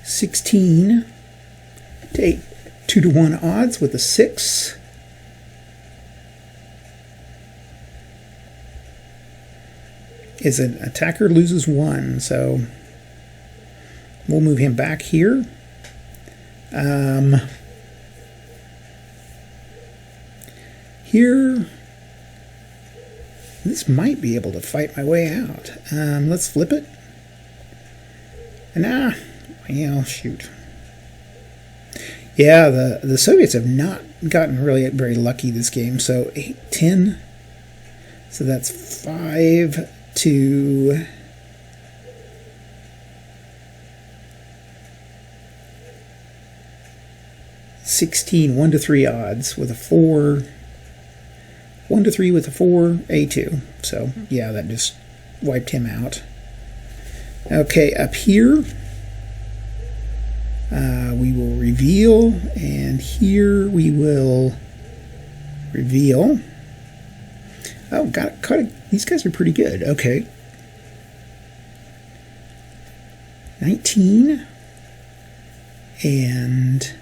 $16 to 8, 2-to-1 odds with a 6. Is an attacker loses 1, so we'll move him back here. Here, this might be able to fight my way out. Let's flip it. Nah, yeah, shoot. Yeah, the Soviets have not gotten really very lucky this game. So 8, 10. So that's 5 to 16, 1 to 3 odds with a 4. 1 to 3 with a 4, A2. So yeah, that just wiped him out. Okay, up here we will reveal, and here we will reveal. Oh, got it. These guys are pretty good. Okay. 19 and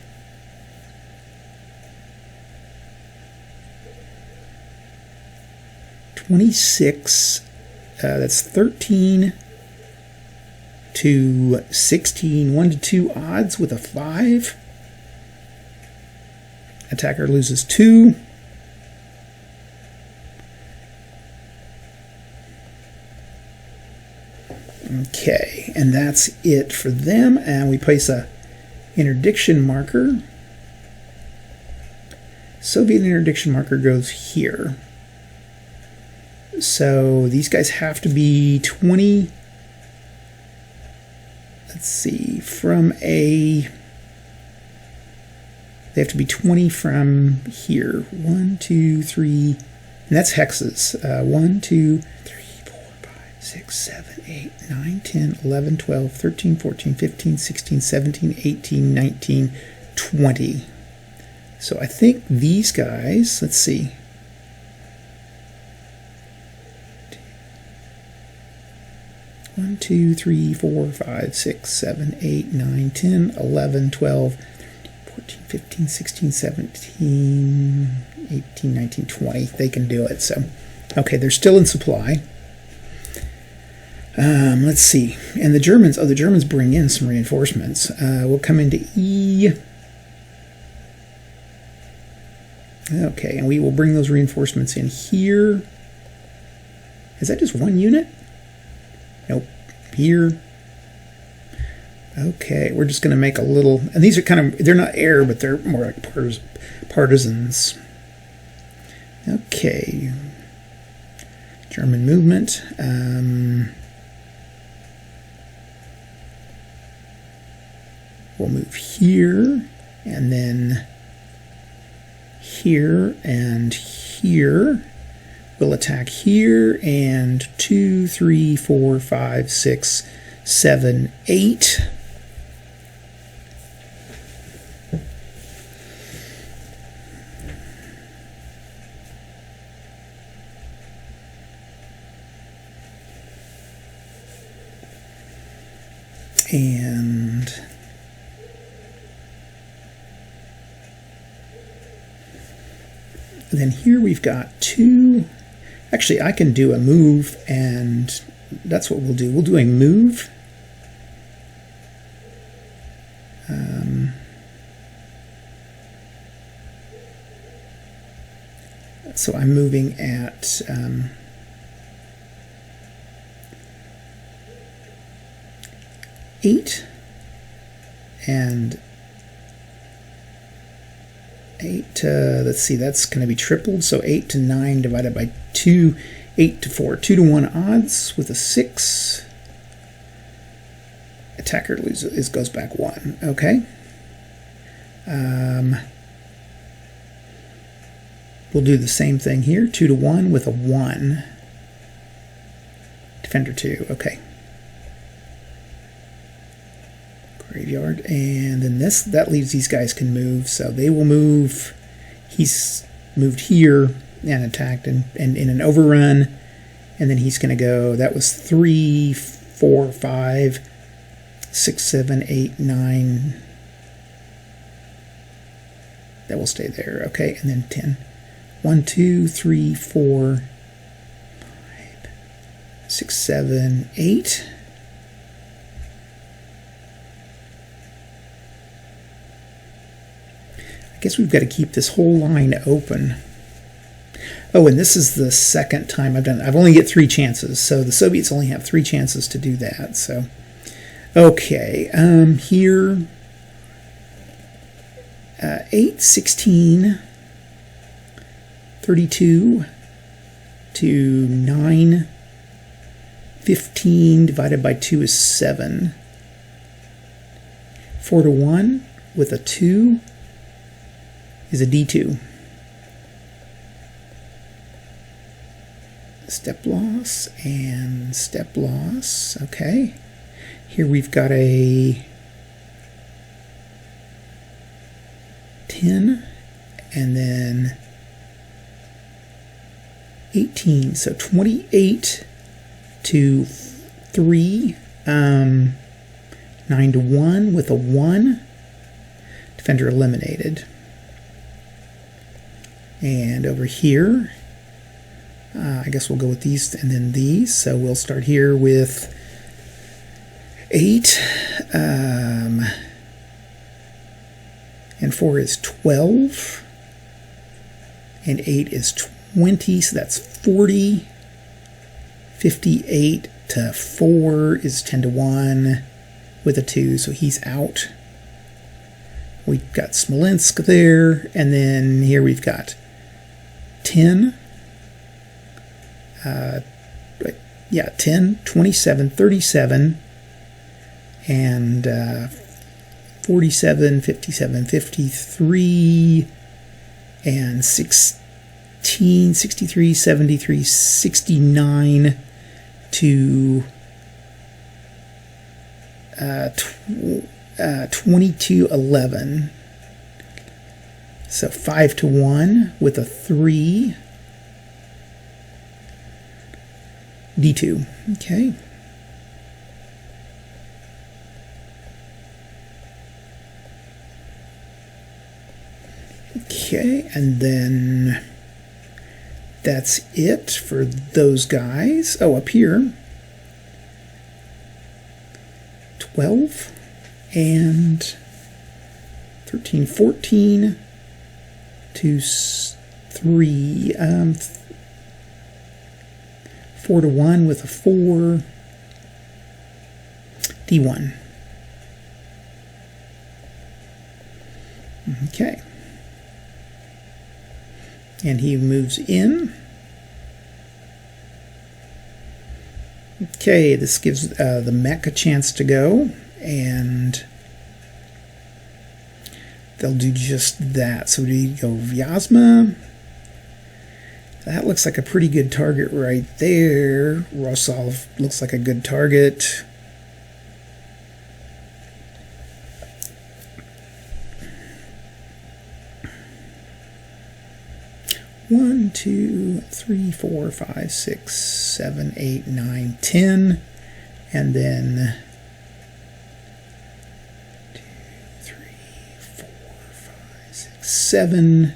26. That's 13 to 16. 1 to 2 odds with a 5. Attacker loses 2. Okay, and that's it for them. And we place a interdiction marker. Soviet interdiction marker goes here. So these guys have to be 20. Let's see, they have to be 20 from here. 1, 2, 3, and that's hexes. 1, 2, 3, 4, 5, 6, 7, 8, 9, 10, 11, 12, 13, 14, 15, 16, 17, 18, 19, 20. So I think these guys, let's see. 1, 2, 3, 4, 5, 6, 7, 8, 9, 10, 11, 12, 14, 15, 16, 17, 18, 19, 20. They can do it. So, okay, they're still in supply. Let's see. And the Germans bring in some reinforcements. We'll come into E. Okay, and we will bring those reinforcements in here. Is that just one unit? Nope. Here. Okay, we're just going to make a little, and these are kind of, they're not air, but they're more like partisans. Okay. German movement. We'll move here, and then here, and here. We'll attack here, and 2, 3, 4, 5, 6, 7, 8. And then here we've got 2. Actually, I can do a move, and that's what we'll do. We'll do a move. So I'm moving at 8 and 8, let's see, that's going to be tripled, so 8 to 9 divided by 2, 8 to 4, 2 to 1 odds with a 6. Attacker loses, goes back 1, okay. We'll do the same thing here, 2 to 1 with a 1. Defender 2, okay. Graveyard, and then that leaves these guys can move, so they will move. He's moved here and attacked and in an overrun, and then he's going to go, that was 3, 4, 5, 6, 7, 8, 9. That will stay there, okay, and then 10. 1, 2, 3, 4, 5, 6, 7, 8. I guess we've got to keep this whole line open. Oh, and this is the second time I've done it. I've only get 3 chances, so the Soviets only have 3 chances to do that. So, okay, here, 8, 16, 32 to 9, 15 divided by 2 is 7. 4 to 1 with a 2 is a D2. Step loss and step loss. Okay. Here we've got a 10 and then 18. So 28 to 3. 9 to 1 with a 1. Defender eliminated. And over here, I guess we'll go with these and then these. So we'll start here with 8. And 4 is 12. And 8 is 20, so that's 40. 58 to 4 is 10 to 1 with a 2, so he's out. We've got Smolensk there, and then here we've got 10, 10, 27, 37, and 47, 57, 53, and 16, 63, 73, 69 to 22, 11. So 5 to 1 with a 3. D2. Okay. Okay, and then that's it for those guys. Oh, up here, 12 and 13, 14 to 3, 4 to 1 with a 4, D1. Okay. And he moves in. Okay, this gives the mech a chance to go, and they'll do just that. So we go Vyazma. That looks like a pretty good target right there. Rosov looks like a good target. One, two, three, 4, 5, 6, 7, 8, 9, 10, and then 2, 3, 4, 5, 6, 7.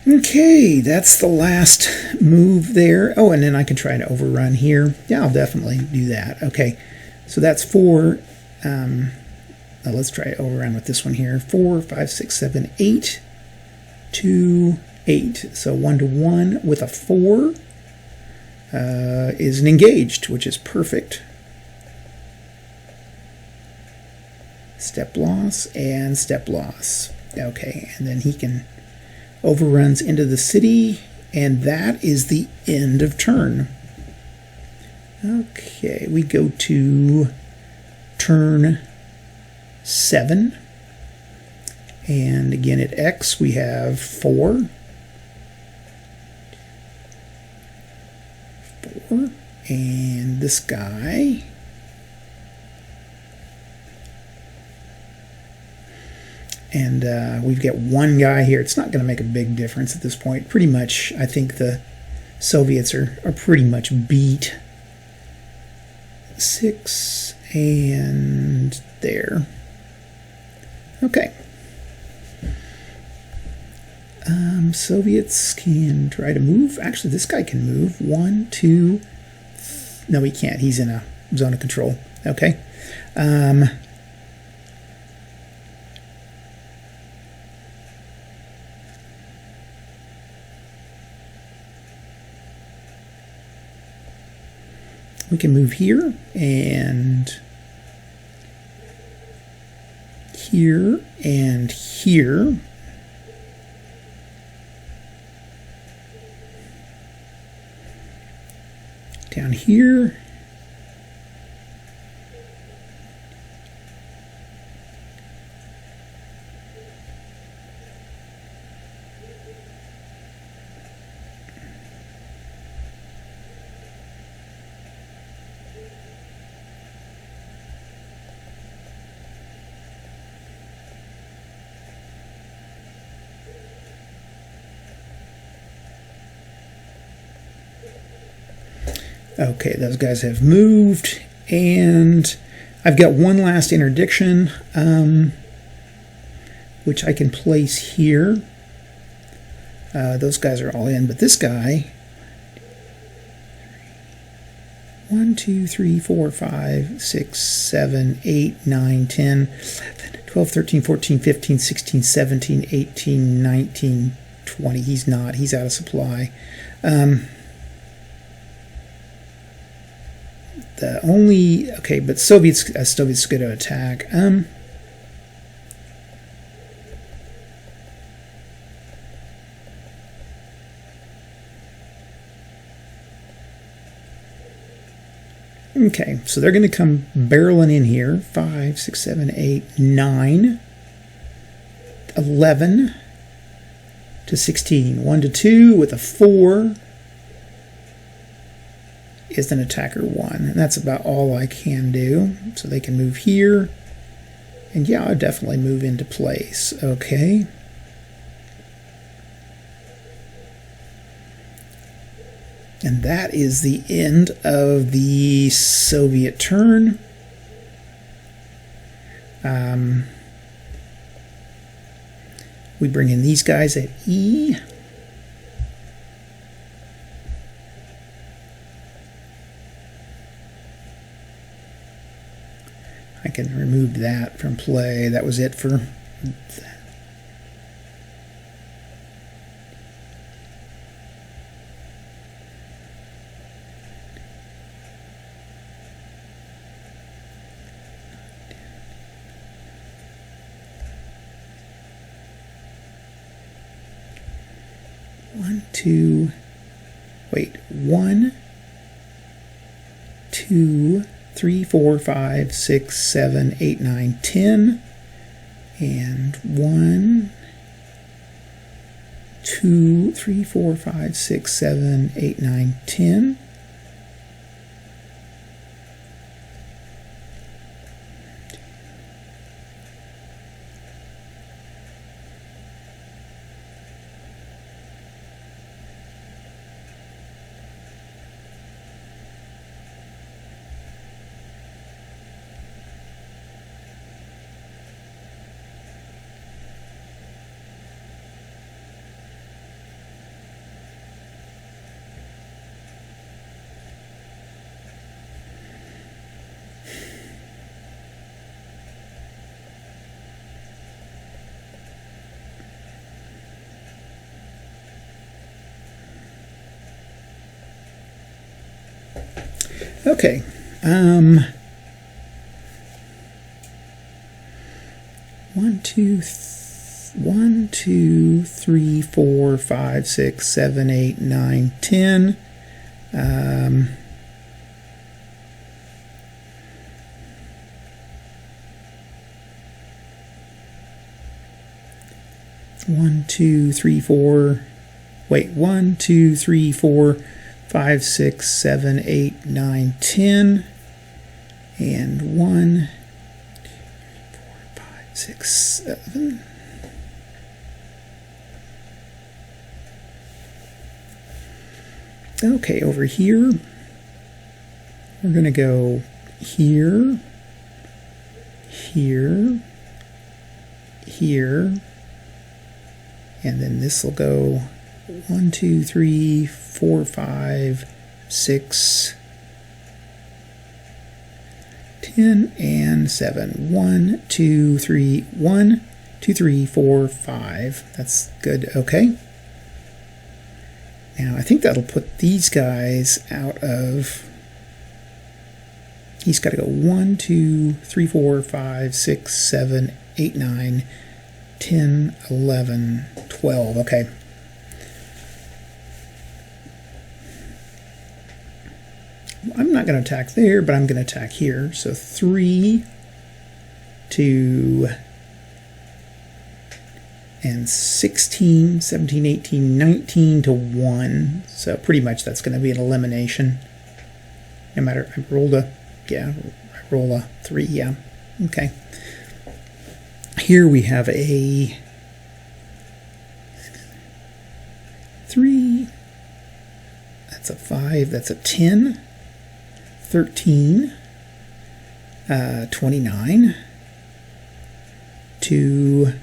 Okay, that's the last move there. Oh, and then I can try to overrun here. Yeah, I'll definitely do that. Okay, so that's 4. Let's try to overrun with this one here. 4, 5, 6, 7, 8, 2, 8. So 1 to 1 with a 4 is an engaged, which is perfect. Step loss and step loss. Okay, and then he can overruns into the city, and that is the end of turn. Okay, we go to turn 7, and again at X we have 4, and this guy. And we've got one guy here. It's not going to make a big difference at this point. Pretty much, I think the Soviets are pretty much beat. 6, and there. Okay. Soviets can try to move. Actually, this guy can move. 1, 2. No, he can't. He's in a zone of control. Okay. We can move here and here and here. Down here. Okay, those guys have moved, and I've got one last interdiction, which I can place here. Those guys are all in, but this guy, 1, 2, 3, 4, 5, 6, 7, 8, 9, 10, 11, 12, 13, 14, 15, 16, 17, 18, 19, 20. He's not. He's out of supply. The only... Okay, but Soviets go to attack. Okay, so they're going to come barreling in here. 5, 6, 7, 8, 9, 11 to 16. 1 to 2 with a 4 is an attacker 1. And that's about all I can do. So they can move here. And yeah, I'll definitely move into place. Okay. And that is the end of the Soviet turn. We bring in these guys at E. I can remove that from play. That was it for that. One, two, 3, 4, 5, 6, 7, 8, 9, 10, and 1, 2, 3, 4, 5, 6, 7, 8, 9, 10. Okay. 1, 2, 3, 4, 5, 6, 7, 8, 9, 10. 1, 2, 3, 4. Wait, 1, 2, 3, 4, 5, 6, 7, 8, 9, 10, and 1, 2, 4, 5, 6, 7. Okay, over here, we're going to go here, here, here, and then this will go 1, 2, 3, 4, 5, 6, 10, and 7. 1, 2, 3, 1, 2, 3, 4, 5. That's good. Okay. Now I think that'll put these guys out of. He's got to go 1, 2, 3, 4, 5, 6, 7, 8, 9, 10, 11, 12. Okay. I'm not going to attack there, but I'm going to attack here. So 3, 2, and 16, 17, 18, 19 to 1. So pretty much that's going to be an elimination. No matter, I rolled a 3, yeah. Okay. Here we have a 3, that's a 5, that's a 10, 13, 29, 2,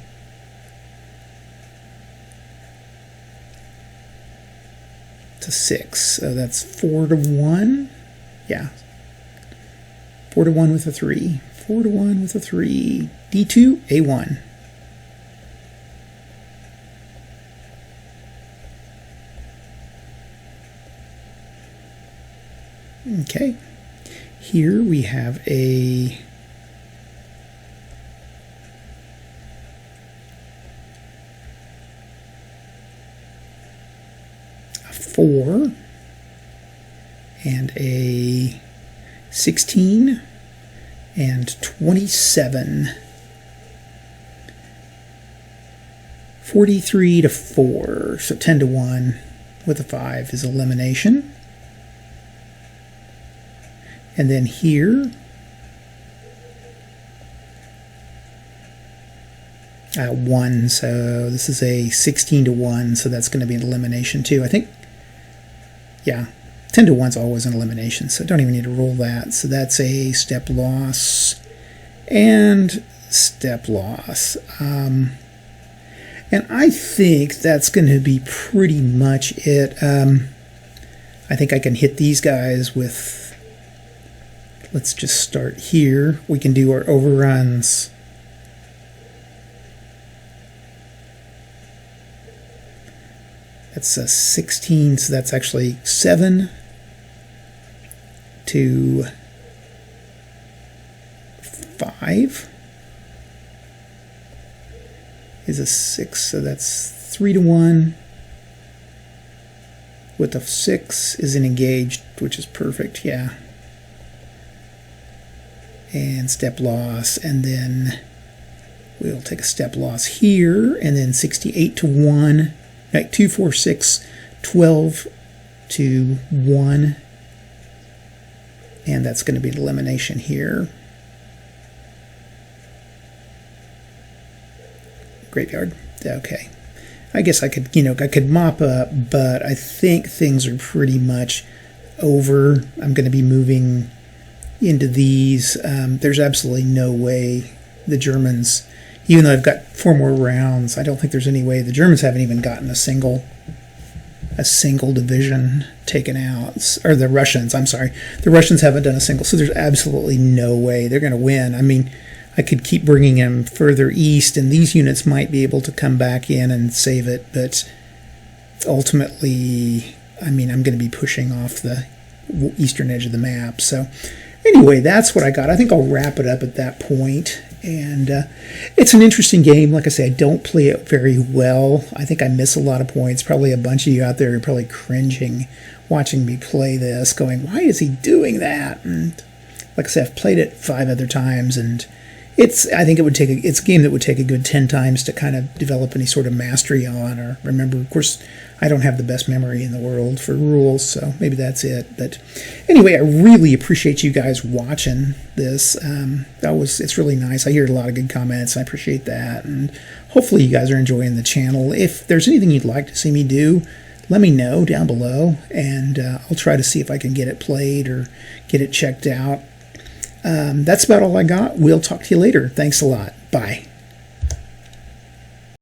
to 6. So that's 4 to 1. Yeah. 4 to 1 with a 3. 4 to 1 with a 3. D2, A1. Okay. Here we have a 4 and a 16 and 27. 43 to 4, so 10 to 1 with a 5 is elimination. And then here, 1, so this is a 16 to 1, so that's going to be an elimination too. I think, yeah, 10 to 1 is always an elimination, so don't even need to roll that. So that's a step loss and step loss. And I think that's going to be pretty much it. I think I can hit these guys with, let's just start here. We can do our overruns. That's a 16, so that's actually 7 to 5 is a 6, so that's 3 to 1. With a 6 is an engaged, which is perfect, yeah. And step loss, and then we'll take a step loss here, and then 68 to 1. Right, 2, 4, 6, 12 to 1. And that's going to be an elimination here. Graveyard. Okay. I guess I could, I could mop up, but I think things are pretty much over. I'm going to be moving into these. There's absolutely no way the Germans, even though I've got 4 more rounds, I don't think there's any way. The Germans haven't even gotten a single division taken out. Or the Russians, I'm sorry. The Russians haven't done a single, so there's absolutely no way they're going to win. I mean, I could keep bringing them further east, and these units might be able to come back in and save it, but ultimately, I mean, I'm going to be pushing off the eastern edge of the map. So anyway, that's what I got. I think I'll wrap it up at that point. And it's an interesting game. Like I say, I don't play it very well. I think I miss a lot of points. Probably a bunch of you out there are probably cringing watching me play this, going, why is he doing that? And like I said, I've played it 5 other times, and I think it's a game that would take a good 10 times to kind of develop any sort of mastery on or remember. Of course, I don't have the best memory in the world for rules, so maybe that's it. But anyway, I really appreciate you guys watching this. It's really nice. I hear a lot of good comments. I appreciate that, and hopefully you guys are enjoying the channel. If there's anything you'd like to see me do, let me know down below, and I'll try to see if I can get it played or get it checked out. That's about all I got. We'll talk to you later. Thanks a lot. Bye.